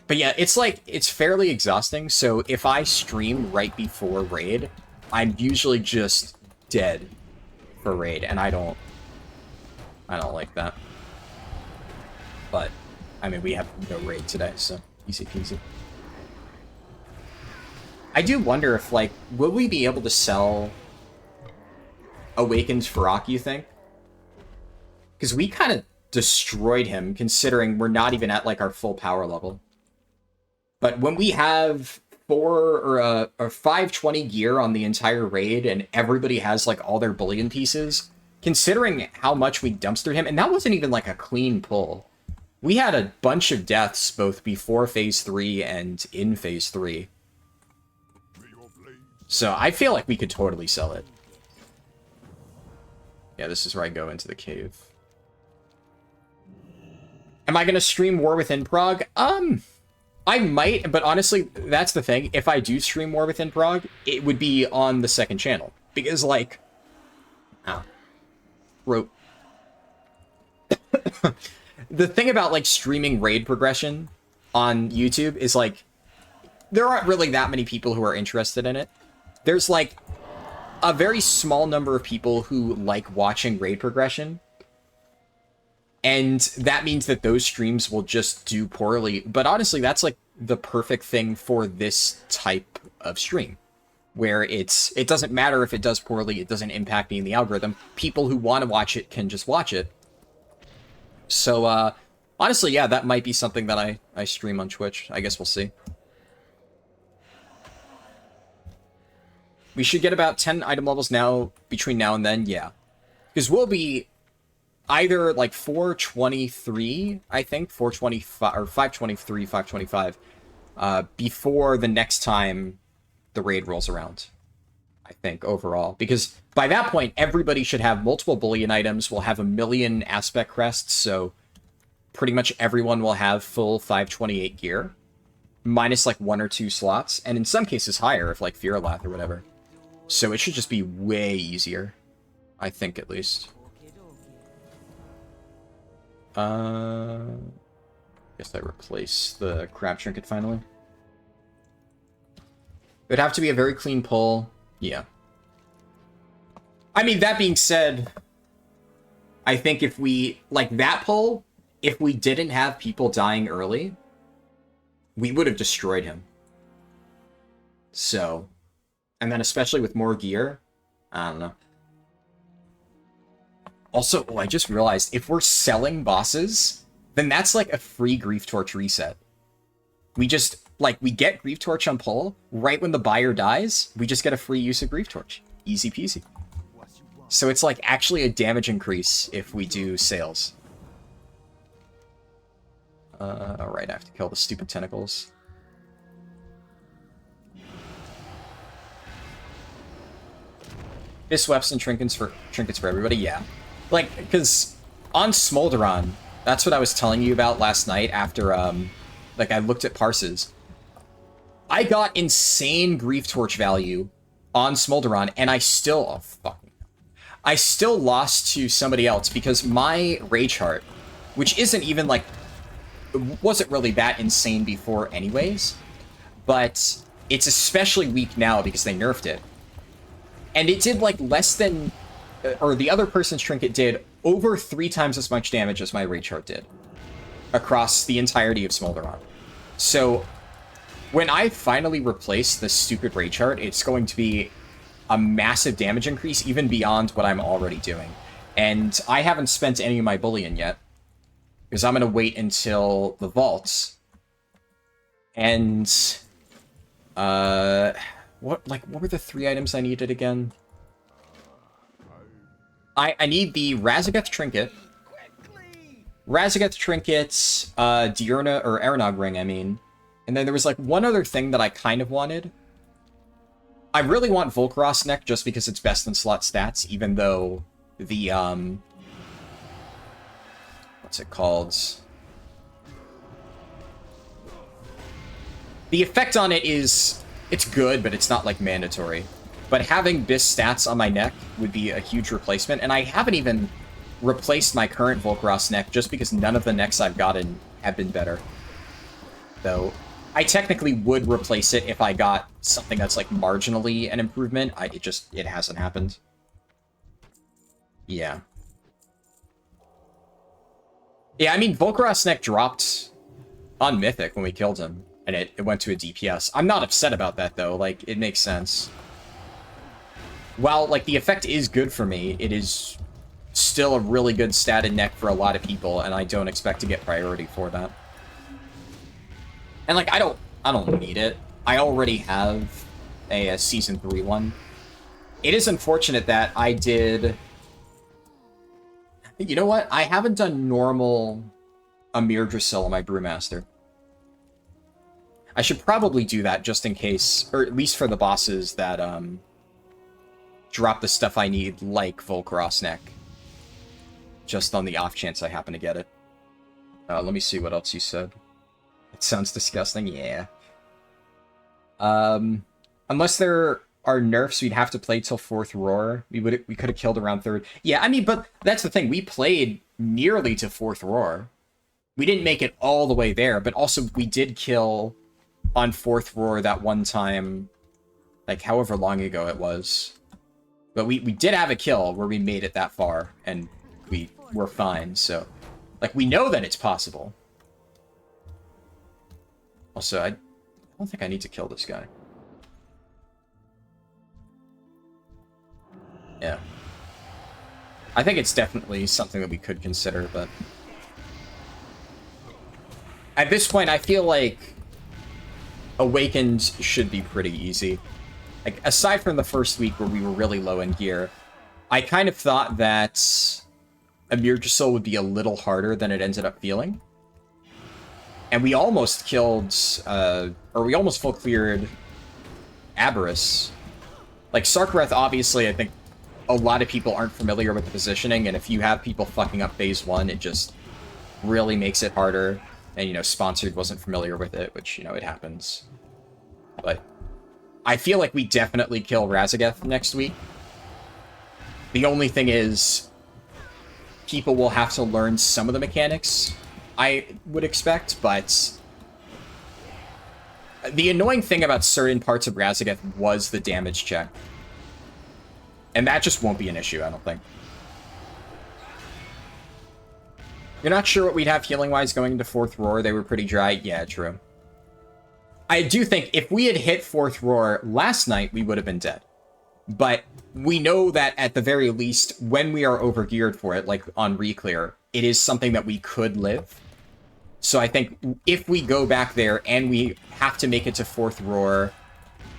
But yeah, it's like, it's fairly exhausting, so if I stream right before raid, I'm usually just dead for raid, and I don't like that. But, I mean, we have no raid today, so easy peasy. I do wonder if, like, will we be able to sell Awakened Farak, you think? Because we kind of destroyed him, considering we're not even at, like, our full power level. But when we have 4 or 520 gear on the entire raid, and everybody has, like, all their bullion pieces, considering how much we dumpstered him, and that wasn't even, like, a clean pull. We had a bunch of deaths both before Phase 3 and in Phase 3. So I feel like we could totally sell it. Yeah, this is where I go into the cave. Am I going to stream War Within Prague? I might, but honestly, that's the thing. If I do stream War Within Prague, it would be on the second channel. Because, like... Wrote... The thing about, like, streaming raid progression on YouTube is, like, there aren't really that many people who are interested in it. There's, like, a very small number of people who like watching raid progression. And that means that those streams will just do poorly. But honestly, that's, like, the perfect thing for this type of stream. Where it doesn't matter if it does poorly, it doesn't impact me in the algorithm. People who want to watch it can just watch it. So, honestly, yeah, that might be something that I stream on Twitch. I guess we'll see. We should get about 10 item levels now, between now and then, yeah. Because we'll be either like 423, I think, 425 or 523, 525, before the next time the raid rolls around. I think overall, because by that point everybody should have multiple bullion items. We'll have 1 million aspect crests, so pretty much everyone will have full 528 gear, minus like 1 or 2 slots, and in some cases higher if like Fearlath or whatever. So it should just be way easier, I think, at least. Guess I replace the crab trinket finally. It would have to be a very clean pull. Yeah. I mean, that being said, I think if we, like that pull, if we didn't have people dying early, we would have destroyed him. So, and then especially with more gear, I don't know. Also, oh, I just realized, if we're selling bosses, then that's like a free Grief Torch reset. We just, like, we get Grief Torch on pull, right when the buyer dies, we just get a free use of Grief Torch. Easy peasy. So it's like actually a damage increase if we do sales. Alright, I have to kill the stupid tentacles. This weapons and trinkets for everybody, yeah. Like, because on Smolderon, that's what I was telling you about last night after, like, I looked at parses. I got insane Grief Torch value on Smolderon, and I still, oh, fucking, I still lost to somebody else because my Rage Heart, which isn't even, like, wasn't really that insane before anyways, but it's especially weak now because they nerfed it. And it did, like, less than, or the other person's trinket did over 3 times as much damage as my Rage Heart did across the entirety of Smolderon. So when I finally replace the stupid Rage Heart, it's going to be a massive damage increase even beyond what I'm already doing. And I haven't spent any of my bullion yet, because I'm going to wait until the vaults. And, what were the 3 items I needed again? I need the Razageth Trinket, Diurna, or Aranog Ring, I mean. And then there was, like, one other thing that I kind of wanted. I really want Volcaros Neck just because it's best in slot stats, even though the, what's it called? The effect on it is, it's good, but it's not, like, mandatory. But having Bis stats on my neck would be a huge replacement, and I haven't even replaced my current Volcaros neck just because none of the necks I've gotten have been better. Though, I technically would replace it if I got something that's, like, marginally an improvement. It hasn't happened. Yeah. Yeah, I mean, Volcaros neck dropped on Mythic when we killed him, and it went to a DPS. I'm not upset about that, though. Like, it makes sense. While, like, the effect is good for me, it is still a really good statted neck for a lot of people, and I don't expect to get priority for that. And, like, I don't need it. I already have a Season 3 one. It is unfortunate that I did... You know what? I haven't done normal Amir Drasil on my Brewmaster. I should probably do that just in case, or at least for the bosses that, drop the stuff I need, like Volcaros Neck. Just on the off chance I happen to get it. Let me see what else you said. It sounds disgusting, yeah. Unless there are nerfs, we'd have to play till 4th Roar. We could have killed around 3rd. Yeah, I mean, but that's the thing. We played nearly to 4th Roar. We didn't make it all the way there, but also we did kill on 4th Roar that one time, like however long ago it was. But we did have a kill where we made it that far, and we were fine, so... Like, we know that it's possible. Also, I don't think I need to kill this guy. Yeah. I think it's definitely something that we could consider, but... At this point, I feel like Awakened should be pretty easy. Like, aside from the first week where we were really low in gear, I kind of thought that a Mirjusel would be a little harder than it ended up feeling. And we almost killed, or we almost full cleared Aberrus. Like, Sarkareth, obviously, I think a lot of people aren't familiar with the positioning, and if you have people fucking up phase 1, it just really makes it harder. And, you know, Sponsored wasn't familiar with it, which, you know, it happens. But I feel like we definitely kill Razageth next week. The only thing is, people will have to learn some of the mechanics, I would expect, but the annoying thing about certain parts of Razageth was the damage check. And that just won't be an issue, I don't think. You're not sure what we'd have healing-wise going into 4th Roar? They were pretty dry. Yeah, true. I do think if we had hit 4th Roar last night, we would have been dead. But we know that at the very least, when we are overgeared for it, like on Reclear, it is something that we could live. So I think if we go back there and we have to make it to 4th Roar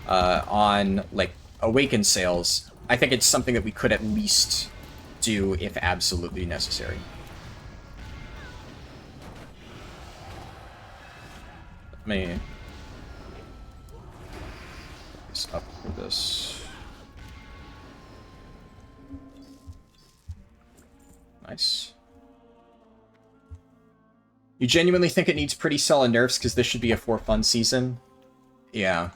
on, like, Awakened Sails, I think it's something that we could at least do if absolutely necessary. Let me... This up for this. Nice. You genuinely think it needs pretty solid nerfs because this should be a for fun season? Yeah.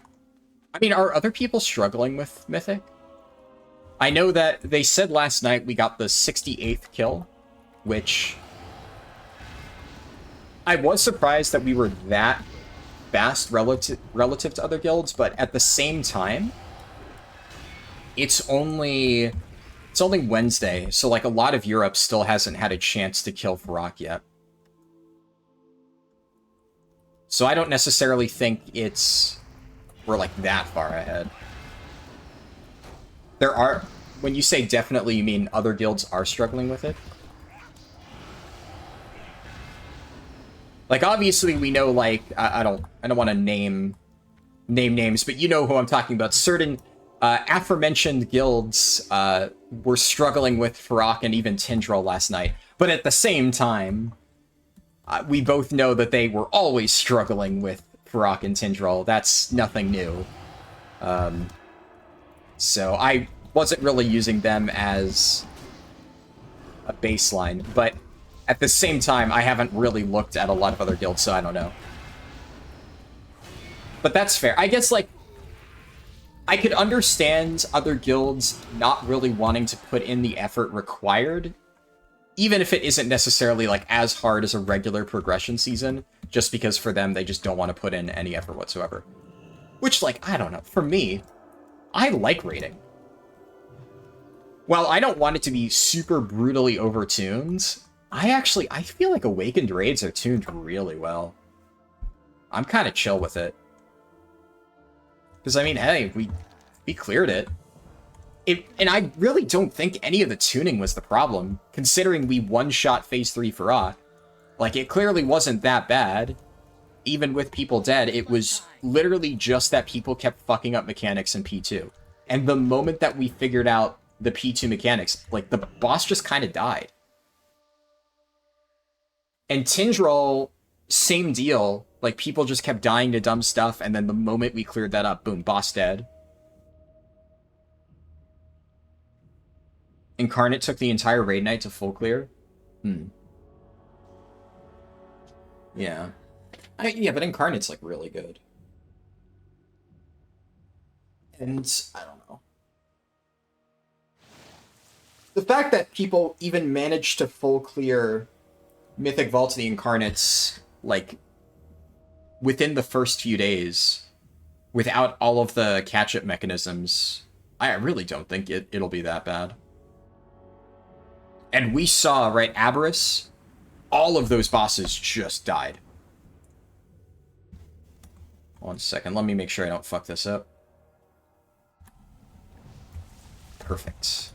I mean, are other people struggling with Mythic? I know that they said last night we got the 68th kill, which... I was surprised that we were that fast relative to other guilds, but at the same time, it's only Wednesday, so like a lot of Europe still hasn't had a chance to kill Farok yet. So I don't necessarily think we're like that far ahead. There are, when you say definitely, you mean other guilds are struggling with it? Like, obviously we know, like, I don't want to name names, but you know who I'm talking about. Certain aforementioned guilds were struggling with Farok and even Tindral last night. But at the same time, we both know that they were always struggling with Farok and Tindral. That's nothing new. So I wasn't really using them as a baseline, but at the same time, I haven't really looked at a lot of other guilds, so I don't know. But that's fair. I guess, like, I could understand other guilds not really wanting to put in the effort required, even if it isn't necessarily, like, as hard as a regular progression season, just because for them, they just don't want to put in any effort whatsoever. Which, like, I don't know. For me, I like raiding. While I don't want it to be super brutally overtuned, I feel like Awakened raids are tuned really well. I'm kind of chill with it. Because, I mean, hey, we cleared it. And I really don't think any of the tuning was the problem, considering we one-shot Phase 3 Farok. Like, it clearly wasn't that bad. Even with people dead, it was literally just that people kept fucking up mechanics in P2. And the moment that we figured out the P2 mechanics, like, the boss just kind of died. And Tindral, same deal. Like, people just kept dying to dumb stuff, and then the moment we cleared that up, boom, boss dead. Incarnate took the entire raid night to full clear? Yeah. Yeah, but Incarnate's, like, really good. And, I don't know. The fact that people even managed to full clear Mythic Vault to the Incarnates, like, within the first few days, without all of the catch-up mechanisms, I really don't think it'll be that bad. And we saw, right, Aberrus, all of those bosses just died. 1 second, let me make sure I don't fuck this up. Perfect.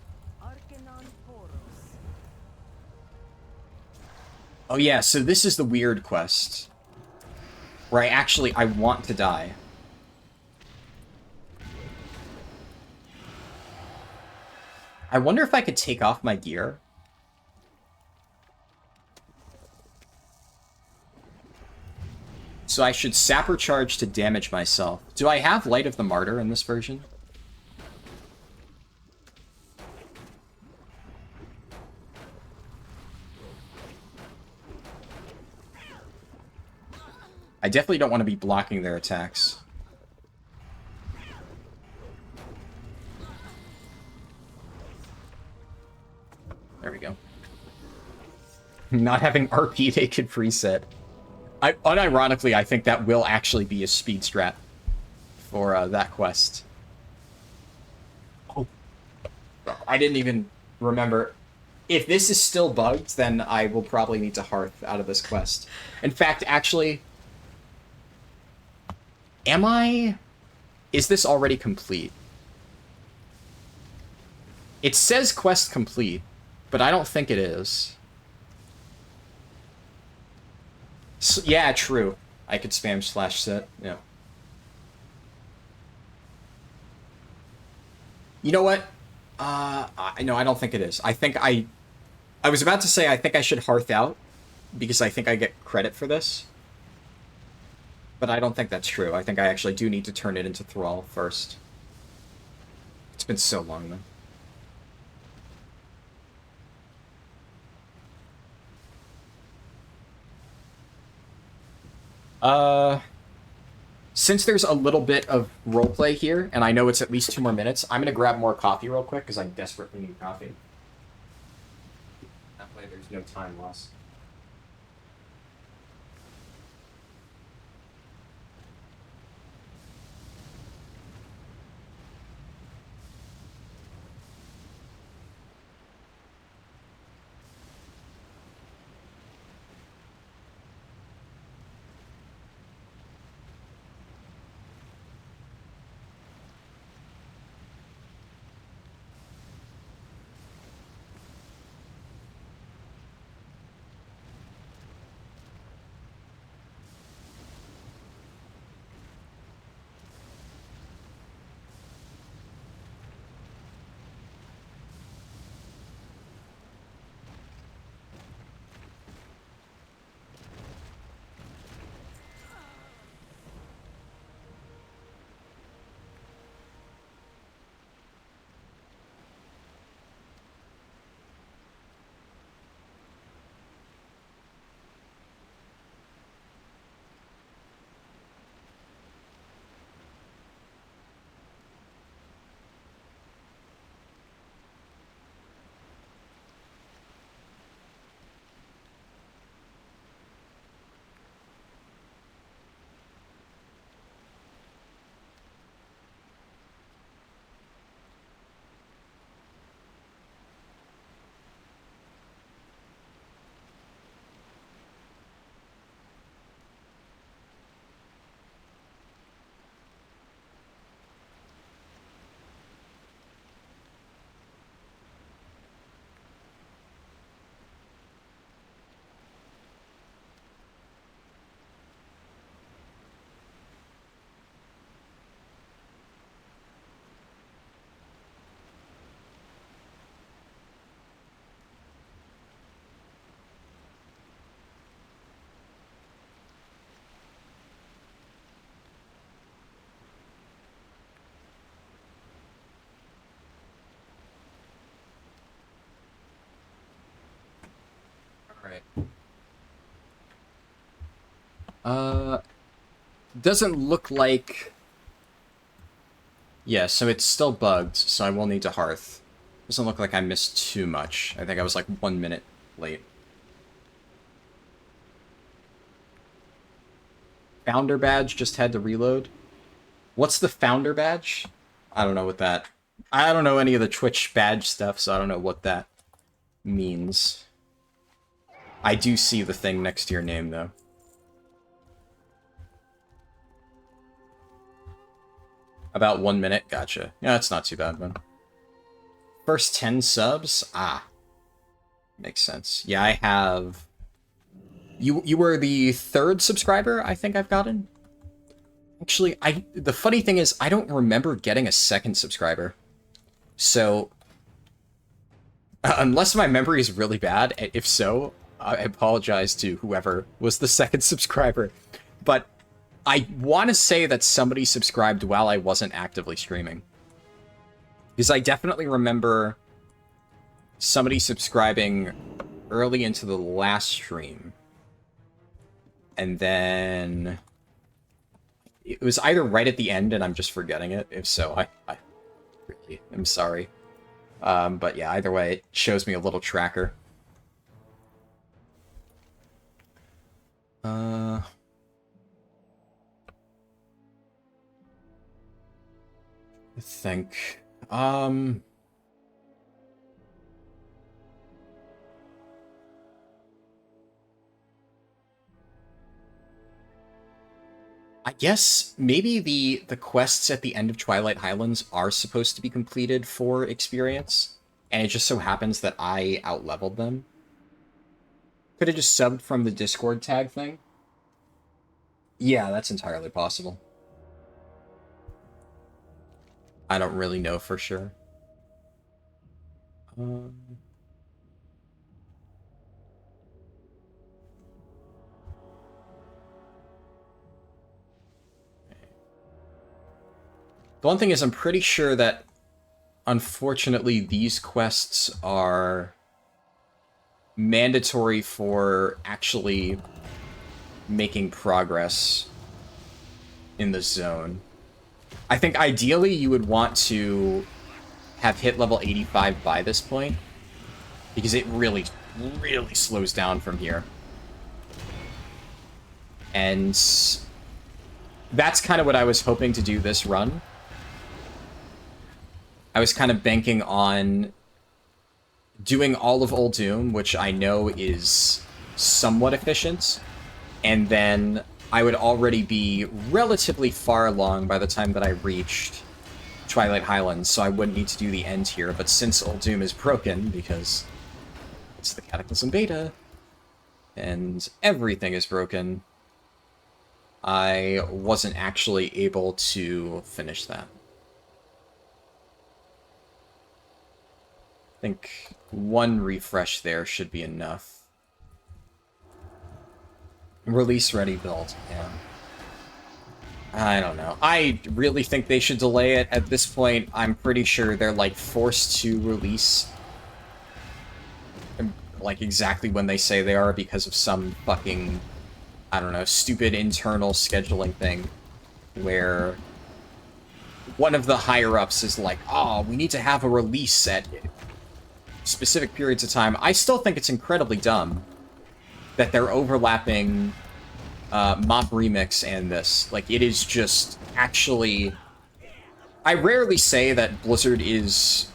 Oh yeah, so this is the weird quest. Where I want to die. I wonder if I could take off my gear. So I should Sapper Charge to damage myself. Do I have Light of the Martyr in this version? I definitely don't want to be blocking their attacks. There we go. Not having RP, they could preset. Unironically, I think that will actually be a speed strat for that quest. Oh. I didn't even remember. If this is still bugged, then I will probably need to Hearth out of this quest. In fact, actually... Am I... Is this already complete? It says quest complete, but I don't think it is. So, yeah, true. I could spam /set, yeah. You know what? No, I don't think it is. I think I was about to say I think I should Hearth out, because I think I get credit for this. But I don't think that's true. I think I actually do need to turn it into Thrall first. It's been so long, though. Since there's a little bit of roleplay here, and I know it's at least 2 more minutes, I'm gonna grab more coffee real quick, because I desperately need coffee. That way there's no time lost. Alright. Doesn't look like... Yeah, so it's still bugged, so I will need to Hearth. Doesn't look like I missed too much. I think I was like 1 minute late. Founder badge just had to reload. What's the founder badge? I don't know what that... I don't know any of the Twitch badge stuff, so I don't know what that means. I do see the thing next to your name, though. About 1 minute, gotcha. Yeah, that's not too bad, man. First 10 subs? Ah. Makes sense. Yeah, I have... You were the 3rd subscriber I think I've gotten? Actually, the funny thing is, I don't remember getting a 2nd subscriber. So... unless my memory is really bad, if so, I apologize to whoever was the 2nd subscriber. But I want to say that somebody subscribed while I wasn't actively streaming. Because I definitely remember somebody subscribing early into the last stream. And then it was either right at the end and I'm just forgetting it. If so, I really am sorry. But yeah, either way, it shows me a little tracker. I think. I guess maybe the quests at the end of Twilight Highlands are supposed to be completed for experience, and it just so happens that I outleveled them. Could have just subbed from the Discord tag thing? Yeah, that's entirely possible. I don't really know for sure. The one thing is, I'm pretty sure that, unfortunately, these quests are mandatory for actually making progress in the zone. I think ideally you would want to have hit level 85 by this point, because it really, really slows down from here. And that's kind of what I was hoping to do this run. I was kind of banking on doing all of Old Doom, which I know is somewhat efficient, and then I would already be relatively far along by the time that I reached Twilight Highlands, so I wouldn't need to do the end here. But since Old Doom is broken, because it's the Cataclysm beta, and everything is broken, I wasn't actually able to finish that. I think one refresh there should be enough. Release ready build, yeah. I don't know. I really think they should delay it. At this point, I'm pretty sure they're, like, forced to release, like, exactly when they say they are because of some fucking, I don't know, stupid internal scheduling thing where one of the higher-ups is like, oh, we need to have a release at specific periods of time. I still think it's incredibly dumb that they're overlapping Mop Remix and this. Like, it is just actually... I rarely say that Blizzard is...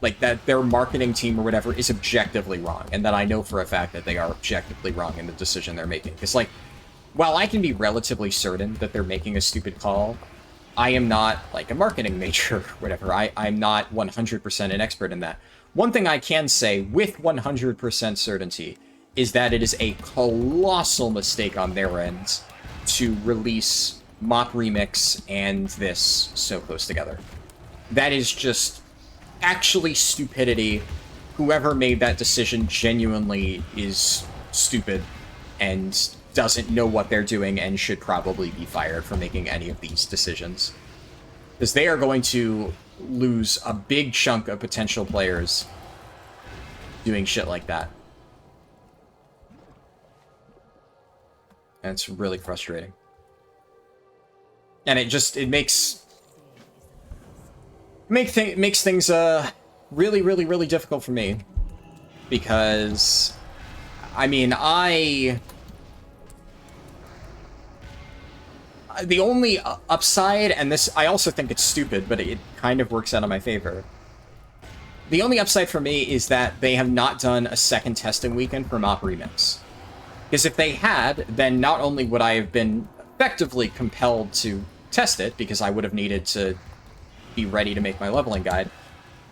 like, that their marketing team or whatever is objectively wrong, and that I know for a fact that they are objectively wrong in the decision they're making. It's like, while I can be relatively certain that they're making a stupid call, I am not, like, a marketing major or whatever. I'm not 100% an expert in that. One thing I can say with 100% certainty is that it is a colossal mistake on their end to release Mop Remix and this so close together. That is just actually stupidity. Whoever made that decision genuinely is stupid and doesn't know what they're doing and should probably be fired for making any of these decisions. Because they are going to lose a big chunk of potential players doing shit like that. And it's really frustrating. And it makes things really, really, really difficult for me. Because, I mean, the only upside, and this, I also think it's stupid, but it kind of works out in my favor. The only upside for me is that they have not done a second testing weekend for Mop Remix. Because if they had, then not only would I have been effectively compelled to test it, because I would have needed to be ready to make my leveling guide,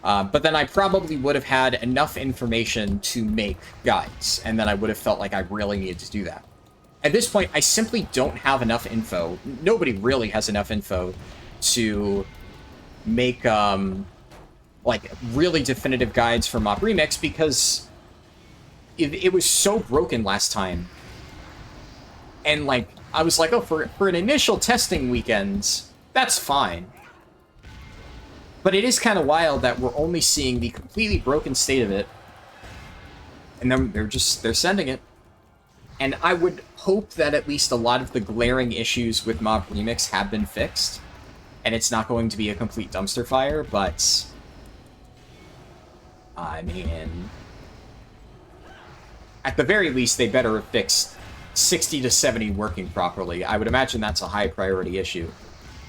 but then I probably would have had enough information to make guides, and then I would have felt like I really needed to do that. At this point, I simply don't have enough info. Nobody really has enough info to make, like, really definitive guides for Mop Remix, because it was so broken last time And, like, I was like, oh, for an initial testing weekend, that's fine. But it is kind of wild that we're only seeing the completely broken state of it. And then they're sending it. And I would hope that at least a lot of the glaring issues with Mob Remix have been fixed. And it's not going to be a complete dumpster fire, but... I mean... At the very least, they better have fixed 60 to 70 working properly. I would imagine that's a high priority issue.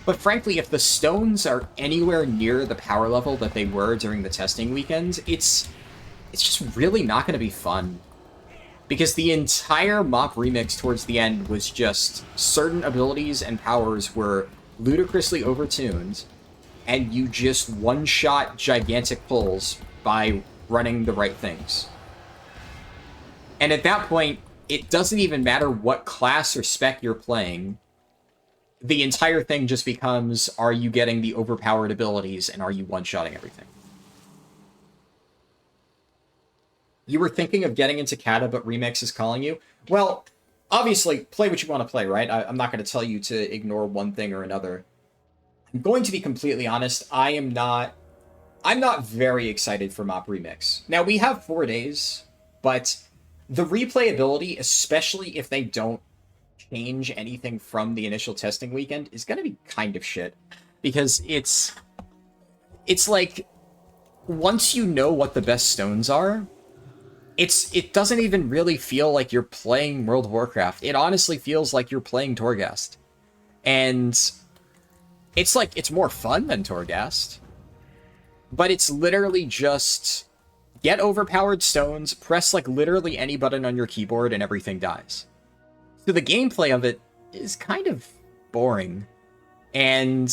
But frankly, if the stones are anywhere near the power level that they were during the testing weekends, it's just really not going to be fun. Because the entire Mop Remix towards the end was just certain abilities and powers were ludicrously overtuned, and you just one-shot gigantic pulls by running the right things. And at that point, it doesn't even matter what class or spec you're playing. The entire thing just becomes, are you getting the overpowered abilities, and are you one-shotting everything? You were thinking of getting into Kata, but Remix is calling you? Well, obviously, play what you want to play, right? I'm not going to tell you to ignore one thing or another. I'm going to be completely honest, I'm not very excited for Mop Remix. Now, we have 4 days, but the replayability, especially if they don't change anything from the initial testing weekend, is going to be kind of shit. Because it's like, once you know what the best stones are, it doesn't even really feel like you're playing World of Warcraft. It honestly feels like you're playing Torghast. And it's like, it's more fun than Torghast. But it's literally just get overpowered stones, press like literally any button on your keyboard, and everything dies. So the gameplay of it is kind of boring. And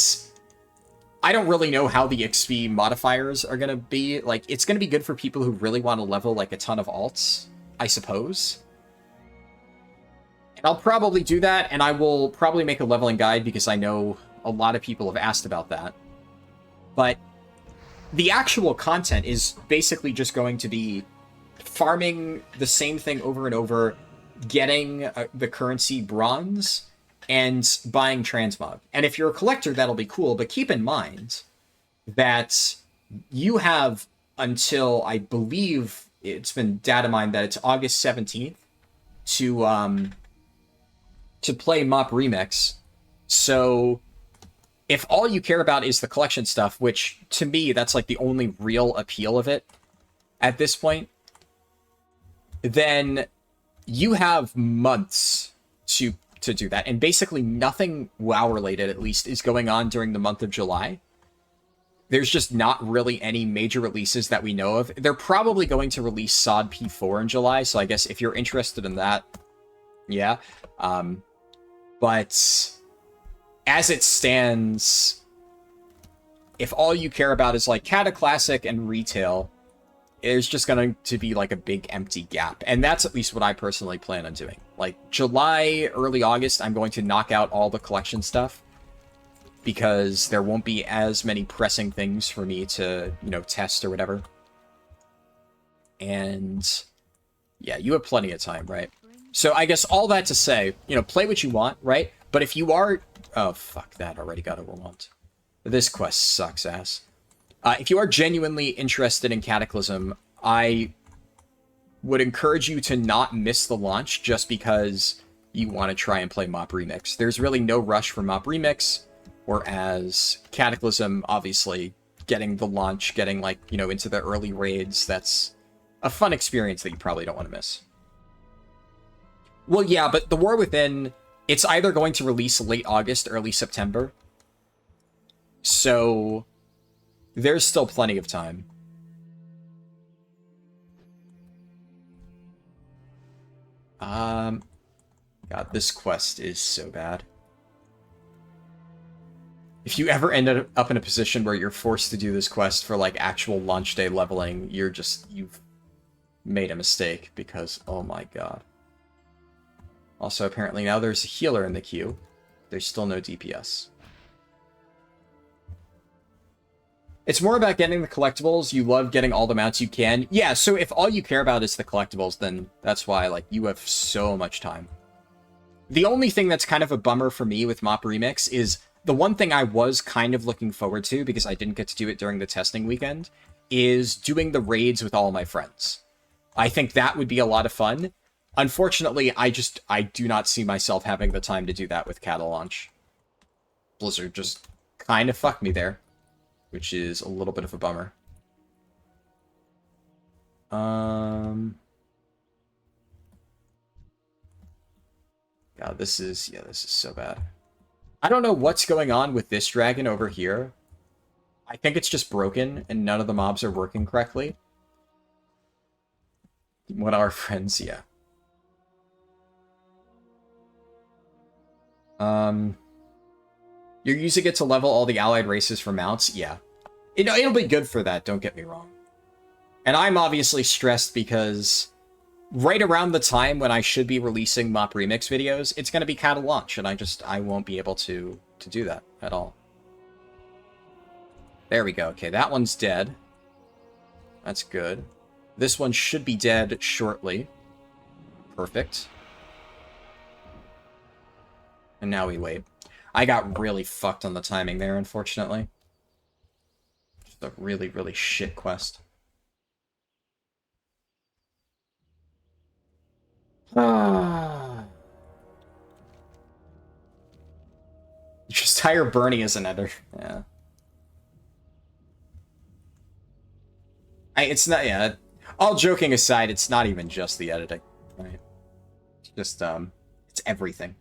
I don't really know how the XP modifiers are going to be. Like, it's going to be good for people who really want to level, like, a ton of alts, I suppose. And I'll probably do that, and I will probably make a leveling guide, because I know a lot of people have asked about that. But the actual content is basically just going to be farming the same thing over and over, getting the currency bronze, and buying transmog. And if you're a collector, that'll be cool, but keep in mind that you have until, I believe, it's been data mined that it's August 17th to play Mop Remix. So if all you care about is the collection stuff, which to me, that's like the only real appeal of it at this point, then you have months to do that. And basically nothing WoW related, at least, is going on during the month of July. There's just not really any major releases that we know of. They're probably going to release SOD P4 in July, so I guess if you're interested in that, yeah. But as it stands, if all you care about is like Cataclysm and retail, there's just going to be like a big empty gap. And that's at least what I personally plan on doing. Like July, early August, I'm going to knock out all the collection stuff, because there won't be as many pressing things for me to, you know, test or whatever. And yeah, you have plenty of time, right? So I guess all that to say, you know, play what you want, right? But if you are... Oh, fuck that. Already got overwhelmed. This quest sucks ass. If you are genuinely interested in Cataclysm, I would encourage you to not miss the launch just because you want to try and play Mop Remix. There's really no rush for Mop Remix, whereas Cataclysm, obviously, getting the launch, getting, like, you know, into the early raids, that's a fun experience that you probably don't want to miss. Well, yeah, but The War Within, it's either going to release late August, early September. So there's still plenty of time. God, this quest is so bad. If you ever end up in a position where you're forced to do this quest for, like, actual launch day leveling, you've made a mistake, because, oh my god. Also, apparently now there's a healer in the queue. There's still no DPS. It's more about getting the collectibles. You love getting all the mounts you can. Yeah, so if all you care about is the collectibles, then that's why, like, you have so much time. The only thing that's kind of a bummer for me with Mop Remix is the one thing I was kind of looking forward to, because I didn't get to do it during the testing weekend, is doing the raids with all my friends. I think that would be a lot of fun. Unfortunately, I do not see myself having the time to do that with Cattle Launch. Blizzard just kind of fucked me there, which is a little bit of a bummer. God, this is so bad. I don't know what's going on with this dragon over here. I think it's just broken and none of the mobs are working correctly. What are friends? Yeah. You're using it to level all the allied races for mounts? Yeah. It'll be good for that, don't get me wrong. And I'm obviously stressed because right around the time when I should be releasing Mop Remix videos, it's going to be Cattle Launch, and I won't be able to do that at all. There we go. Okay, that one's dead. That's good. This one should be dead shortly. Perfect. And now we wait. I got really fucked on the timing there, unfortunately. Just a really, really shit quest. Just hire Bernie as an editor. Yeah. It's not, yeah. All joking aside, it's not even just the editing, right? It's just, it's everything.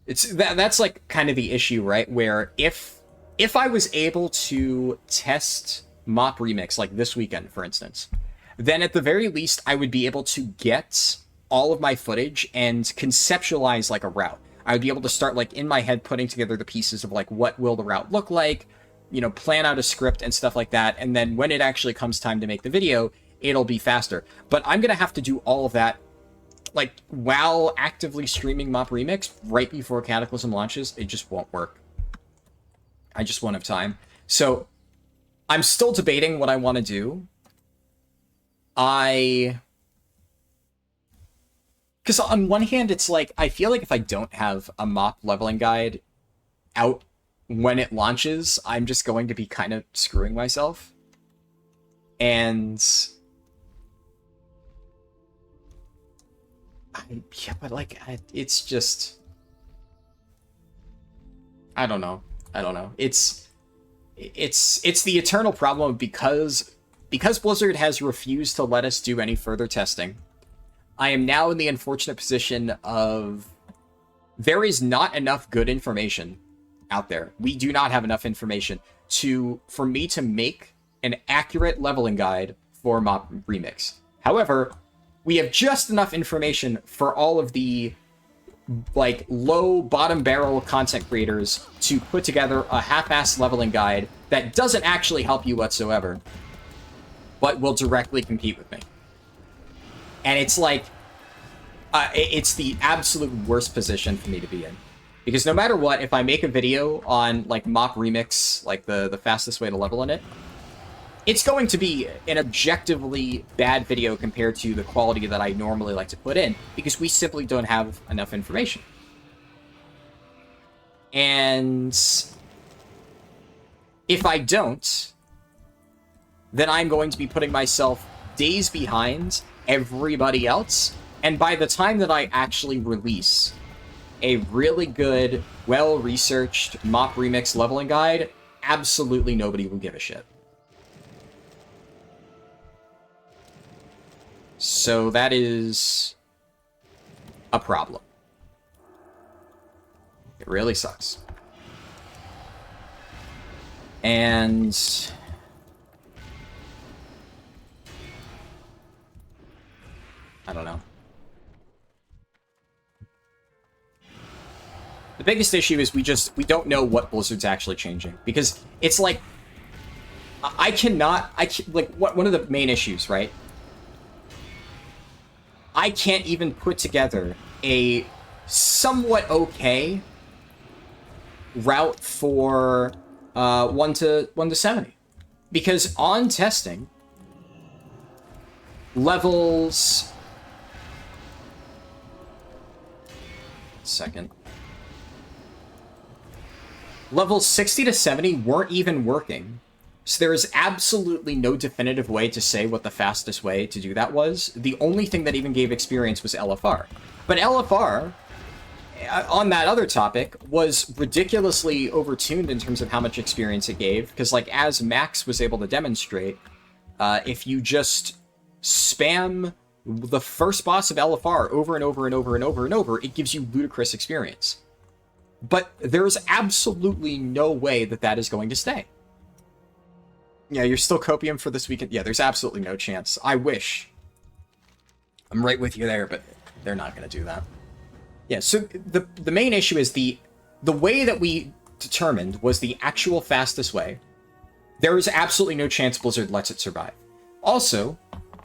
That's like kind of the issue, right? Where if I was able to test Mop Remix like this weekend, for instance, then at the very least I would be able to get all of my footage and conceptualize like a route. I would be able to start like in my head putting together the pieces of like what will the route look like, you know, plan out a script and stuff like that, and then when it actually comes time to make the video, it'll be faster. But I'm gonna have to do all of that like while actively streaming Mop Remix right before Cataclysm launches. It just won't work. I just won't have time. So I'm still debating what I want to do. Because on one hand, it's like, I feel like if I don't have a Mop leveling guide out when it launches, I'm just going to be kind of screwing myself. And yeah, but like, it's just, I don't know. It's the eternal problem because Blizzard has refused to let us do any further testing. I am now in the unfortunate position of there is not enough good information out there. We do not have enough information for me to make an accurate leveling guide for Mop Remix. However, we have just enough information for all of the like low bottom barrel content creators to put together a half-assed leveling guide that doesn't actually help you whatsoever, but will directly compete with me. And it's like, it's the absolute worst position for me to be in. Because no matter what, if I make a video on like Mop Remix, like the fastest way to level in it, it's going to be an objectively bad video compared to the quality that I normally like to put in, because we simply don't have enough information. And if I don't, then I'm going to be putting myself days behind everybody else, and by the time that I actually release a really good, well-researched Mop Remix leveling guide, absolutely nobody will give a shit. So that is a problem. It really sucks. And I don't know. The biggest issue is we don't know what Blizzard's actually changing, because it's like one of the main issues, right? I can't even put together a somewhat okay route for 1 to 70, because on testing, levels Second. Levels 60 to 70 weren't even working. So there is absolutely no definitive way to say what the fastest way to do that was. The only thing that even gave experience was LFR. But LFR, on that other topic, was ridiculously overtuned in terms of how much experience it gave. Because, like, as Max was able to demonstrate, if you just spam the first boss of LFR over and over and over and over and over, it gives you ludicrous experience. But there's absolutely no way that that is going to stay. Yeah, you're still copium for this weekend? Yeah, there's absolutely no chance. I wish. I'm right with you there, but they're not going to do that. Yeah, so the main issue is the way that we determined was the actual fastest way. There is absolutely no chance Blizzard lets it survive. Also,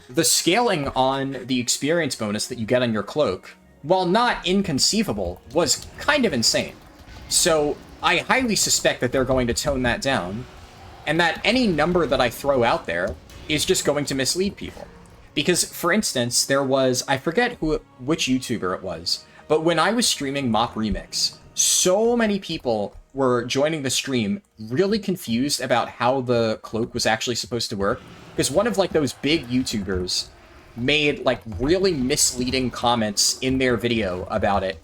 the scaling on the experience bonus that you get on your cloak, while not inconceivable, was kind of insane. So I highly suspect that they're going to tone that down, and that any number that I throw out there is just going to mislead people. Because, for instance, there was, I forget which YouTuber it was, but when I was streaming Mop Remix, so many people were joining the stream really confused about how the cloak was actually supposed to work. Because one of, like, those big YouTubers made, like, really misleading comments in their video about it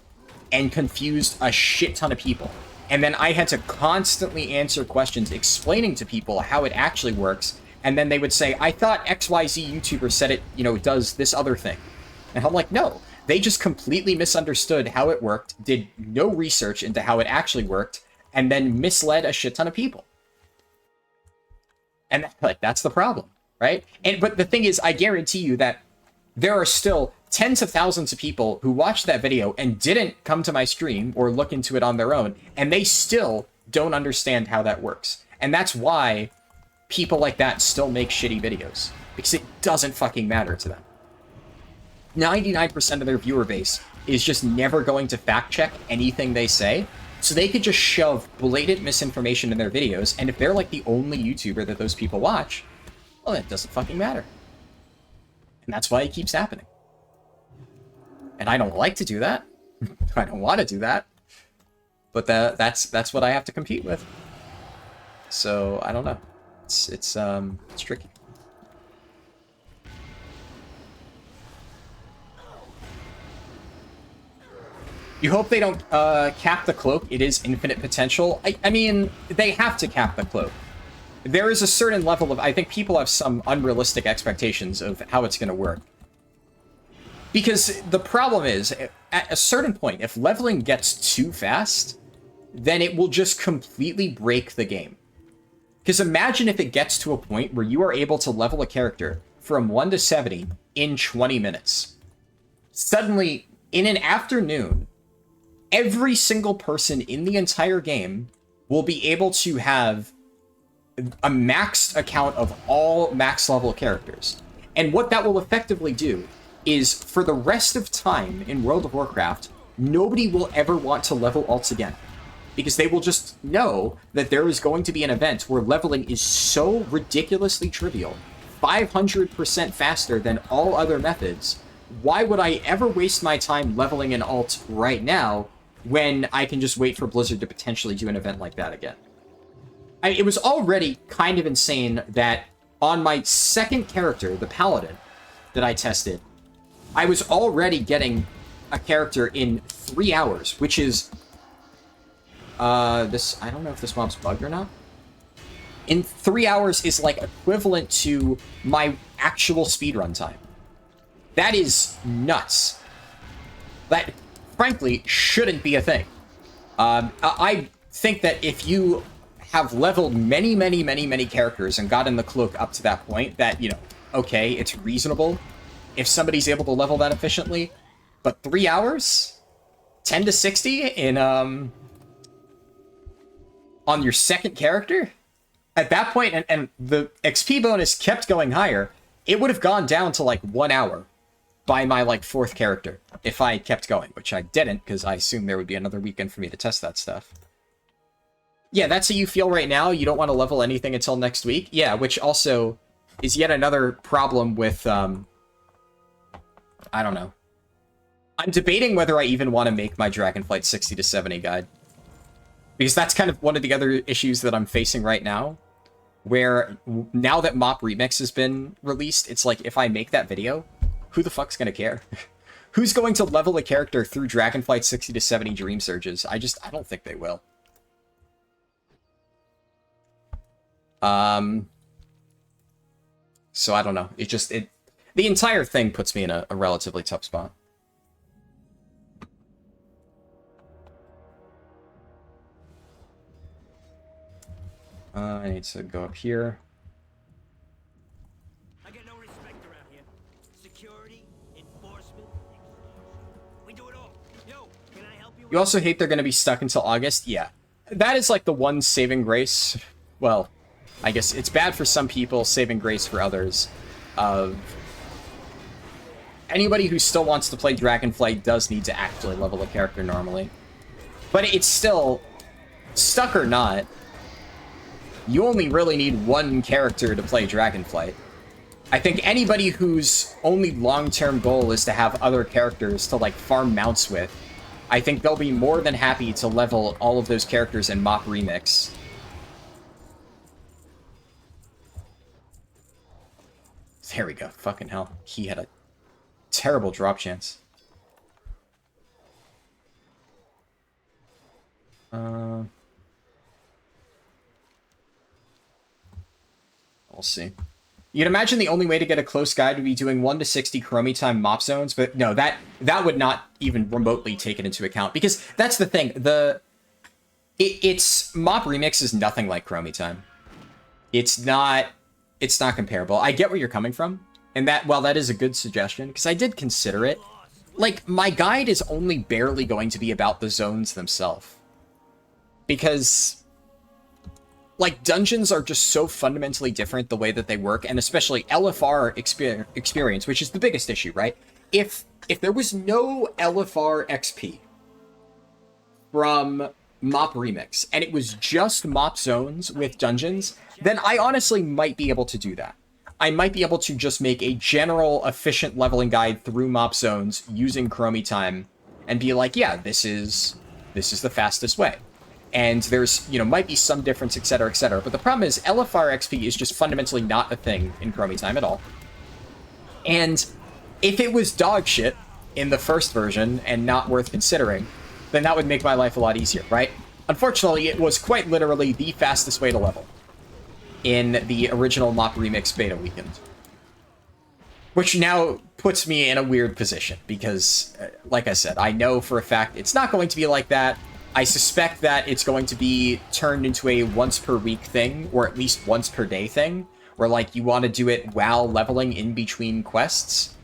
and confused a shit ton of people. And then I had to constantly answer questions explaining to people how it actually works. And then they would say, I thought XYZ YouTuber said it, you know, does this other thing. And I'm like, no. They just completely misunderstood how it worked, did no research into how it actually worked, and then misled a shit ton of people. And, like, that's the problem, right? But the thing is, I guarantee you that there are still tens of thousands of people who watched that video and didn't come to my stream or look into it on their own, and they still don't understand how that works. And that's why people like that still make shitty videos, because it doesn't fucking matter to them. 99% of their viewer base is just never going to fact check anything they say, so they could just shove blatant misinformation in their videos, and if they're like the only YouTuber that those people watch, well, it doesn't fucking matter. And that's why it keeps happening. And I don't like to do that. I don't want to do that. But that's what I have to compete with. So I don't know. It's tricky. You hope they don't cap the cloak. It is infinite potential. I mean, they have to cap the cloak. There is a certain level of... I think people have some unrealistic expectations of how it's going to work. Because the problem is, at a certain point, if leveling gets too fast, then it will just completely break the game. Because imagine if it gets to a point where you are able to level a character from 1 to 70 in 20 minutes. Suddenly, in an afternoon, every single person in the entire game will be able to have a maxed account of all max level characters. And what that will effectively do is, for the rest of time in World of Warcraft, nobody will ever want to level alts again. Because they will just know that there is going to be an event where leveling is so ridiculously trivial, 500% faster than all other methods. Why would I ever waste my time leveling an alt right now when I can just wait for Blizzard to potentially do an event like that again? It was already kind of insane that on my second character, the Paladin, that I tested, I was already getting a character in 3 hours, which is... I don't know if this mob's bugged or not. In 3 hours is, like, equivalent to my actual speedrun time. That is nuts. That, frankly, shouldn't be a thing. I think that if you have leveled many, many, many, many characters and gotten the cloak up to that point, that, you know, okay, it's reasonable if somebody's able to level that efficiently, but 3 hours? 10 to 60 in, on your second character? At that point, and the XP bonus kept going higher, it would have gone down to, like, 1 hour by my, like, fourth character, if I kept going, which I didn't, because I assumed there would be another weekend for me to test that stuff. Yeah, that's how you feel right now? You don't want to level anything until next week? Yeah, which also is yet another problem with, I don't know. I'm debating whether I even want to make my Dragonflight 60 to 70 guide. Because that's kind of one of the other issues that I'm facing right now. Where, now that Mop Remix has been released, it's like, if I make that video, who the fuck's gonna care? Who's going to level a character through Dragonflight 60 to 70 Dream Surges? I don't think they will. So I don't know. The entire thing puts me in a relatively tough spot. I need to go up here. I get no respect around here. Security, enforcement, we do it all. Yo, can I help you? You also hate they're going to be stuck until August? Yeah. That is like the one saving grace. Well, I guess it's bad for some people, saving grace for others. Of anybody who still wants to play Dragonflight does need to actually level a character normally. But it's still, stuck or not, you only really need one character to play Dragonflight. I think anybody whose only long-term goal is to have other characters to, like, farm mounts with, I think they'll be more than happy to level all of those characters in Mop Remix. There we go. Fucking hell. He had a terrible drop chance. We'll see. You'd imagine the only way to get a close guide would be doing 1 to 60 Chromie time mop zones, but no, that would not even remotely take it into account, because that's the thing. It's Mop Remix is nothing like Chromie time. It's not comparable. I get where you're coming from, and that is a good suggestion, because I did consider it. Like, my guide is only barely going to be about the zones themselves. Because, like, dungeons are just so fundamentally different the way that they work, and especially LFR experience, which is the biggest issue, right? If there was no LFR XP from Mop Remix, and it was just Mop Zones with dungeons, then I honestly might be able to do that. I might be able to just make a general efficient leveling guide through Mop Zones using Chromie time, and be like, yeah, this is the fastest way. And there's, might be some difference, etc., etc. But the problem is, LFR XP is just fundamentally not a thing in Chromie time at all. And if it was dog shit in the first version and not worth considering, then that would make my life a lot easier, right? Unfortunately, it was quite literally the fastest way to level in the original Mop Remix beta weekend. Which now puts me in a weird position, because, like I said, I know for a fact it's not going to be like that. I suspect that it's going to be turned into a once-per-week thing, or at least once-per-day thing, where, like, you want to do it while leveling in between quests.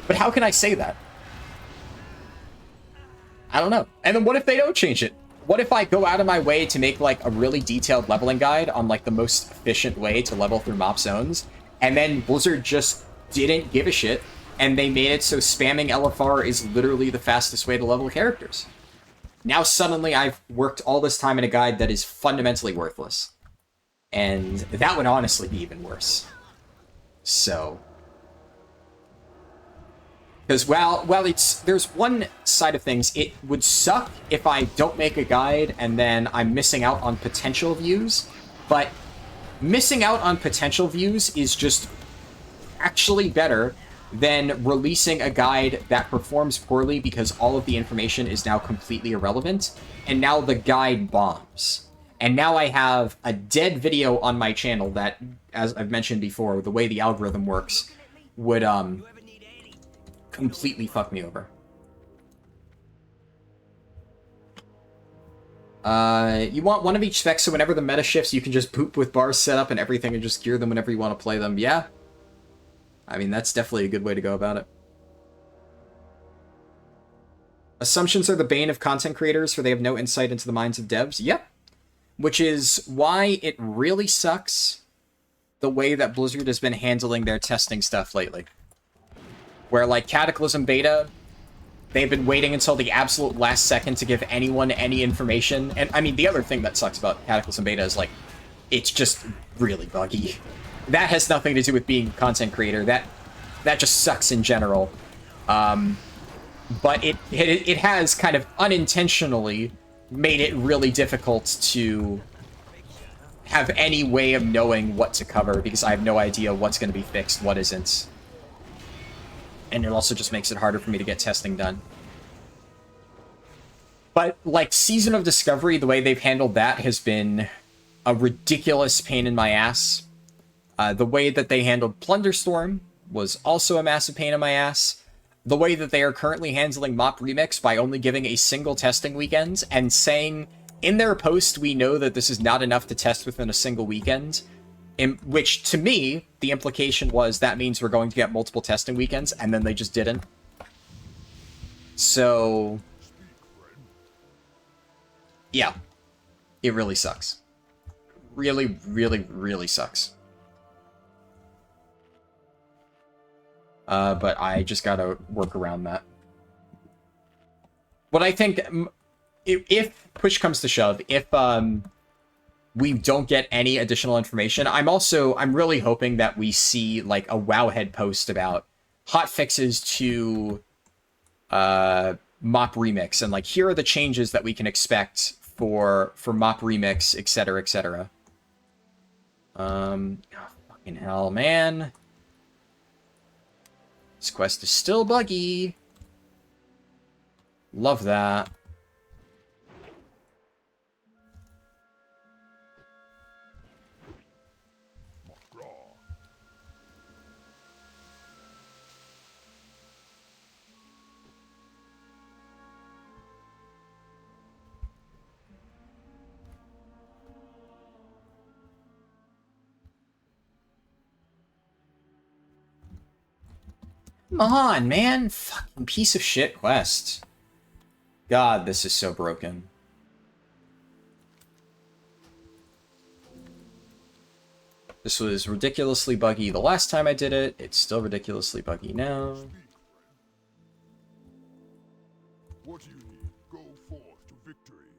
But how can I say that? I don't know. And then what if they don't change it? What if I go out of my way to make, like, a really detailed leveling guide on, like, the most efficient way to level through Mop Zones, and then Blizzard just didn't give a shit, and they made it so spamming LFR is literally the fastest way to level characters? Now suddenly I've worked all this time in a guide that is fundamentally worthless. And that would honestly be even worse. So, because while there's one side of things, it would suck if I don't make a guide and then I'm missing out on potential views, but missing out on potential views is just actually better than releasing a guide that performs poorly because all of the information is now completely irrelevant, and now the guide bombs. And now I have a dead video on my channel that, as I've mentioned before, the way the algorithm works would completely fuck me over. You want one of each spec, so whenever the meta shifts, you can just poop with bars set up and everything and just gear them whenever you want to play them. Yeah. I mean, that's definitely a good way to go about it. Assumptions are the bane of content creators, for they have no insight into the minds of devs. Yep. Which is why it really sucks the way that Blizzard has been handling their testing stuff lately. Where, like, Cataclysm beta, they've been waiting until the absolute last second to give anyone any information. And, I mean, the other thing that sucks about Cataclysm beta is, like, it's just really buggy. That has nothing to do with being a content creator. That just sucks in general. But it has kind of unintentionally made it really difficult to have any way of knowing what to cover, because I have no idea what's going to be fixed, what isn't. And it also just makes it harder for me to get testing done. But, like, Season of Discovery, the way they've handled that has been a ridiculous pain in my ass. The way that they handled Plunderstorm was also a massive pain in my ass. The way that they are currently handling Mop Remix by only giving a single testing weekend and saying, in their post, we know that this is not enough to test within a single weekend, in which, to me, the implication was that means we're going to get multiple testing weekends, and then they just didn't. So, yeah, it really sucks. Really, really, really sucks. But I just gotta work around that. What I think, if push comes to shove, if we don't get any additional information, I'm really hoping that we see like a Wowhead post about hot fixes to Mop Remix, and like here are the changes that we can expect for Mop Remix, etc., etc. Oh, fucking hell, man. This quest is still buggy. Love that. Come on, man. Fucking piece of shit quest. God, this is so broken. This was ridiculously buggy the last time I did it. It's still ridiculously buggy now. What do you need? Go forth to victory.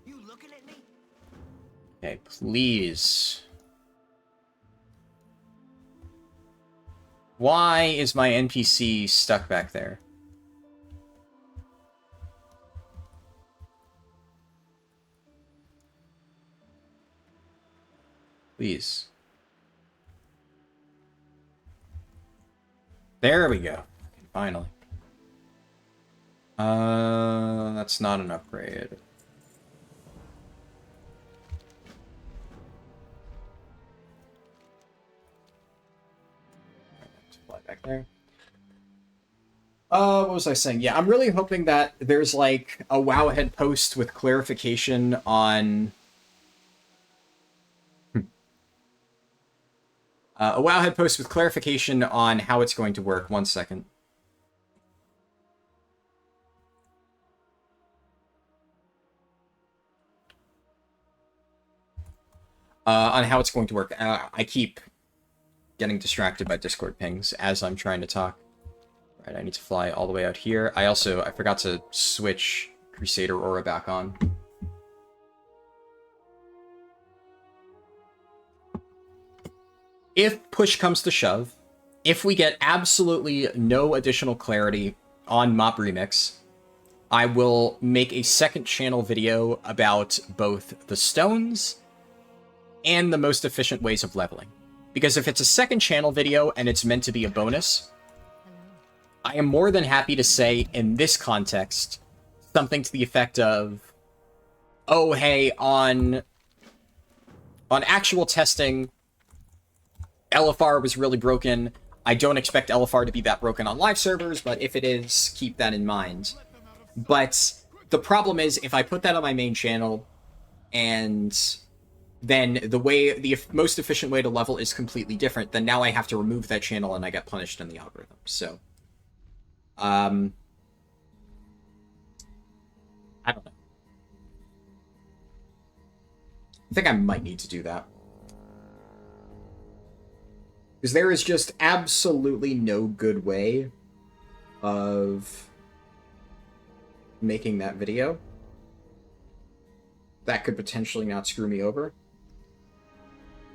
You looking at me? Okay, please. Why is my NPC stuck back there? Please. There we go. Finally. That's not an upgrade. Back there. What was I saying? Yeah, I'm really hoping that there's like a Wowhead post with clarification on a Wowhead post with clarification on how it's going to work. 1 second. On how it's going to work. I keep getting distracted by Discord pings as I'm trying to talk. Right, I need to fly all the way out here. I forgot to switch Crusader Aura back on. If push comes to shove, if we get absolutely no additional clarity on Mop Remix, I will make a second channel video about both the stones and the most efficient ways of leveling. Because if it's a second channel video and it's meant to be a bonus, I am more than happy to say, in this context, something to the effect of, oh, hey, on actual testing, LFR was really broken. I don't expect LFR to be that broken on live servers, but if it is, keep that in mind. But the problem is, if I put that on my main channel, and then the most efficient way to level is completely different, then now I have to remove that channel and I get punished in the algorithm. So, I don't know. I think I might need to do that. Because there is just absolutely no good way of making that video that could potentially not screw me over.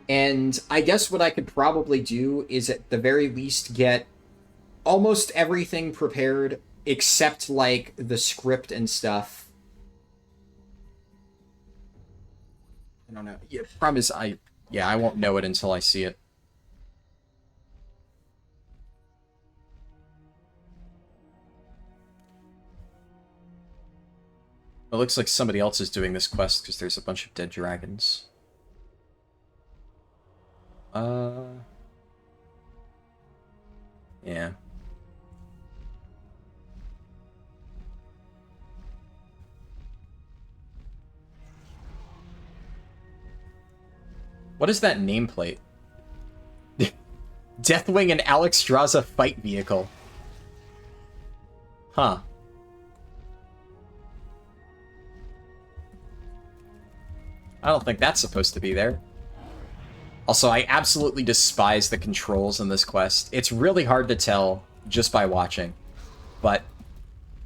And I guess what I could probably do is at the very least get almost everything prepared except like the script and stuff. I don't know. Yeah, problem is I won't know it until I see it. It looks like somebody else is doing this quest because there's a bunch of dead dragons. Yeah. What is that nameplate? Deathwing and Alex Straza fight vehicle. Huh. I don't think that's supposed to be there. Also, I absolutely despise the controls in this quest. It's really hard to tell just by watching. But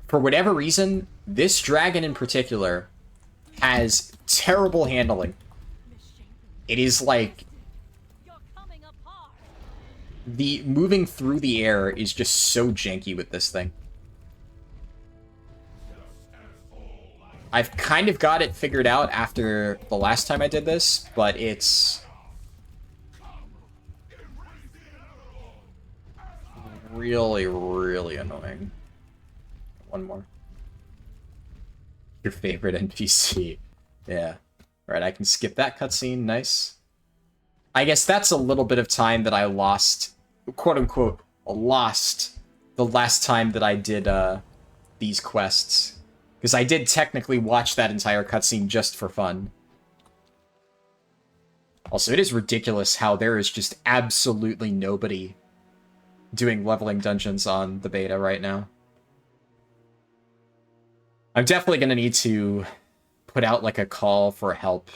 for whatever reason, this dragon in particular has terrible handling. It is like... the moving through the air is just so janky with this thing. I've kind of got it figured out after the last time I did this, but it's... really, really annoying. One more. Your favorite NPC. Yeah. Alright, I can skip that cutscene. Nice. I guess that's a little bit of time that I lost, quote-unquote, lost the last time that I did these quests. Because I did technically watch that entire cutscene just for fun. Also, it is ridiculous how there is just absolutely nobody doing leveling dungeons on the beta right now. I'm definitely going to need to put out like a call for help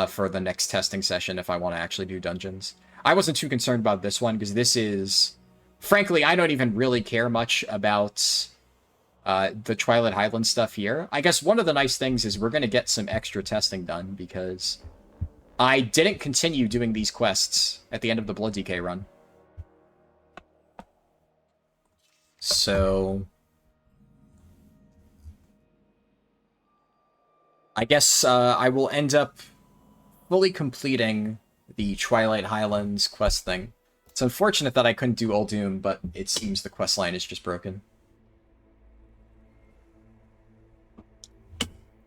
for the next testing session if I want to actually do dungeons. I wasn't too concerned about this one because this is... frankly, I don't even really care much about the Twilight Highlands stuff here. I guess one of the nice things is we're going to get some extra testing done because I didn't continue doing these quests at the end of the Blood DK run. So... I guess I will end up fully completing the Twilight Highlands quest thing. It's unfortunate that I couldn't do Uldum, but it seems the quest line is just broken.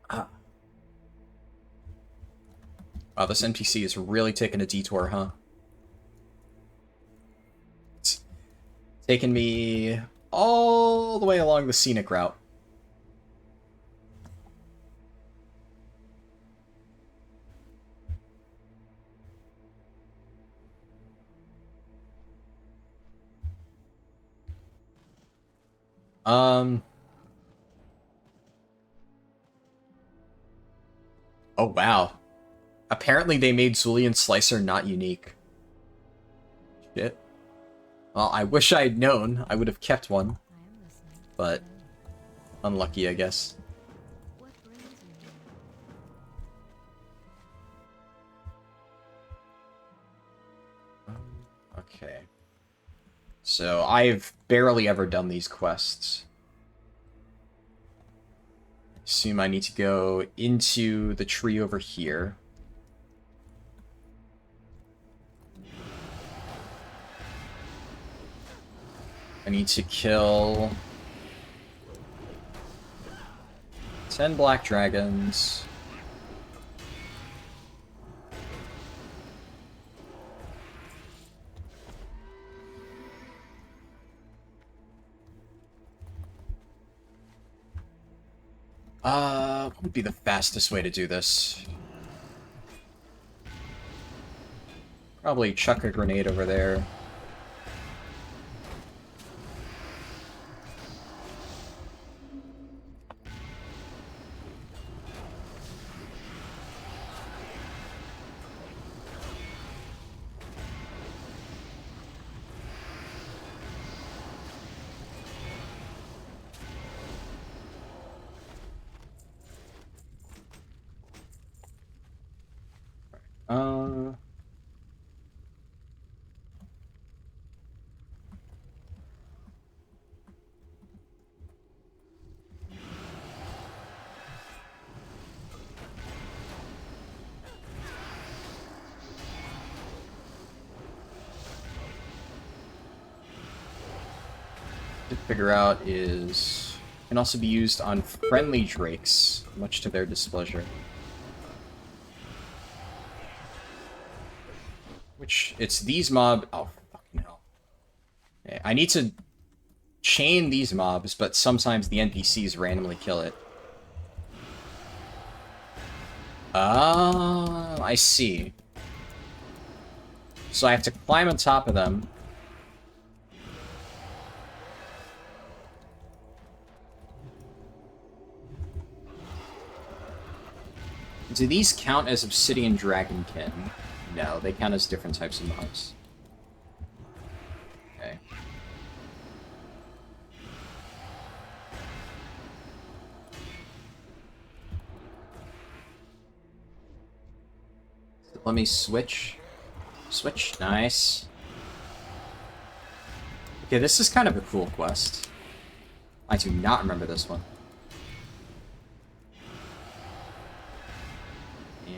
Wow, this NPC is really taking a detour, huh? It's taking me all the way along the scenic route. Oh, wow. Apparently they made Zulian Slicer not unique. Shit. Well, I wish I had known. I would have kept one. But unlucky, I guess. Okay. So I've barely ever done these quests. Assume I need to go into the tree over here. I need to kill 10 black dragons. What would be the fastest way to do this? Probably chuck a grenade over there. to figure out is can also be used on friendly drakes, much to their displeasure. Which, it's these mob... Oh, fucking hell. Okay, I need to chain these mobs, but sometimes the NPCs randomly kill it. Ah, I see. So I have to climb on top of them. Do these count as Obsidian Dragonkin? No, they count as different types of mobs. Okay. So let me switch. Switch, nice. Okay, this is kind of a cool quest. I do not remember this one.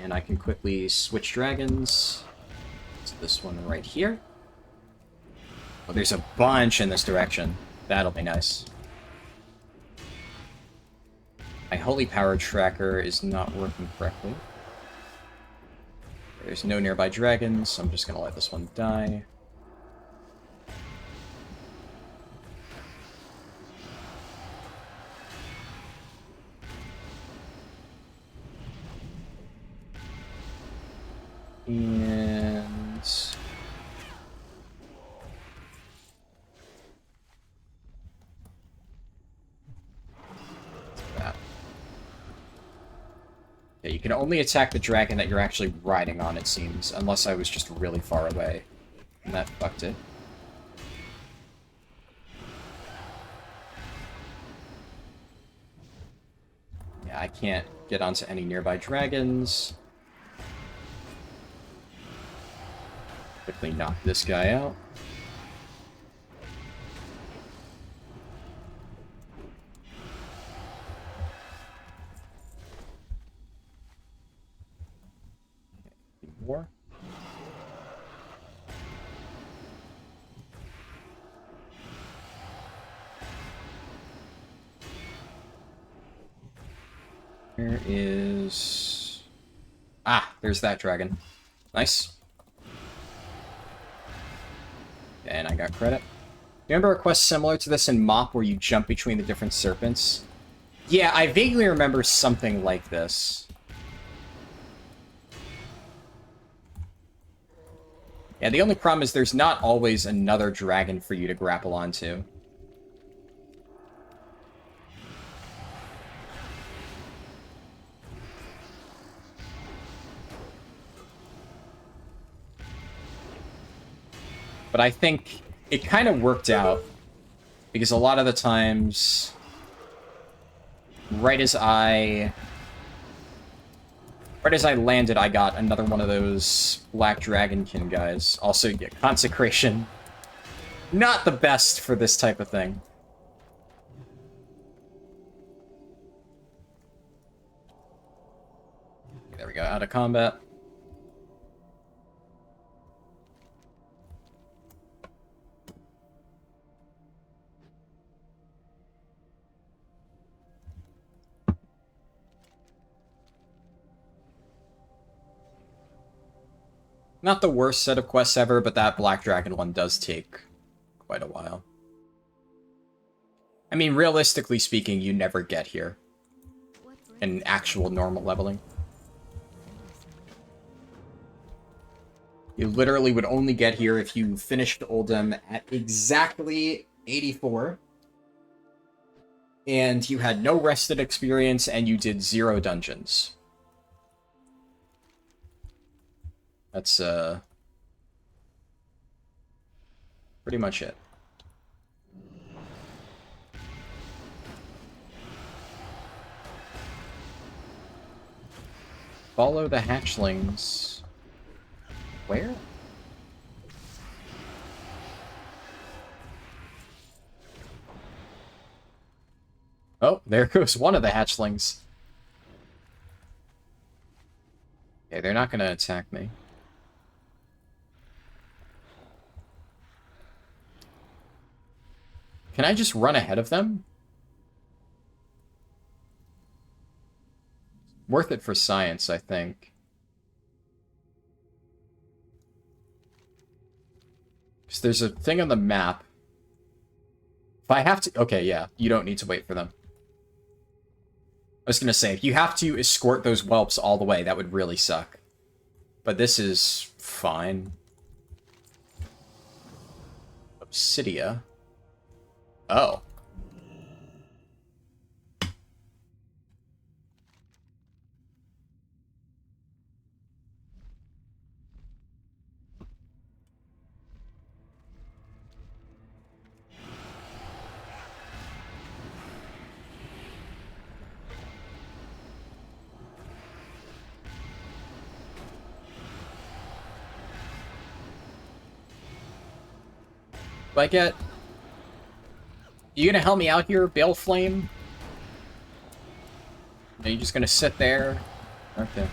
And I can quickly switch dragons to this one right here. Oh, there's a bunch in this direction. That'll be nice. My holy power tracker is not working correctly. There's no nearby dragons, so I'm just gonna let this one die. And... that. Yeah, you can only attack the dragon that you're actually riding on, it seems, unless I was just really far away. And that fucked it. Yeah, I can't get onto any nearby dragons. Quickly knock this guy out. More. There is... Ah, there's that dragon. Nice. And I got credit. Remember a quest similar to this in Mop where you jump between the different serpents? Yeah, I vaguely remember something like this. Yeah, the only problem is there's not always another dragon for you to grapple onto. But I think it kind of worked out, because a lot of the times, right as I landed, I got another one of those Black Dragonkin guys. Also, yeah, Consecration. Not the best for this type of thing. There we go, out of combat. Not the worst set of quests ever, but that Black Dragon one does take quite a while. I mean, realistically speaking, you never get here in actual normal leveling. You literally would only get here if you finished Oldham at exactly 84, and you had no rested experience, and you did 0 dungeons. That's, pretty much it. Follow the hatchlings. Where? Oh, there goes one of the hatchlings. Okay, they're not gonna attack me. Can I just run ahead of them? Worth it for science, I think. Because there's a thing on the map. If I have to... Okay, yeah. You don't need to wait for them. I was going to say, if you have to escort those whelps all the way, that would really suck. But this is fine. Obsidia. Oh. Do I get... You gonna help me out here, Baleflame? Are you just gonna sit there? Okay.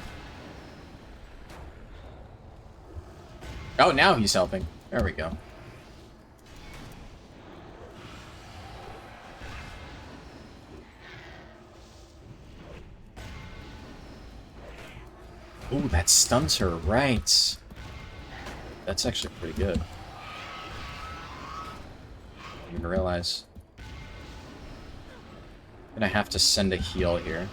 Oh, now he's helping. There we go. Ooh, that stuns her, right. That's actually pretty good. I didn't realize. I'm gonna have to send a heal here.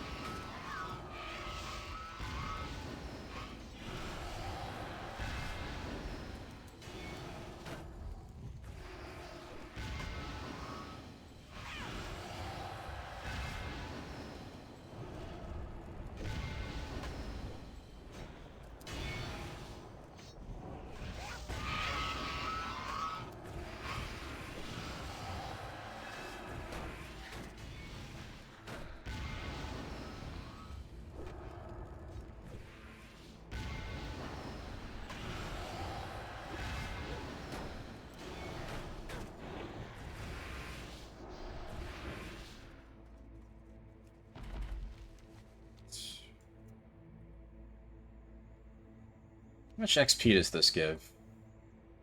How much XP does this give?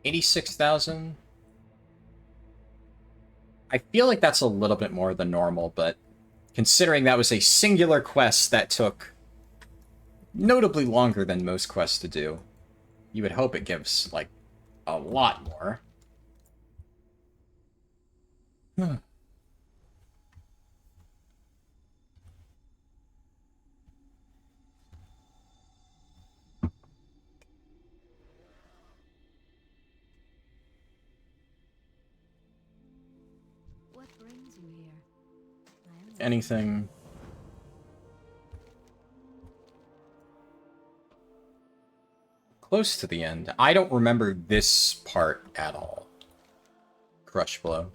86,000? I feel like that's a little bit more than normal, but considering that was a singular quest that took notably longer than most quests to do, you would hope it gives, like, a lot more. What brings you here? Anything... close to the end. I don't remember this part at all. Crush blow.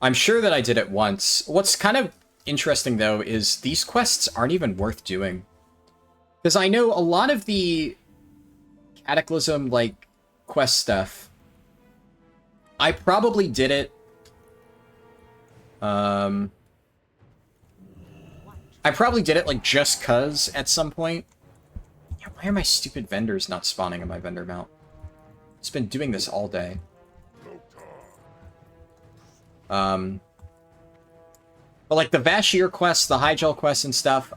I'm sure that I did it once. What's kind of interesting, though, is these quests aren't even worth doing. Because I know a lot of the Cataclysm, like, quest stuff, I probably did it... I probably did it, like, just 'cause at some point. Yeah, why are my stupid vendors not spawning on my vendor mount? It's been doing this all day. But like the vashj'ir quests, the high-gel quests and stuff,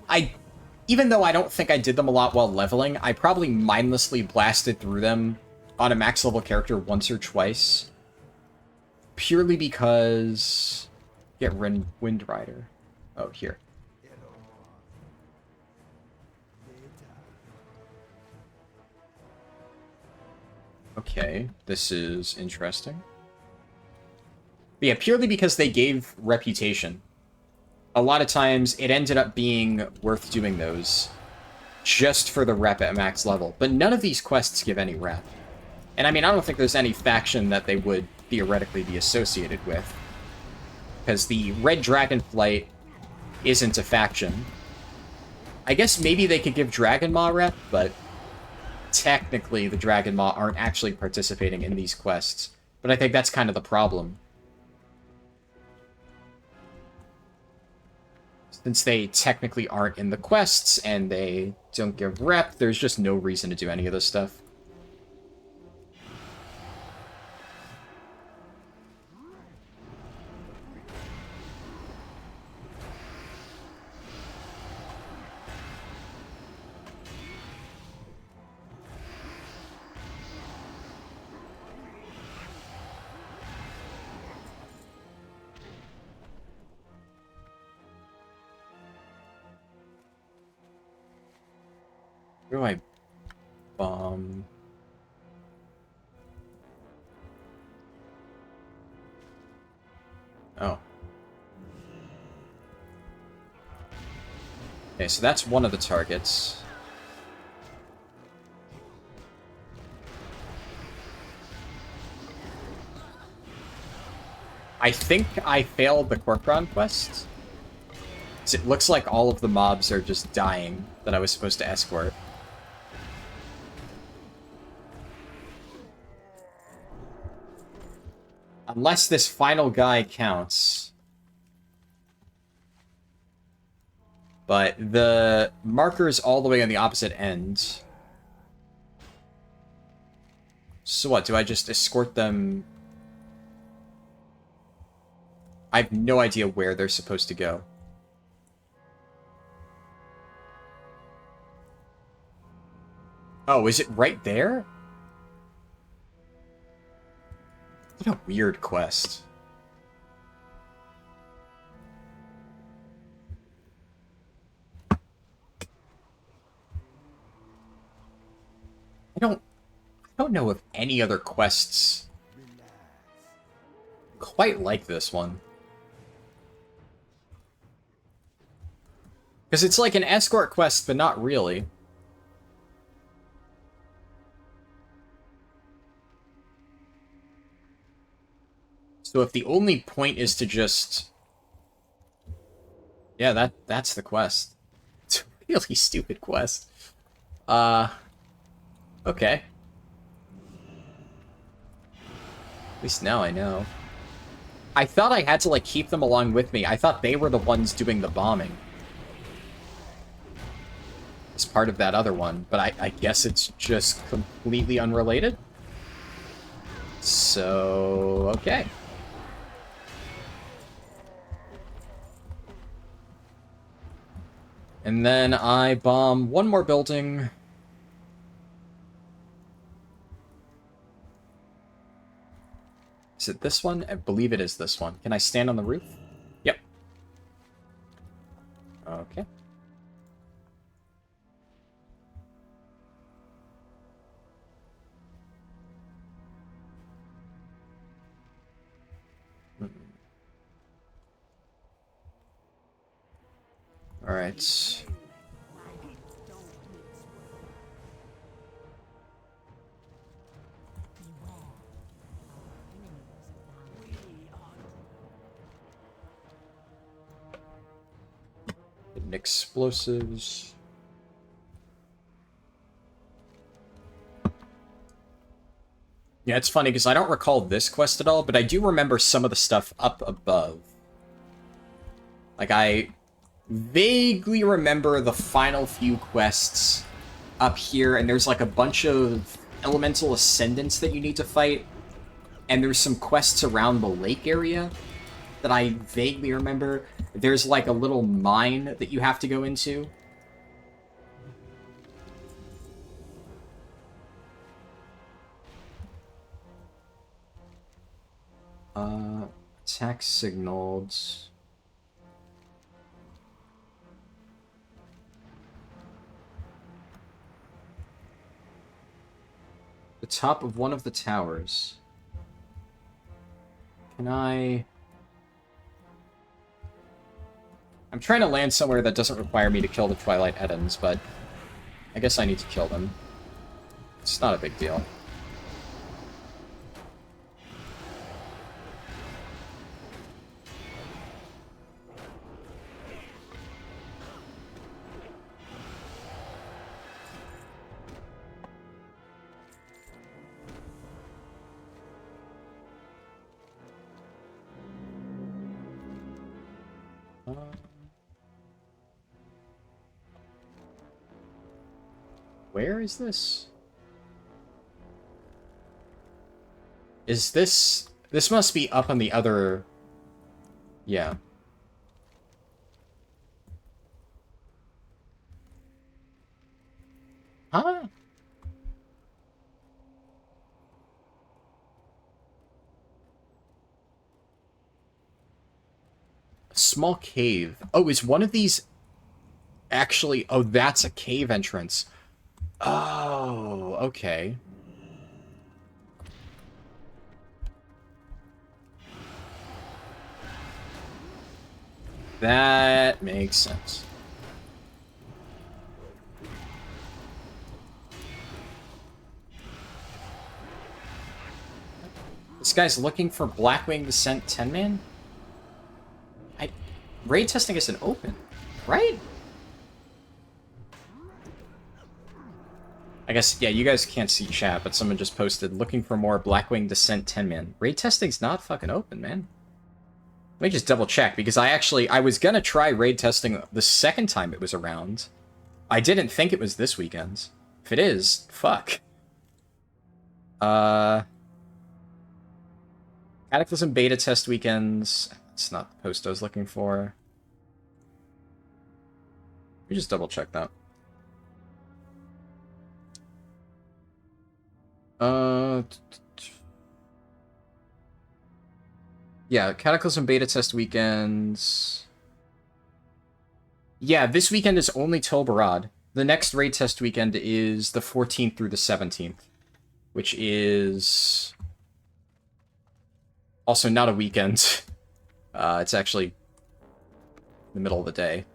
even though I don't think I did them a lot while leveling, I probably mindlessly blasted through them on a max level character once or twice. Purely because... Get Wind Rider. Oh, here. Okay, this is interesting. But yeah, purely because they gave reputation. A lot of times, it ended up being worth doing those just for the rep at max level. But none of these quests give any rep. And I mean, I don't think there's any faction that they would theoretically be associated with. Because the Red Dragonflight isn't a faction. I guess maybe they could give Dragon Maw rep, but technically the Dragon Maw aren't actually participating in these quests. But I think that's kind of the problem. Since they technically aren't in the quests and they don't give rep, there's just no reason to do any of this stuff. Where do I bomb? Oh. Okay, so that's one of the targets. I think I failed the Corcoran quest. It looks like all of the mobs are just dying that I was supposed to escort. Unless this final guy counts. But the marker's all the way on the opposite end. So what, do I just escort them? I have no idea where they're supposed to go. Oh, is it right there? What a weird quest. I don't know of any other quests quite like this one. Because it's like an escort quest, but not really. So if the only point is to just... Yeah, that's the quest. It's a really stupid quest. Okay. At least now I know. I thought I had to, like, keep them along with me. I thought they were the ones doing the bombing. As part of that other one. But I guess it's just completely unrelated. So, okay. And then I bomb one more building. Is it this one? I believe it is this one. Can I stand on the roof? Yep. Okay. All right. Explosives. Yeah, it's funny because I don't recall this quest at all, but I do remember some of the stuff up above. Like, I vaguely remember the final few quests up here, and there's like a bunch of elemental ascendants that you need to fight, and there's some quests around the lake area that I vaguely remember. There's like a little mine that you have to go into. Attack signaled. The top of one of the towers. Can I... I'm trying to land somewhere that doesn't require me to kill the Twilight Edens, but I guess I need to kill them. It's not a big deal. Where is this? Is this... This must be up on the other... Yeah. Huh? A small cave. Oh, is one of these... Actually... Oh, that's a cave entrance. Oh, okay. That makes sense. This guy's looking for Blackwing Descent 10-man? Raid testing isn't open, right? I guess, yeah, you guys can't see chat, but someone just posted, looking for more Blackwing Descent 10-man. Raid testing's not fucking open, man. Let me just double check, because I was gonna try raid testing the second time it was around. I didn't think it was this weekend. If it is, fuck. Cataclysm beta test weekends. It's not the post I was looking for. Let me just double check that. Yeah, Cataclysm beta test weekends. Yeah, this weekend is only Tolbarad. The next raid test weekend is the 14th through the 17th, which is also not a weekend. It's actually the middle of the day.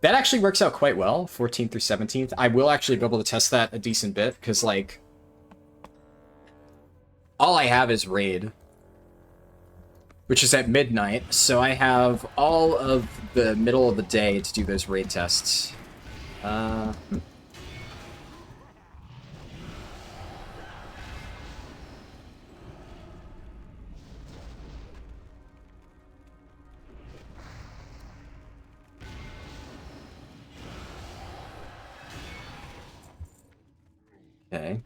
That actually works out quite well, 14th through 17th. I will actually be able to test that a decent bit, because, like, all I have is raid, which is at midnight, so I have all of the middle of the day to do those raid tests. Okay.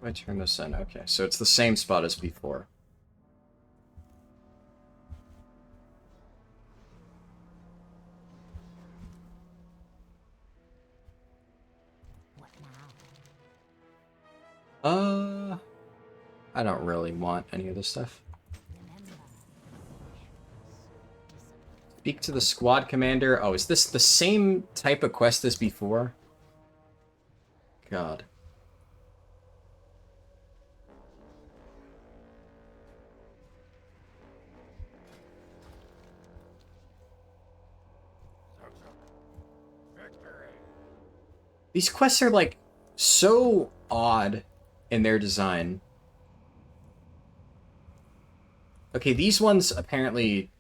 I turn this in. Okay, so it's the same spot as before. I don't really want any of this stuff. Speak to the squad commander. Oh, is this the same type of quest as before? God. These quests are, like, so odd in their design. Okay, these ones apparently...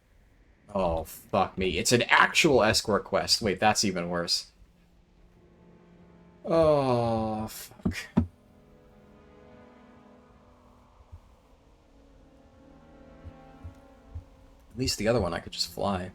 Oh, fuck me. It's an actual escort quest. Wait, that's even worse. Oh, fuck. At least the other one I could just fly.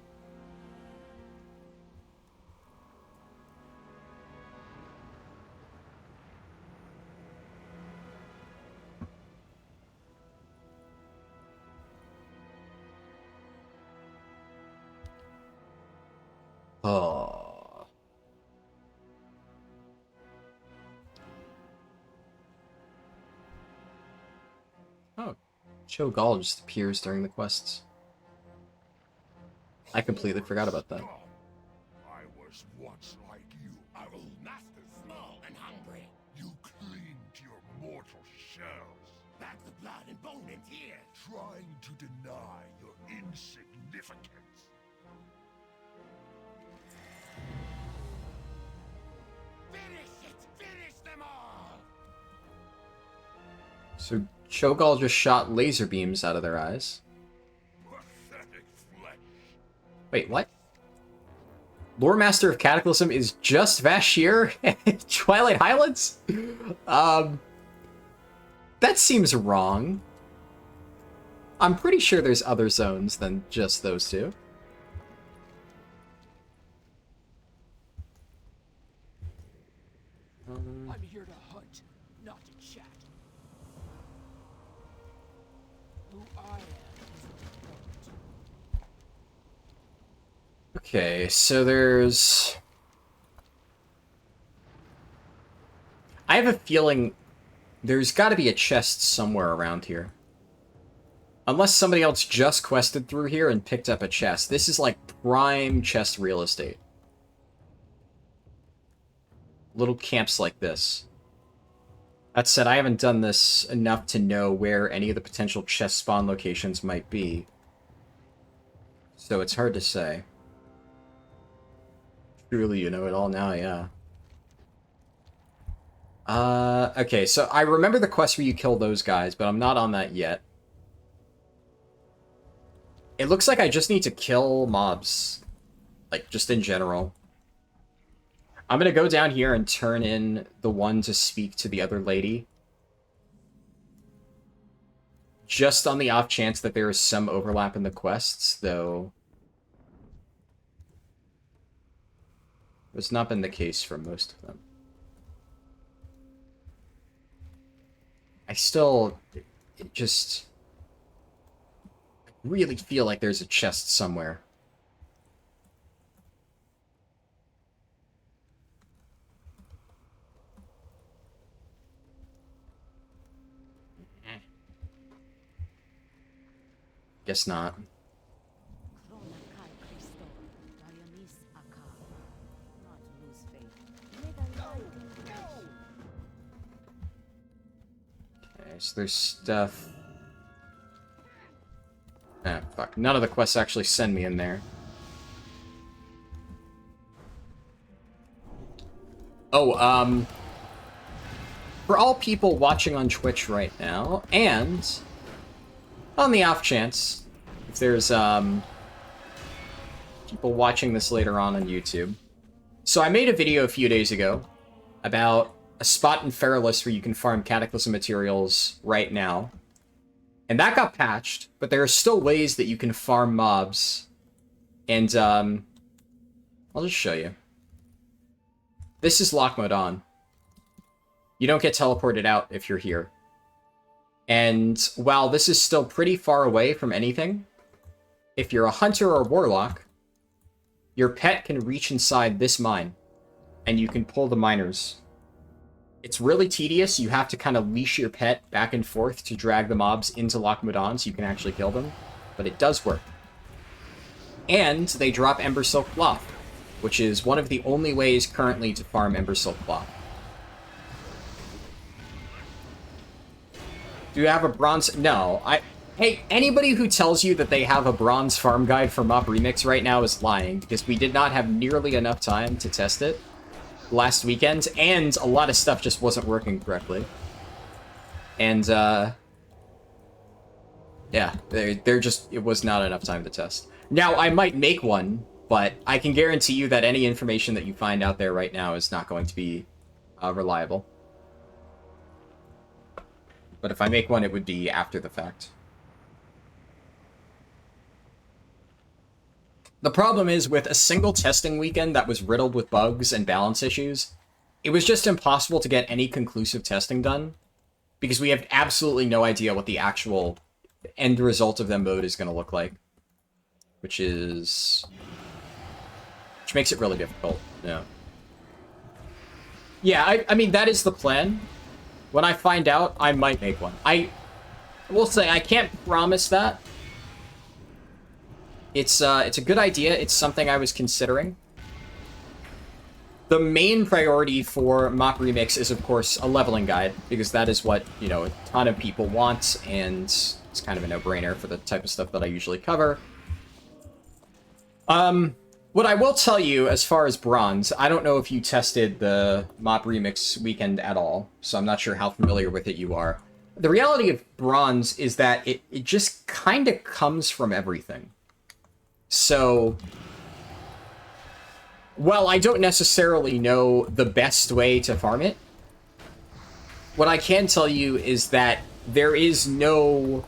Oh. Oh. Cho'Gall just appears during the quests. I completely forgot about that. I was once like you. Our old master, small and hungry. You cling to your mortal shells. Back the blood and bone and tears. Trying to deny your insignificance. Finish it! Finish them all! So Cho'Gall just shot laser beams out of their eyes. Pathetic flesh. Wait, what? Lore Master of Cataclysm is just vashj'ir? Twilight Highlands? That seems wrong. I'm pretty sure there's other zones than just those two. I'm here to hunt, not to chat. Who I am is important. Okay, so there's... have a feeling there's got to be a chest somewhere around here. Unless somebody else just quested through here and picked up a chest. This is like prime chest real estate. Little camps like this. That said, I haven't done this enough to know where any of the potential chest spawn locations might be. So it's hard to say. Truly, you know it all now, yeah. Okay, so I remember the quest where you kill those guys, but I'm not on that yet. It looks like I just need to kill mobs. Like, just in general. I'm gonna go down here and turn in the one to speak to the other lady. Just on the off chance that there is some overlap in the quests, though. It's not been the case for most of them. I still... it just... I really feel like there's a chest somewhere. Guess not. Okay, so there's stuff... ah, fuck. None of the quests actually send me in there. Oh, for all people watching on Twitch right now, and on the off chance, if there's, people watching this later on YouTube. So I made a video a few days ago about a spot in Feralus where you can farm Cataclysm materials right now. And that got patched, but there are still ways that you can farm mobs. And, I'll just show you. This is lock mode on. You don't get teleported out if you're here. And while this is still pretty far away from anything, if you're a hunter or warlock, your pet can reach inside this mine, and you can pull the miners. It's really tedious. You have to kind of leash your pet back and forth to drag the mobs into lock mode on so you can actually kill them, but it does work. And they drop Ember Silk Cloth, which is one of the only ways currently to farm Ember Silk Cloth. Do you have a bronze? No. Hey, anybody who tells you that they have a bronze farm guide for Mop Remix right now is lying, because we did not have nearly enough time to test it last weekend, and a lot of stuff just wasn't working correctly. And, yeah, it was not enough time to test. Now, I might make one, but I can guarantee you that any information that you find out there right now is not going to be reliable. But if I make one, it would be after the fact. The problem is, with a single testing weekend that was riddled with bugs and balance issues, it was just impossible to get any conclusive testing done, because we have absolutely no idea what the actual end result of the mode is going to look like. Which makes it really difficult, yeah. Yeah, I mean, that is the plan. When I find out, I might make one. I will say, I can't promise that. It's a good idea. It's something I was considering. The main priority for Mop Remix is, of course, a leveling guide, because that is what, you know, a ton of people want, and it's kind of a no-brainer for the type of stuff that I usually cover. What I will tell you, as far as bronze, I don't know if you tested the Mop Remix weekend at all, so I'm not sure how familiar with it you are. The reality of bronze is that it just kind of comes from everything. So, while I don't necessarily know the best way to farm it, what I can tell you is that there is no...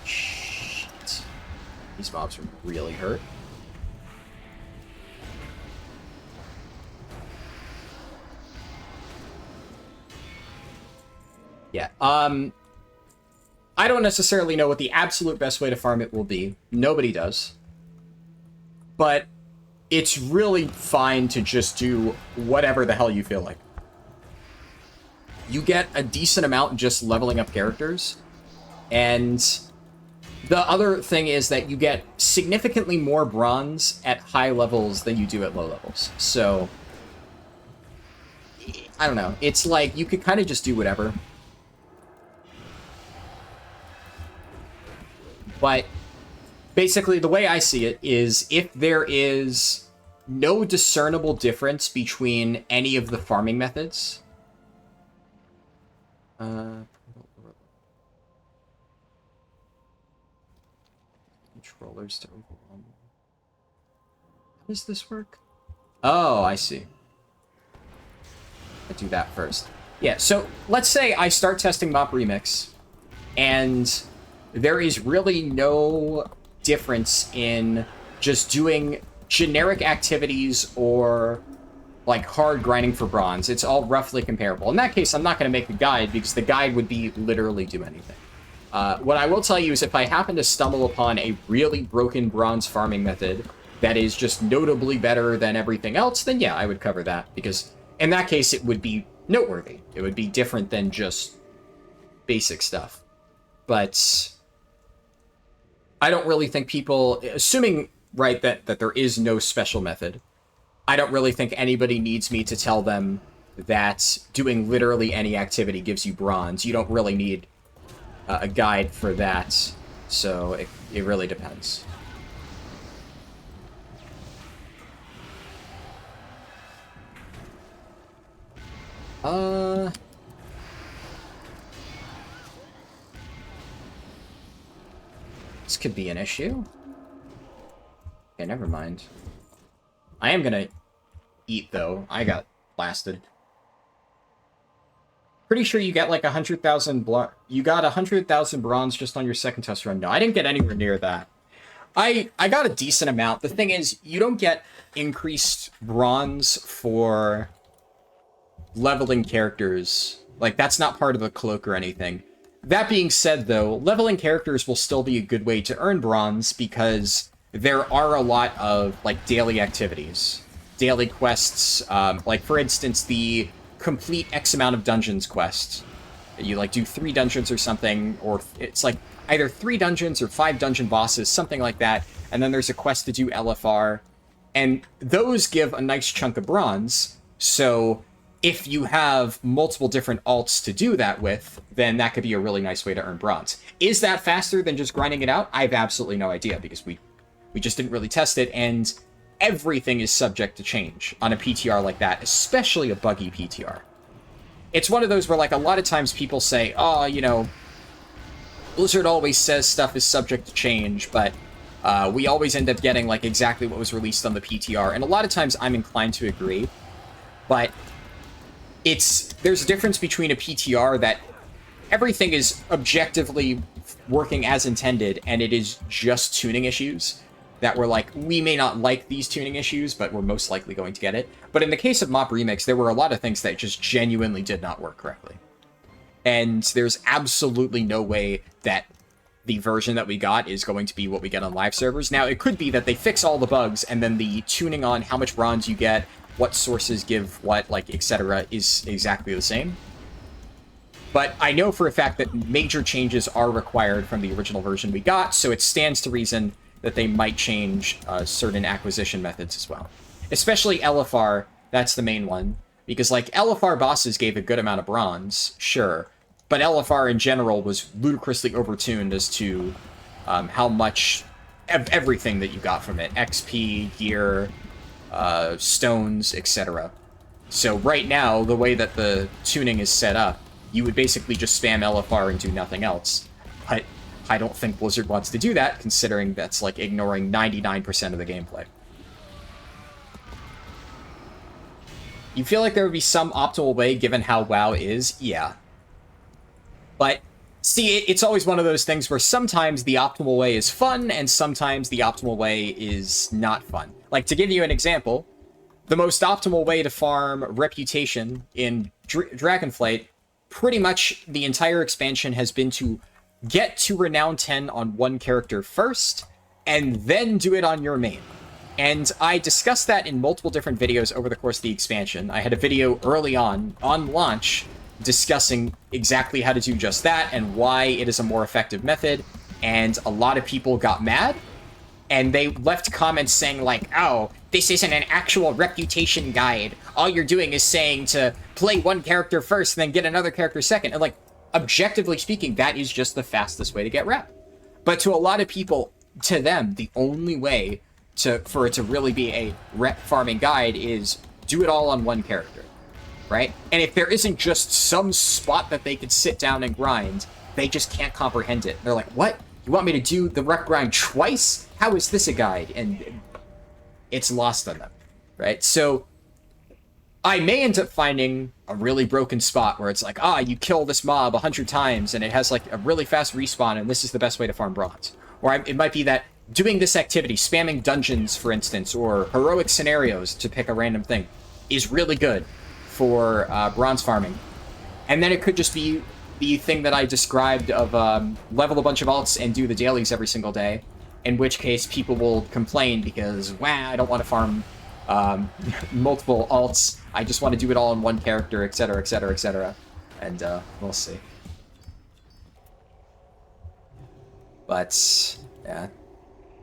Shit. These mobs are really hurt. Yeah, I don't necessarily know what the absolute best way to farm it will be. Nobody does. But it's really fine to just do whatever the hell you feel like. You get a decent amount just leveling up characters, and the other thing is that you get significantly more bronze at high levels than you do at low levels. So, I don't know. It's like, you could kind of just do whatever. But basically, the way I see it is if there is no discernible difference between any of the farming methods, controllers to overwhelm. How does this work? Oh, I see. I do that first. Yeah, so let's say I start testing Mop Remix, and there is really no difference in just doing generic activities or like hard grinding for bronze. It's all roughly comparable. In that case, I'm not going to make a guide because the guide would be literally do anything. What I will tell you is if I happen to stumble upon a really broken bronze farming method that is just notably better than everything else, then yeah, I would cover that, because in that case, it would be noteworthy. It would be different than just basic stuff. But I don't really think people, assuming, right, that there is no special method, I don't really think anybody needs me to tell them that doing literally any activity gives you bronze. You don't really need a guide for that, so it really depends. This could be an issue. Okay, never mind. I am gonna eat, though. I got blasted. Pretty sure you get like 100,000 you got 100,000 bronze just on your second test run. No, I didn't get anywhere near that. I got a decent amount. The thing is, you don't get increased bronze for leveling characters. Like, that's not part of the cloak or anything. That being said, though, leveling characters will still be a good way to earn bronze because there are a lot of, like, daily activities. Daily quests, like, for instance, the complete X amount of dungeons quest. You, like, do 3 dungeons or something, or it's, like, either 3 dungeons or 5 dungeon bosses, something like that, and then there's a quest to do LFR, and those give a nice chunk of bronze, so if you have multiple different alts to do that with, then that could be a really nice way to earn bronze. Is that faster than just grinding it out? I have absolutely no idea, because we just didn't really test it, and everything is subject to change on a PTR like that, especially a buggy PTR. It's one of those where, like, a lot of times people say, oh, you know, Blizzard always says stuff is subject to change, but we always end up getting, like, exactly what was released on the PTR, and a lot of times I'm inclined to agree, but there's a difference between a PTR that everything is objectively working as intended, and it is just tuning issues that we're like, we may not like these tuning issues, but we're most likely going to get it. But in the case of Mop Remix, there were a lot of things that just genuinely did not work correctly. And there's absolutely no way that the version that we got is going to be what we get on live servers. Now, it could be that they fix all the bugs, and then the tuning on how much bronze you get, what sources give what, like, etc., is exactly the same. But I know for a fact that major changes are required from the original version we got, so it stands to reason that they might change certain acquisition methods as well. Especially LFR, that's the main one. Because, like, LFR bosses gave a good amount of bronze, sure. But LFR in general was ludicrously overtuned as to how much of everything that you got from it. XP, gear, stones, etc. So right now, the way that the tuning is set up, you would basically just spam LFR and do nothing else. But I don't think Blizzard wants to do that, considering that's, like, ignoring 99% of the gameplay. You feel like there would be some optimal way, given how WoW is? Yeah. But, see, it's always one of those things where sometimes the optimal way is fun, and sometimes the optimal way is not fun. Like, to give you an example, the most optimal way to farm reputation in Dragonflight, pretty much the entire expansion has been to get to Renown 10 on one character first, and then do it on your main. And I discussed that in multiple different videos over the course of the expansion. I had a video early on launch, discussing exactly how to do just that and why it is a more effective method. And a lot of people got mad, and they left comments saying like, oh, this isn't an actual reputation guide. All you're doing is saying to play one character first and then get another character second. And like, objectively speaking, that is just the fastest way to get rep. But to a lot of people, to them, the only way for it to really be a rep farming guide is do it all on one character, right? And if there isn't just some spot that they could sit down and grind, they just can't comprehend it. They're like, what? You want me to do the rep grind twice? How is this a guide? And it's lost on them, right? So I may end up finding a really broken spot where it's like, you kill this mob 100 times and it has like a really fast respawn and this is the best way to farm bronze. Or it might be that doing this activity, spamming dungeons, for instance, or heroic scenarios, to pick a random thing, is really good for bronze farming. And then it could just be the thing that I described of level a bunch of alts and do the dailies every single day, in which case people will complain because, I don't want to farm multiple alts. I just want to do it all in one character, etc., etc., etc. And we'll see. But, yeah.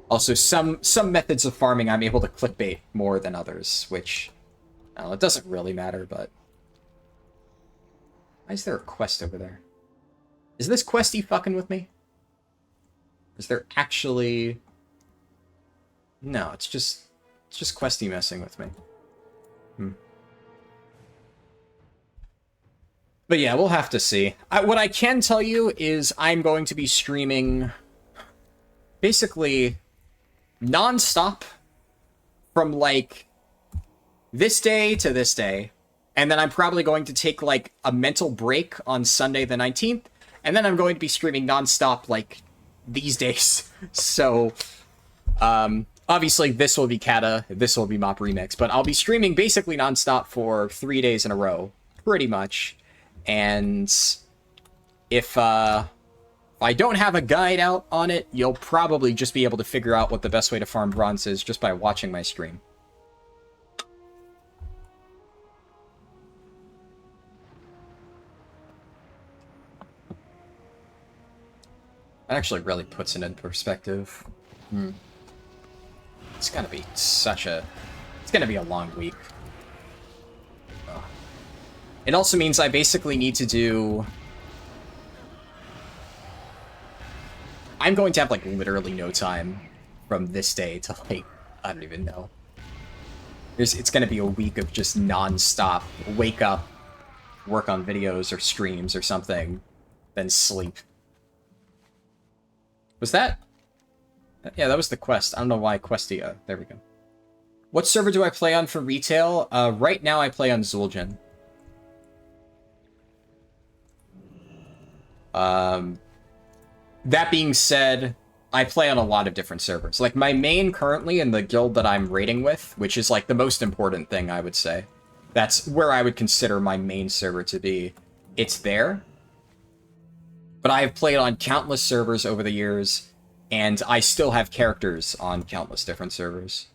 Also, some methods of farming I'm able to clickbait more than others, which, it doesn't really matter, but... Why is there a quest over there? Is this questy fucking with me? Is there actually... No, it's just questy messing with me. But yeah, we'll have to see. What I can tell you is I'm going to be streaming basically non-stop from like this day to this day. And then I'm probably going to take like a mental break on Sunday the 19th. And then I'm going to be streaming non-stop like these days. So, obviously this will be Kata, this will be Mop Remix, but I'll be streaming basically non-stop for 3 days in a row, pretty much. And if I don't have a guide out on it, you'll probably just be able to figure out what the best way to farm bronze is just by watching my stream. That actually really puts it in perspective. It's gonna be it's gonna be a long week. It also means I basically need to do... I'm going to have, like, literally no time from this day to, like, I don't even know. It's gonna be a week of just non-stop wake up, work on videos or streams or something, then sleep. Was that? Yeah, that was the quest. I don't know why questy... there we go. What server do I play on for retail? Right now I play on Zul'jin. That being said, I play on a lot of different servers. Like, my main currently in the guild that I'm raiding with, which is, like, the most important thing, I would say. That's where I would consider my main server to be. It's there. But I have played on countless servers over the years, and I still have characters on countless different servers.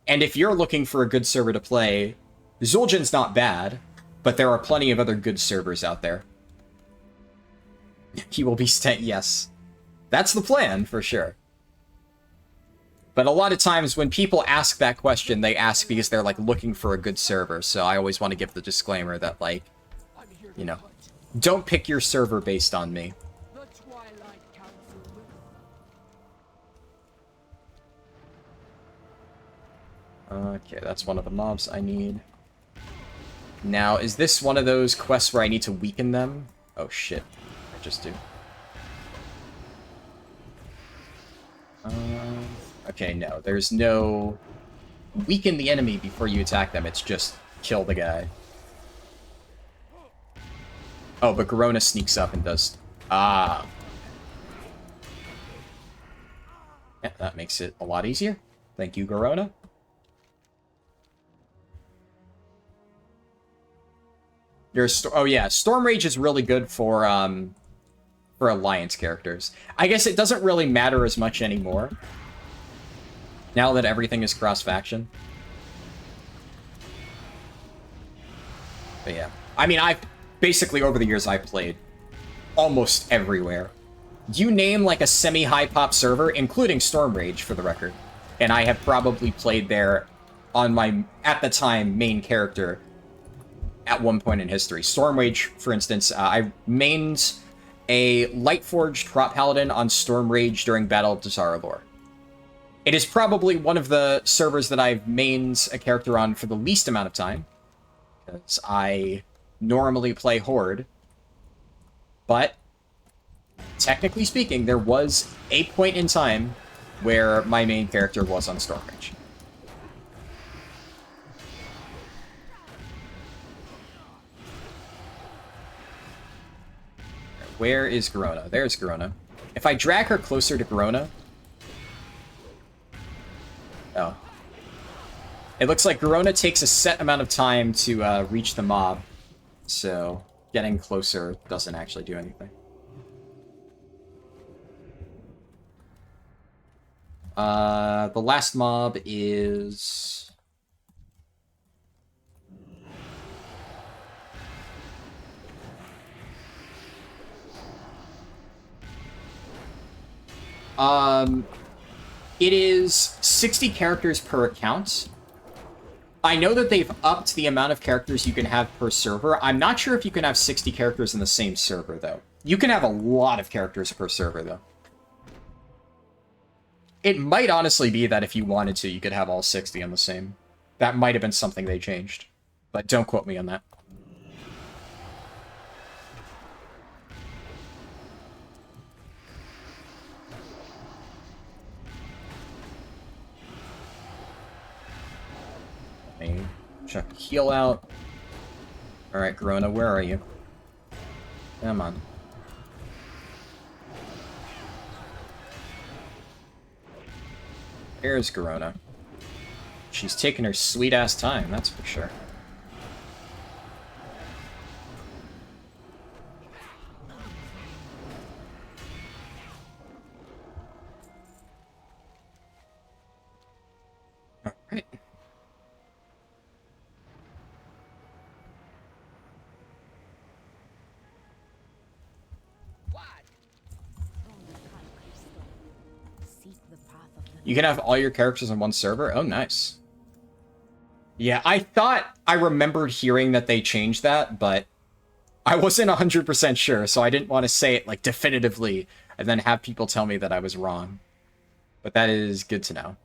And if you're looking for a good server to play, Zul'jin's not bad, but there are plenty of other good servers out there. He will be yes. That's the plan, for sure. But a lot of times when people ask that question, they ask because they're, like, looking for a good server. So I always want to give the disclaimer that, like, you know, don't pick your server based on me. Okay, that's one of the mobs I need. Now, is this one of those quests where I need to weaken them? Oh, shit. I just do. Okay, no. There's no weaken the enemy before you attack them. It's just kill the guy. Oh, but Garona sneaks up and does... Ah. Yeah, that makes it a lot easier. Thank you, Garona. Oh yeah, Storm Rage is really good for Alliance characters. I guess it doesn't really matter as much anymore. Now that everything is cross-faction. But yeah. I mean, I've basically, over the years, I've played almost everywhere. You name, like, a semi-high pop server, including Storm Rage, for the record, and I have probably played there on my, at the time, main character at one point in history. Storm Rage, for instance, I mained a Lightforged Prot Paladin on Storm Rage during Battle of Dazar'alor. It is probably one of the servers that I've mained a character on for the least amount of time, because I normally play Horde, but technically speaking, there was a point in time where my main character was on Storm Rage. Where is Garona? There's Garona. If I drag her closer to Garona... Oh. It looks like Garona takes a set amount of time to reach the mob, so getting closer doesn't actually do anything. The last mob is... It is 60 characters per account. I know that they've upped the amount of characters you can have per server. I'm not sure if you can have 60 characters in the same server, though. You can have a lot of characters per server, though. It might honestly be that if you wanted to, you could have all 60 on the same. That might have been something they changed. But don't quote me on that. Let me check the heal out. Alright, Garona, where are you? Come on. There's Garona. She's taking her sweet-ass time, that's for sure. Alright. You can have all your characters on one server? Oh, nice. Yeah, I thought I remembered hearing that they changed that, but I wasn't 100% sure, so I didn't want to say it, like, definitively, and then have people tell me that I was wrong. But that is good to know.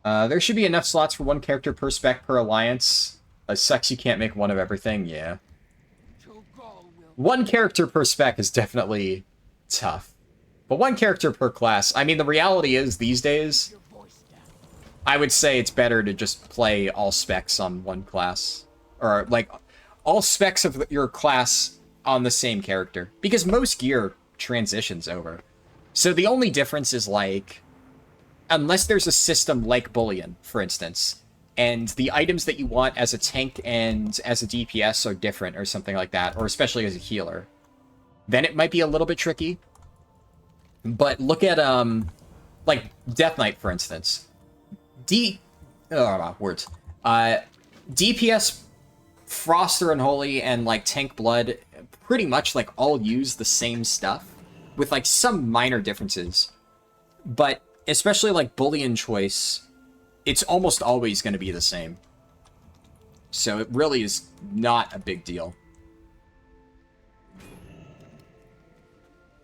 There should be enough slots for one character per spec per alliance. Sucks you can't make one of everything, yeah. One character per spec is definitely tough. But one character per class. I mean, the reality is, these days, I would say it's better to just play all specs on one class. Or, like, all specs of your class on the same character. Because most gear transitions over. So the only difference is, like, unless there's a system like Bullion, for instance, and the items that you want as a tank and as a DPS are different or something like that, or especially as a healer, then it might be a little bit tricky. But look at, like, Death Knight, for instance. DPS, Frost or Unholy, and, like, Tank Blood pretty much, like, all use the same stuff, with, like, some minor differences. But especially, like, Bullion choice, it's almost always going to be the same. So it really is not a big deal.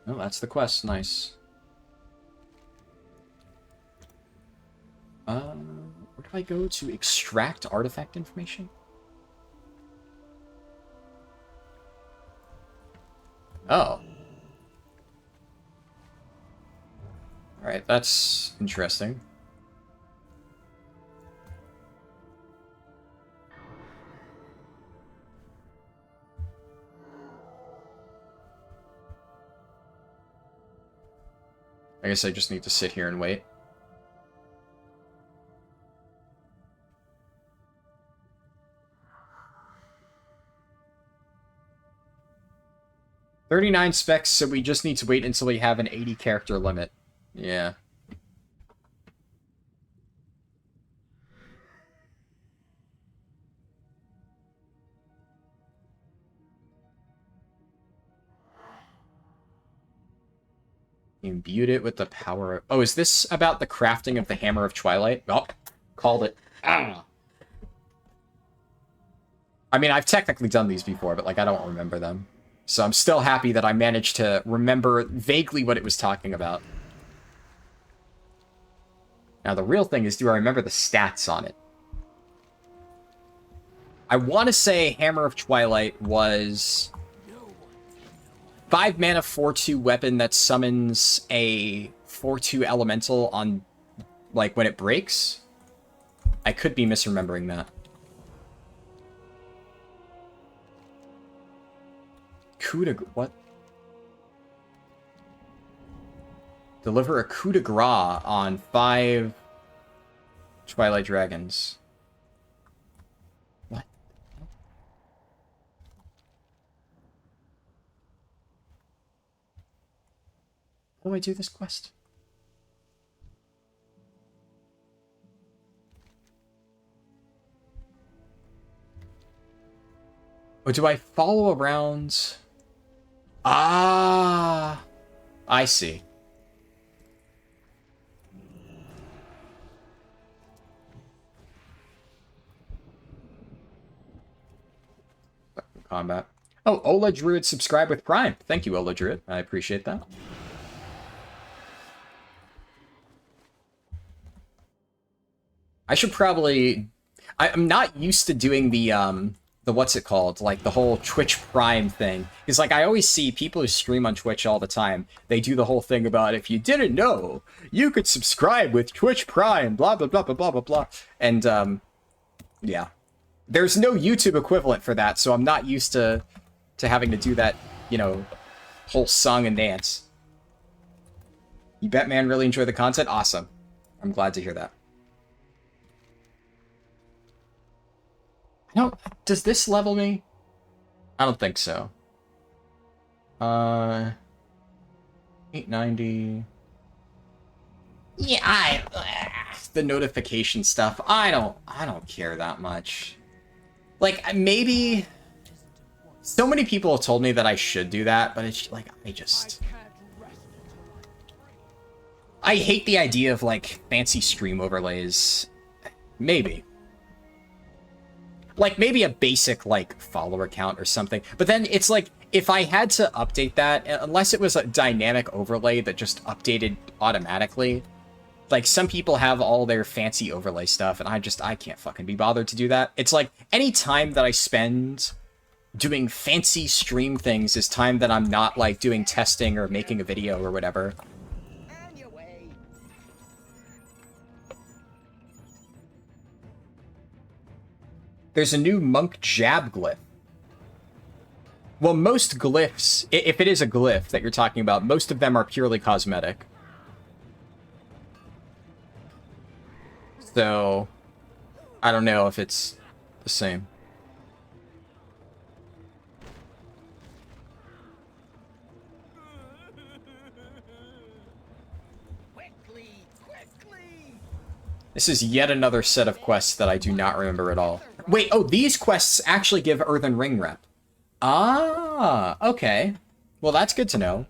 Oh, that's the quest. Nice. Where do I go to extract artifact information? Oh. Alright, that's interesting. I guess I just need to sit here and wait. 39 specs, so we just need to wait until we have an 80 character limit. Yeah. You imbued it with the power of... Oh, is this about the crafting of the Hammer of Twilight? Oh, called it. Ah. I mean, I've technically done these before, but, like, I don't remember them. So I'm still happy that I managed to remember vaguely what it was talking about. Now, the real thing is, do I remember the stats on it? I want to say Hammer of Twilight was 5 mana 4/2 weapon that summons a 4/2 elemental on, like, when it breaks. I could be misremembering that. Coup de... what? Deliver a coup de grace on 5 Twilight Dragons. What? How do I do this quest? Or do I follow around... Ah, I see. Combat. Oh, Ola Druid subscribed with Prime. Thank you, Ola Druid. I appreciate that. I should probably... I'm not used to doing the what's it called? Like, the whole Twitch Prime thing. Because, like, I always see people who stream on Twitch all the time. They do the whole thing about, if you didn't know, you could subscribe with Twitch Prime, blah, blah, blah, blah, blah, blah, blah. And, yeah. There's no YouTube equivalent for that, so I'm not used to having to do that, you know, whole song and dance. You bet, man, really enjoy the content? Awesome. I'm glad to hear that. I don't... Does this level me? I don't think so. 890... Yeah, the notification stuff, I don't care that much. Like, maybe... So many people have told me that I should do that, but it's like, I hate the idea of, like, fancy stream overlays. Maybe. Like, maybe a basic, like, follower count or something. But then it's like, if I had to update that, unless it was a dynamic overlay that just updated automatically, like, some people have all their fancy overlay stuff, and I can't fucking be bothered to do that. It's like, any time that I spend doing fancy stream things is time that I'm not, like, doing testing or making a video or whatever. There's a new monk jab glyph. Well, most glyphs, if it is a glyph that you're talking about, most of them are purely cosmetic. So, I don't know if it's the same. This is yet another set of quests that I do not remember at all. Wait, oh, these quests actually give Earthen Ring rep. Ah, okay. Well, that's good to know.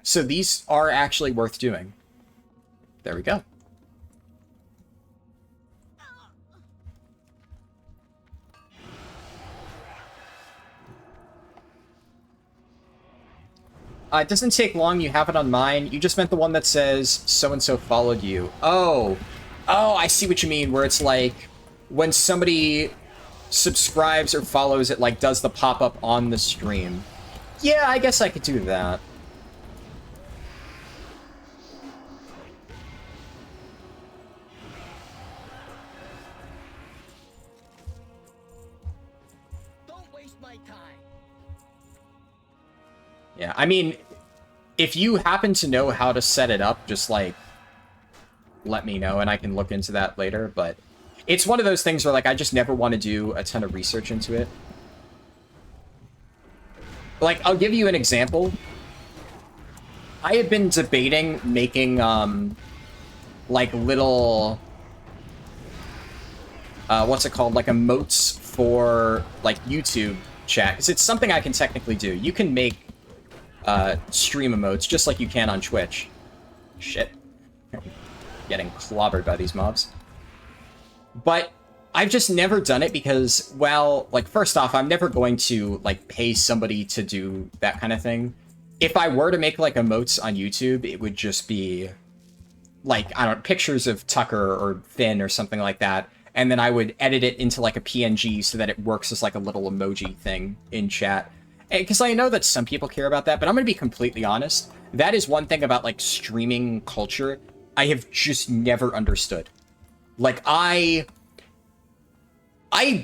So these are actually worth doing. There we go. It doesn't take long, you have it on mine. You just meant the one that says, so-and-so followed you. Oh, I see what you mean, where it's like, when somebody subscribes or follows, it like does the pop-up on the stream. Yeah, I guess I could do that. Don't waste my time. Yeah, I mean, if you happen to know how to set it up, just like, let me know and I can look into that later, but it's one of those things where, like, I just never want to do a ton of research into it. Like, I'll give you an example. I have been debating making, like, little... what's it called? Like, emotes for, like, YouTube chat. Because it's something I can technically do. You can make, stream emotes just like you can on Twitch. Shit. Getting clobbered by these mobs. But I've just never done it because, well, like, first off, I'm never going to, like, pay somebody to do that kind of thing. If I were to make, like, emotes on YouTube, it would just be, like, I don't know, pictures of Tucker or Finn or something like that, and then I would edit it into, like, a PNG so that it works as, like, a little emoji thing in chat. Because I know that some people care about that, but I'm going to be completely honest. That is one thing about, like, streaming culture I have just never understood. Like, I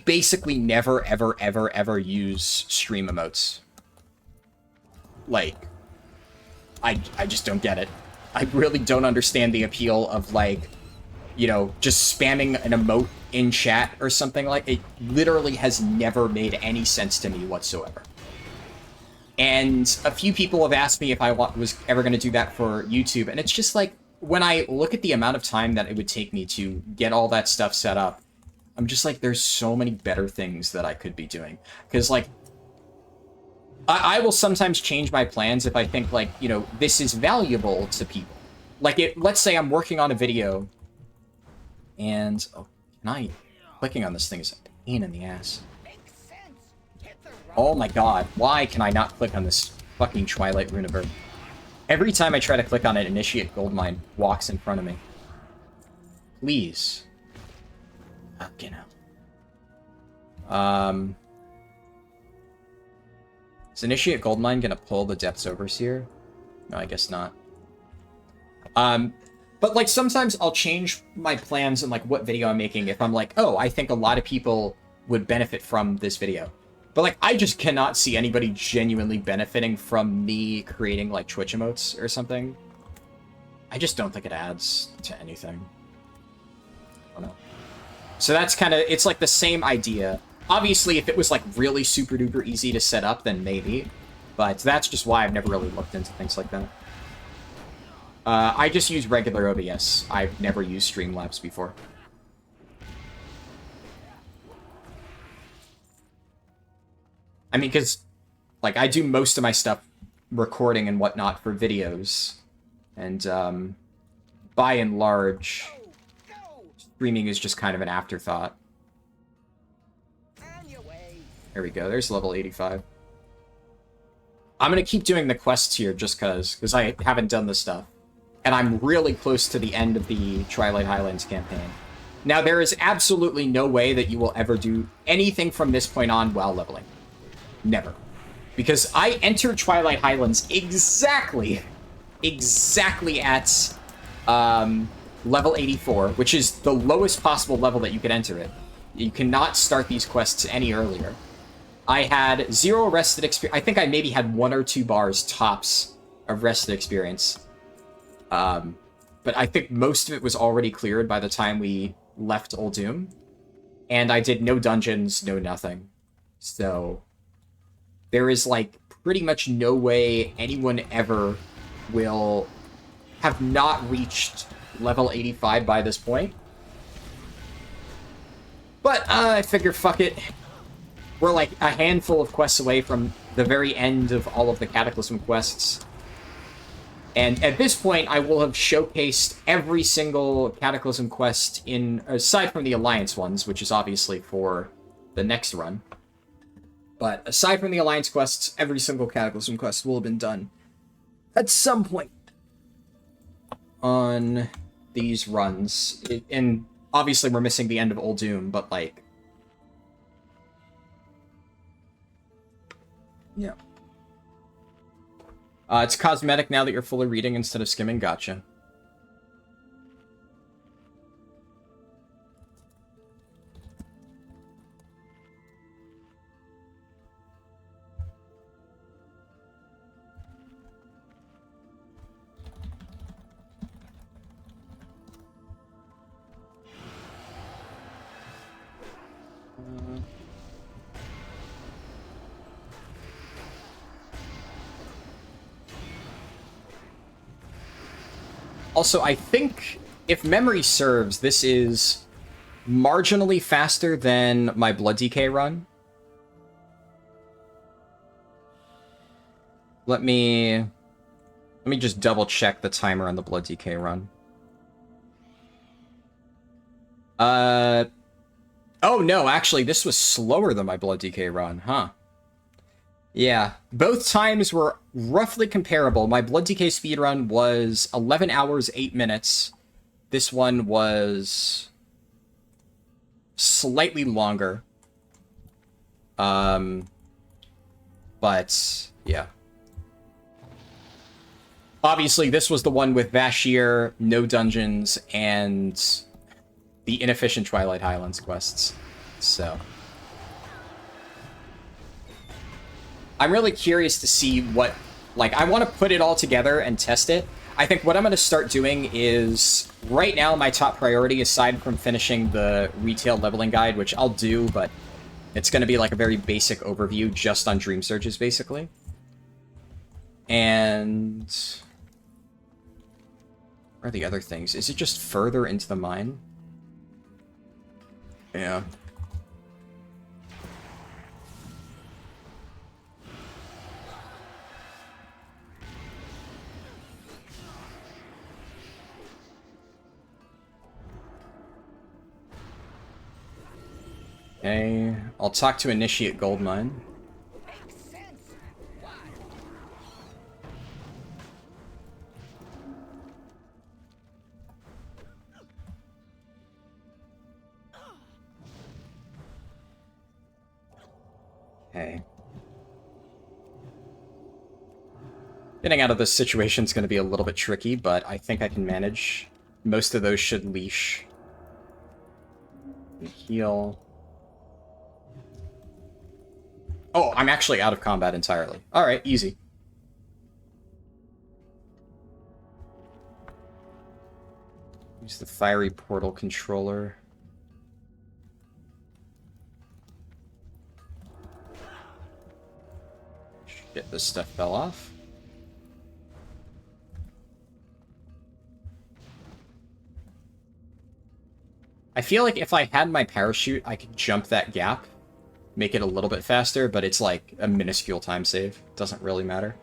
basically never, ever, ever, ever use stream emotes. Like, I just don't get it. I really don't understand the appeal of, like, you know, just spamming an emote in chat or something like it. Literally has never made any sense to me whatsoever. And a few people have asked me if I was ever going to do that for YouTube, and it's just like, when I look at the amount of time that it would take me to get all that stuff set up, I'm just like, there's so many better things that I could be doing. Because, like, I will sometimes change my plans if I think, like, you know, this is valuable to people. Like, let's say I'm working on a video, and, oh, clicking on this thing is a pain in the ass. Makes sense. Hit the Oh my god, why can I not click on this fucking Twilight Runeberg? Every time I try to click on it, Initiate Goldmine walks in front of me. Please. Okay, now. Is Initiate Goldmine gonna pull the Depths Overseer? No, I guess not. But, like, sometimes I'll change my plans and, like, what video I'm making if I'm like, oh, I think a lot of people would benefit from this video. But, like, I just cannot see anybody genuinely benefiting from me creating, like, Twitch emotes or something. I just don't think it adds to anything. I don't know. So that's kind of, it's like the same idea. Obviously, if it was, like, really super duper easy to set up, then maybe. But that's just why I've never really looked into things like that. I just use regular OBS. I've never used Streamlabs before. I mean, because, like, I do most of my stuff recording and whatnot for videos. And, by and large, streaming is just kind of an afterthought. On your way. There we go. There's level 85. I'm going to keep doing the quests here just because I haven't done this stuff. And I'm really close to the end of the Twilight Highlands campaign. Now, there is absolutely no way that you will ever do anything from this point on while leveling. Never. Because I entered Twilight Highlands exactly at level 84, which is the lowest possible level that you could enter it. You cannot start these quests any earlier. I had 0 rested experience. I think I maybe had 1 or 2 bars tops of rested experience. But I think most of it was already cleared by the time we left Uldum. And I did no dungeons, no nothing. So there is, like, pretty much no way anyone ever will have not reached level 85 by this point. But I figure, fuck it. We're, like, a handful of quests away from the very end of all of the Cataclysm quests. And at this point, I will have showcased every single Cataclysm quest aside from the Alliance ones, which is obviously for the next run. But aside from the Alliance quests, every single Cataclysm quest will have been done at some point on these runs. And obviously we're missing the end of Uldum, but, like, yeah. It's cosmetic now that you're fully reading instead of skimming. Gotcha. Also, I think, if memory serves, this is marginally faster than my Blood DK run. Let me just double check the timer on the Blood DK run. Oh no, actually, this was slower than my Blood DK run, huh? Yeah, both times were roughly comparable. My Blood DK speedrun was 11 hours, 8 minutes. This one was slightly longer. But, yeah. Obviously, this was the one with vashj'ir, no dungeons, and the inefficient Twilight Highlands quests. So I'm really curious to see what, like, I want to put it all together and test it. I think what I'm going to start doing is, right now, my top priority, aside from finishing the retail leveling guide, which I'll do, but it's going to be like a very basic overview just on Dream Surges, basically. And where are the other things? Is it just further into the mine? Yeah. Okay, I'll talk to Initiate Goldmine. Makes sense. Why? Okay. Getting out of this situation is going to be a little bit tricky, but I think I can manage. Most of those should leash. And heal. Oh, I'm actually out of combat entirely. Alright, easy. Use the fiery portal controller. Shit, this stuff fell off. I feel like if I had my parachute, I could jump that gap, make it a little bit faster, but it's like a minuscule time save. Doesn't really matter.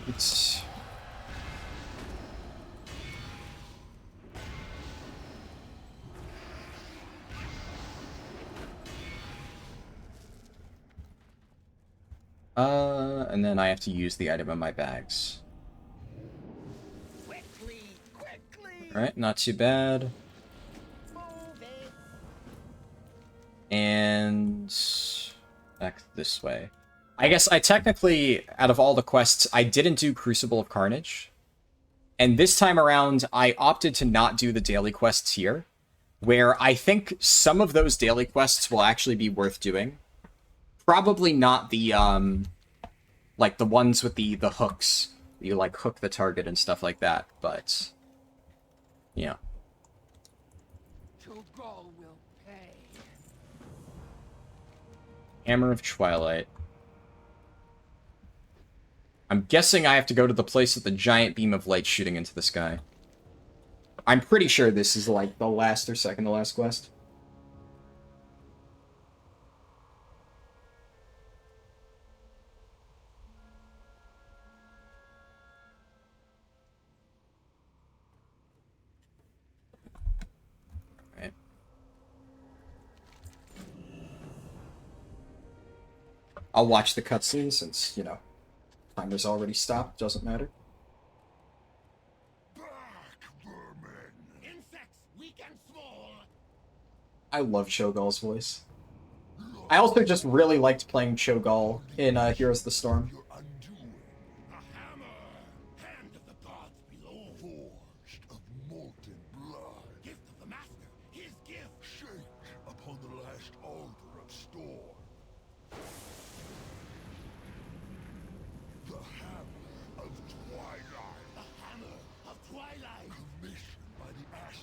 It's... and then I have to use the item in my bags. Quickly, quickly. Alright, not too bad. Move it. And... back this way. I guess I technically, out of all the quests, I didn't do Crucible of Carnage. And this time around, I opted to not do the daily quests here, where I think some of those daily quests will actually be worth doing. Probably not the, like, the ones with the hooks. You, like, hook the target and stuff like that, but... yeah. Togol will pay. Hammer of Twilight. I'm guessing I have to go to the place with the giant beam of light shooting into the sky. I'm pretty sure this is, like, the last or second to last quest. Alright. I'll watch the cutscene since, you know, timer's already stopped, doesn't matter. Back, vermin! Insects, weak and small. I love Cho'Gall's voice. I also just really liked playing Cho'Gall in Heroes of the Storm. Your undoing, A hammer. Hand of the gods below. forged of molten blood, Gift of the master. His gift. shake upon the last altar of storm. The hammer of twilight, The hammer of twilight. commissioned by the Ash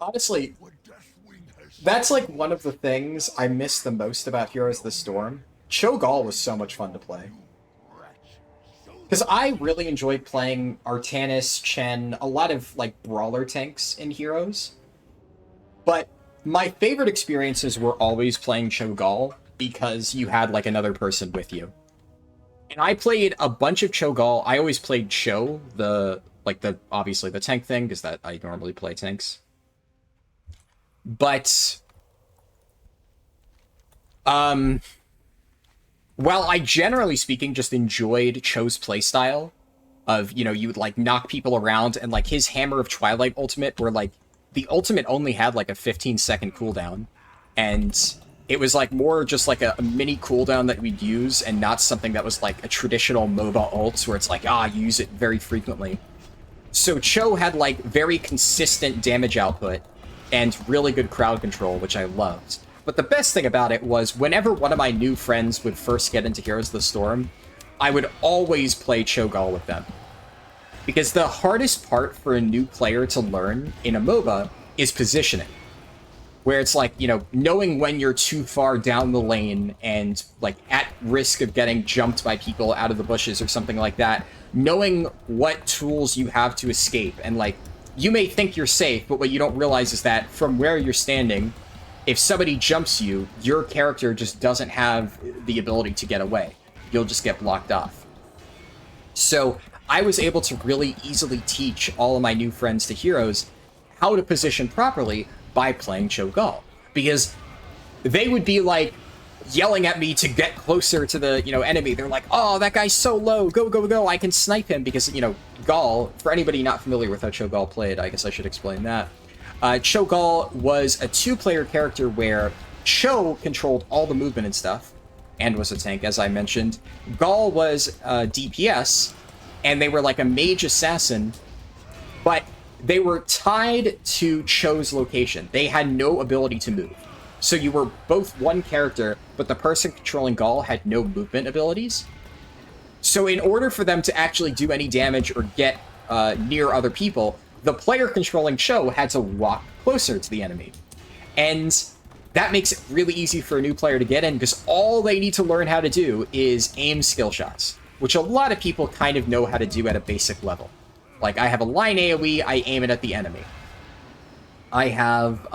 Honestly, What Deathwing has that's like one of the things I miss the most about Heroes of the Storm. Cho'Gall was so much fun to play. Because I really enjoyed playing Artanis, Chen, a lot of like brawler tanks in Heroes. But my favorite experiences were always playing Cho'Gall because you had like another person with you. And I played a bunch of Cho'Gall. I always played Cho, obviously the tank thing, because that I normally play tanks. But while I generally speaking just enjoyed Cho's playstyle of, you would like knock people around, and like his Hammer of Twilight ultimate, where like the ultimate only had like a 15-second cooldown, and it was like more just like a mini cooldown that we'd use, and not something that was like a traditional MOBA ult where it's like, you use it very frequently. So Cho had like very consistent damage output and really good crowd control, which I loved. But the best thing about it was whenever one of my new friends would first get into Heroes of the Storm, I would always play Cho'Gall with them. Because the hardest part for a new player to learn in a MOBA is positioning. Where it's like, knowing when you're too far down the lane and like at risk of getting jumped by people out of the bushes or something like that. Knowing what tools you have to escape. And like, you may think you're safe, but what you don't realize is that from where you're standing, if somebody jumps you, your character just doesn't have the ability to get away. You'll just get blocked off. So I was able to really easily teach all of my new friends to Heroes how to position properly by playing Cho'Gall. Because they would be like yelling at me to get closer to the, enemy. They're like, oh, that guy's so low, go, go, go, I can snipe him. Because, Gall, for anybody not familiar with how Cho'Gall played, I guess I should explain that. Cho'Gall was a two-player character where Cho controlled all the movement and stuff, and was a tank, as I mentioned. Gall was DPS, and they were like a mage assassin, but they were tied to Cho's location. They had no ability to move. So you were both one character, but the person controlling Gall had no movement abilities. So in order for them to actually do any damage or get near other people, the player controlling Cho had to walk closer to the enemy. And that makes it really easy for a new player to get in, because all they need to learn how to do is aim skill shots, which a lot of people kind of know how to do at a basic level. Like, I have a line AoE, I aim it at the enemy. I have,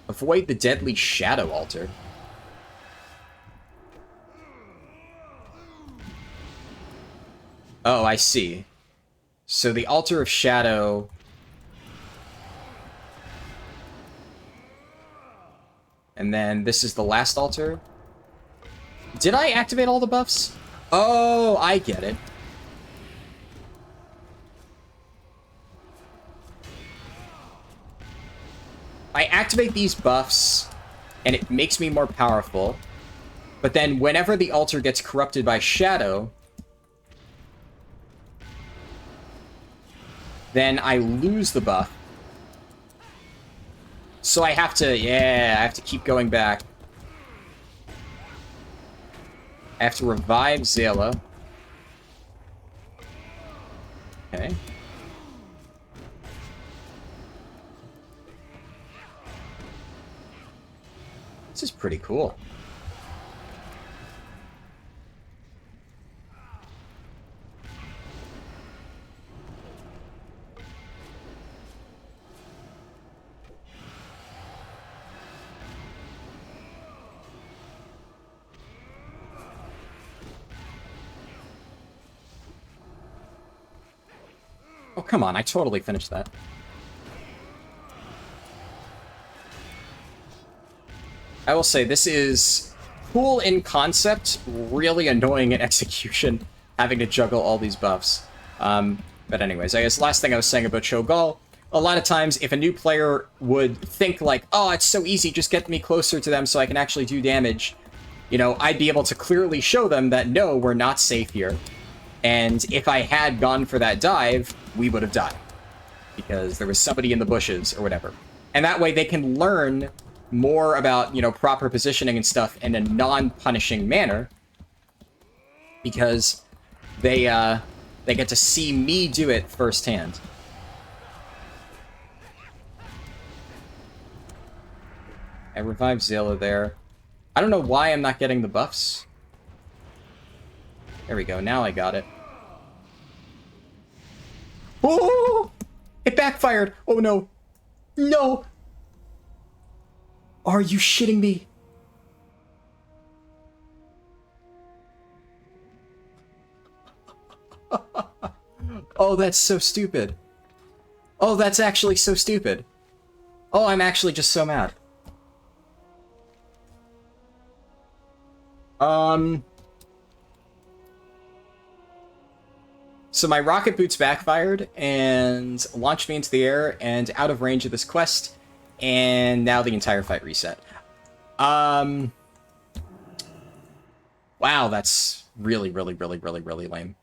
avoid the deadly shadow altar. Oh, I see. So the altar of shadow... And then this is the last altar. Did I activate all the buffs? Oh, I get it. I activate these buffs, and it makes me more powerful. But then whenever the altar gets corrupted by shadow, then I lose the buff. So I have to, I have to keep going back. I have to revive Zayla. Okay. This is pretty cool. Oh, come on, I totally finished that. I will say, this is cool in concept, really annoying in execution, having to juggle all these buffs. But anyways, I guess last thing I was saying about Cho'Gall, a lot of times if a new player would think like, oh, it's so easy, just get me closer to them so I can actually do damage, I'd be able to clearly show them that no, we're not safe here. And if I had gone for that dive, we would have died. Because there was somebody in the bushes or whatever. And that way they can learn more about, proper positioning and stuff in a non-punishing manner. Because they They get to see me do it firsthand. I revived Zayla there. I don't know why I'm not getting the buffs. There we go, now I got it. Oh! It backfired! Oh no! No! Are you shitting me? Oh, that's so stupid. Oh, that's actually so stupid. Oh, I'm actually just so mad. So my rocket boots backfired and launched me into the air and out of range of this quest, and now the entire fight reset. Wow, that's really, really, really, really, really lame.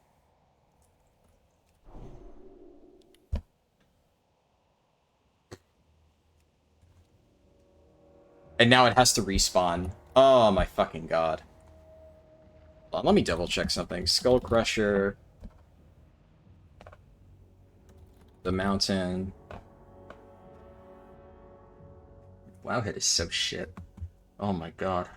And now it has to respawn. Oh my fucking god. Hold on, let me double check something. Skull Crusher. The mountain. Wowhead is so shit. Oh my god.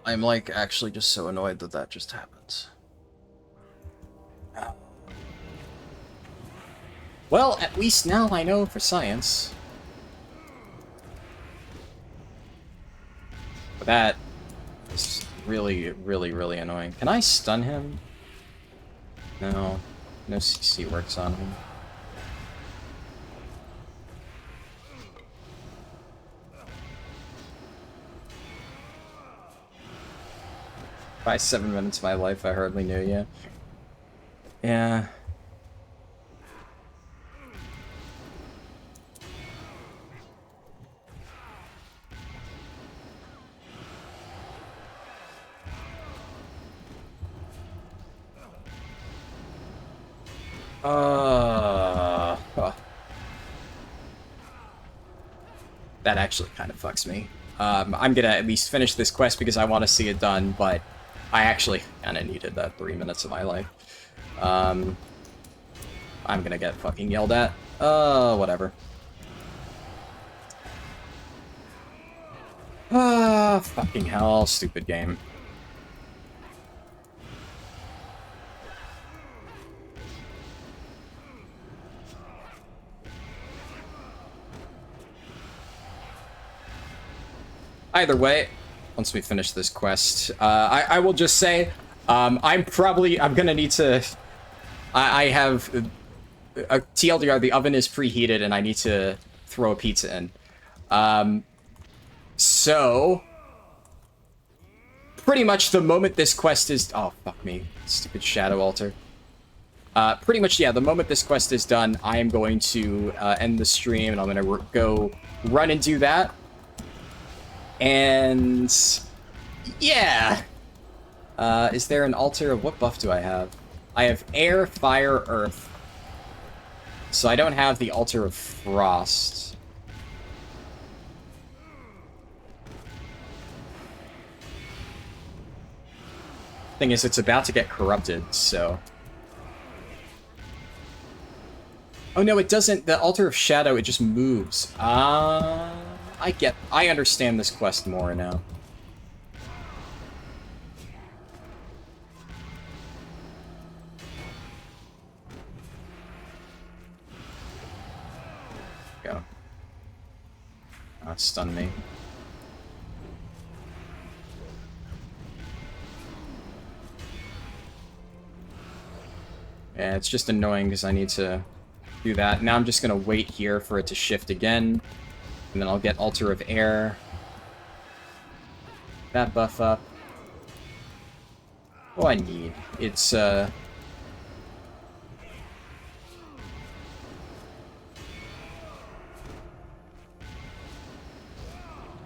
I'm like actually just so annoyed that that just happened. Well, at least now I know for science. But that is really, really, really annoying. Can I stun him? No. No CC works on him. By 7 minutes of my life, I hardly knew you. Yeah. That actually kind of fucks me. I'm gonna at least finish this quest because I want to see it done, but I actually kind of needed that 3 minutes of my life. I'm gonna get fucking yelled at. Whatever. Fucking hell, stupid game. Either way, once we finish this quest, I will just say, I'm gonna need to, I have, TLDR, the oven is preheated and I need to throw a pizza in. So, pretty much the moment this quest is, oh, fuck me, stupid shadow altar. Pretty much, yeah, the moment this quest is done, I am going to end the stream and I'm gonna go run and do that. And yeah, is there an altar of what buff do I have? I have air, fire, earth. So I don't have the altar of frost. Thing is, it's about to get corrupted, so. Oh no, it doesn't. The altar of shadow, it just moves. I understand this quest more now. Go. Oh, stun me. Yeah, it's just annoying because I need to do that. Now I'm just gonna wait here for it to shift again. And then I'll get Altar of Air. That buff up. Oh, I need. It's,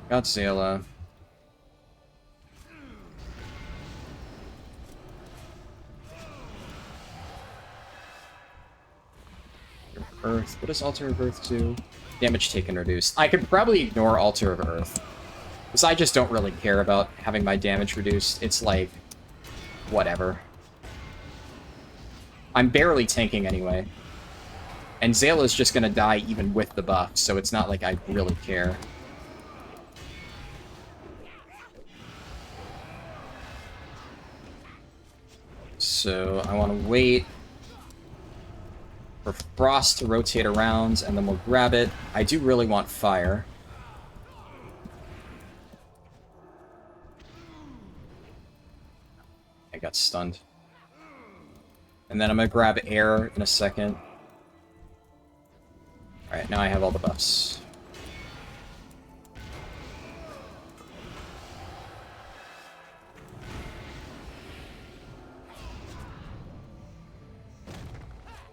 Godzilla. Earth. What does Altar of Earth do? Damage taken reduced. I could probably ignore Altar of Earth. Because I just don't really care about having my damage reduced. It's like, whatever. I'm barely tanking anyway. And Zayla's just gonna die even with the buff, so it's not like I really care. So I want to wait for Frost to rotate around, and then we'll grab it. I do really want Fire. I got stunned. And then I'm going to grab Air in a second. Alright, now I have all the buffs.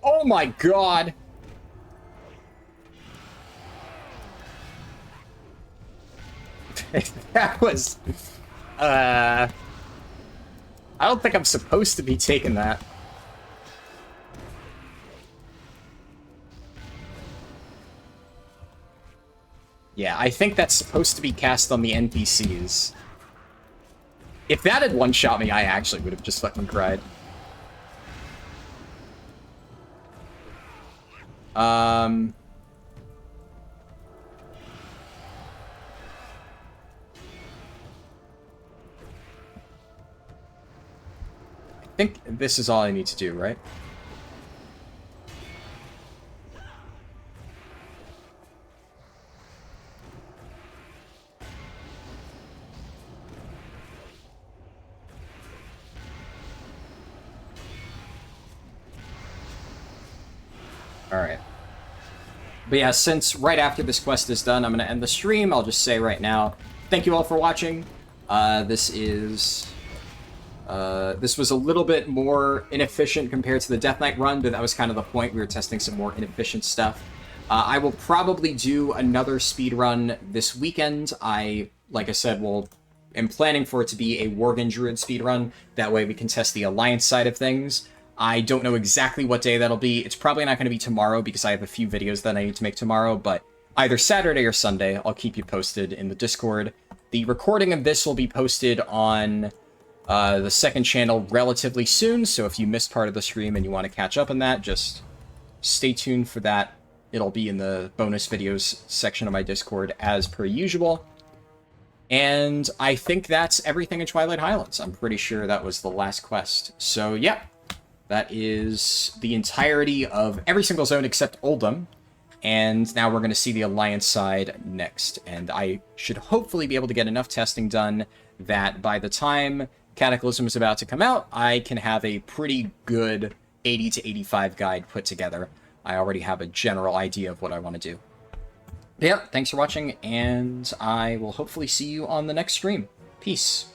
Oh my god! That was... I don't think I'm supposed to be taking that. Yeah, I think that's supposed to be cast on the NPCs. If that had one-shot me, I actually would have just fucking cried. I think this is all I need to do, right? Alright. But yeah, since right after this quest is done, I'm going to end the stream. I'll just say right now, thank you all for watching. This was a little bit more inefficient compared to the Death Knight run, but that was kind of the point. We were testing some more inefficient stuff. I will probably do another speed run this weekend. Like I said, am planning for it to be a Worgen Druid speed run. That way we can test the Alliance side of things. I don't know exactly what day that'll be. It's probably not going to be tomorrow because I have a few videos that I need to make tomorrow, but either Saturday or Sunday, I'll keep you posted in the Discord. The recording of this will be posted on the second channel relatively soon, so if you missed part of the stream and you want to catch up on that, just stay tuned for that. It'll be in the bonus videos section of my Discord as per usual. And I think that's everything in Twilight Highlands. I'm pretty sure that was the last quest. So yeah. That is the entirety of every single zone except Oldham. And now we're going to see the Alliance side next. And I should hopefully be able to get enough testing done that by the time Cataclysm is about to come out, I can have a pretty good 80 to 85 guide put together. I already have a general idea of what I want to do. Yeah, thanks for watching, and I will hopefully see you on the next stream. Peace.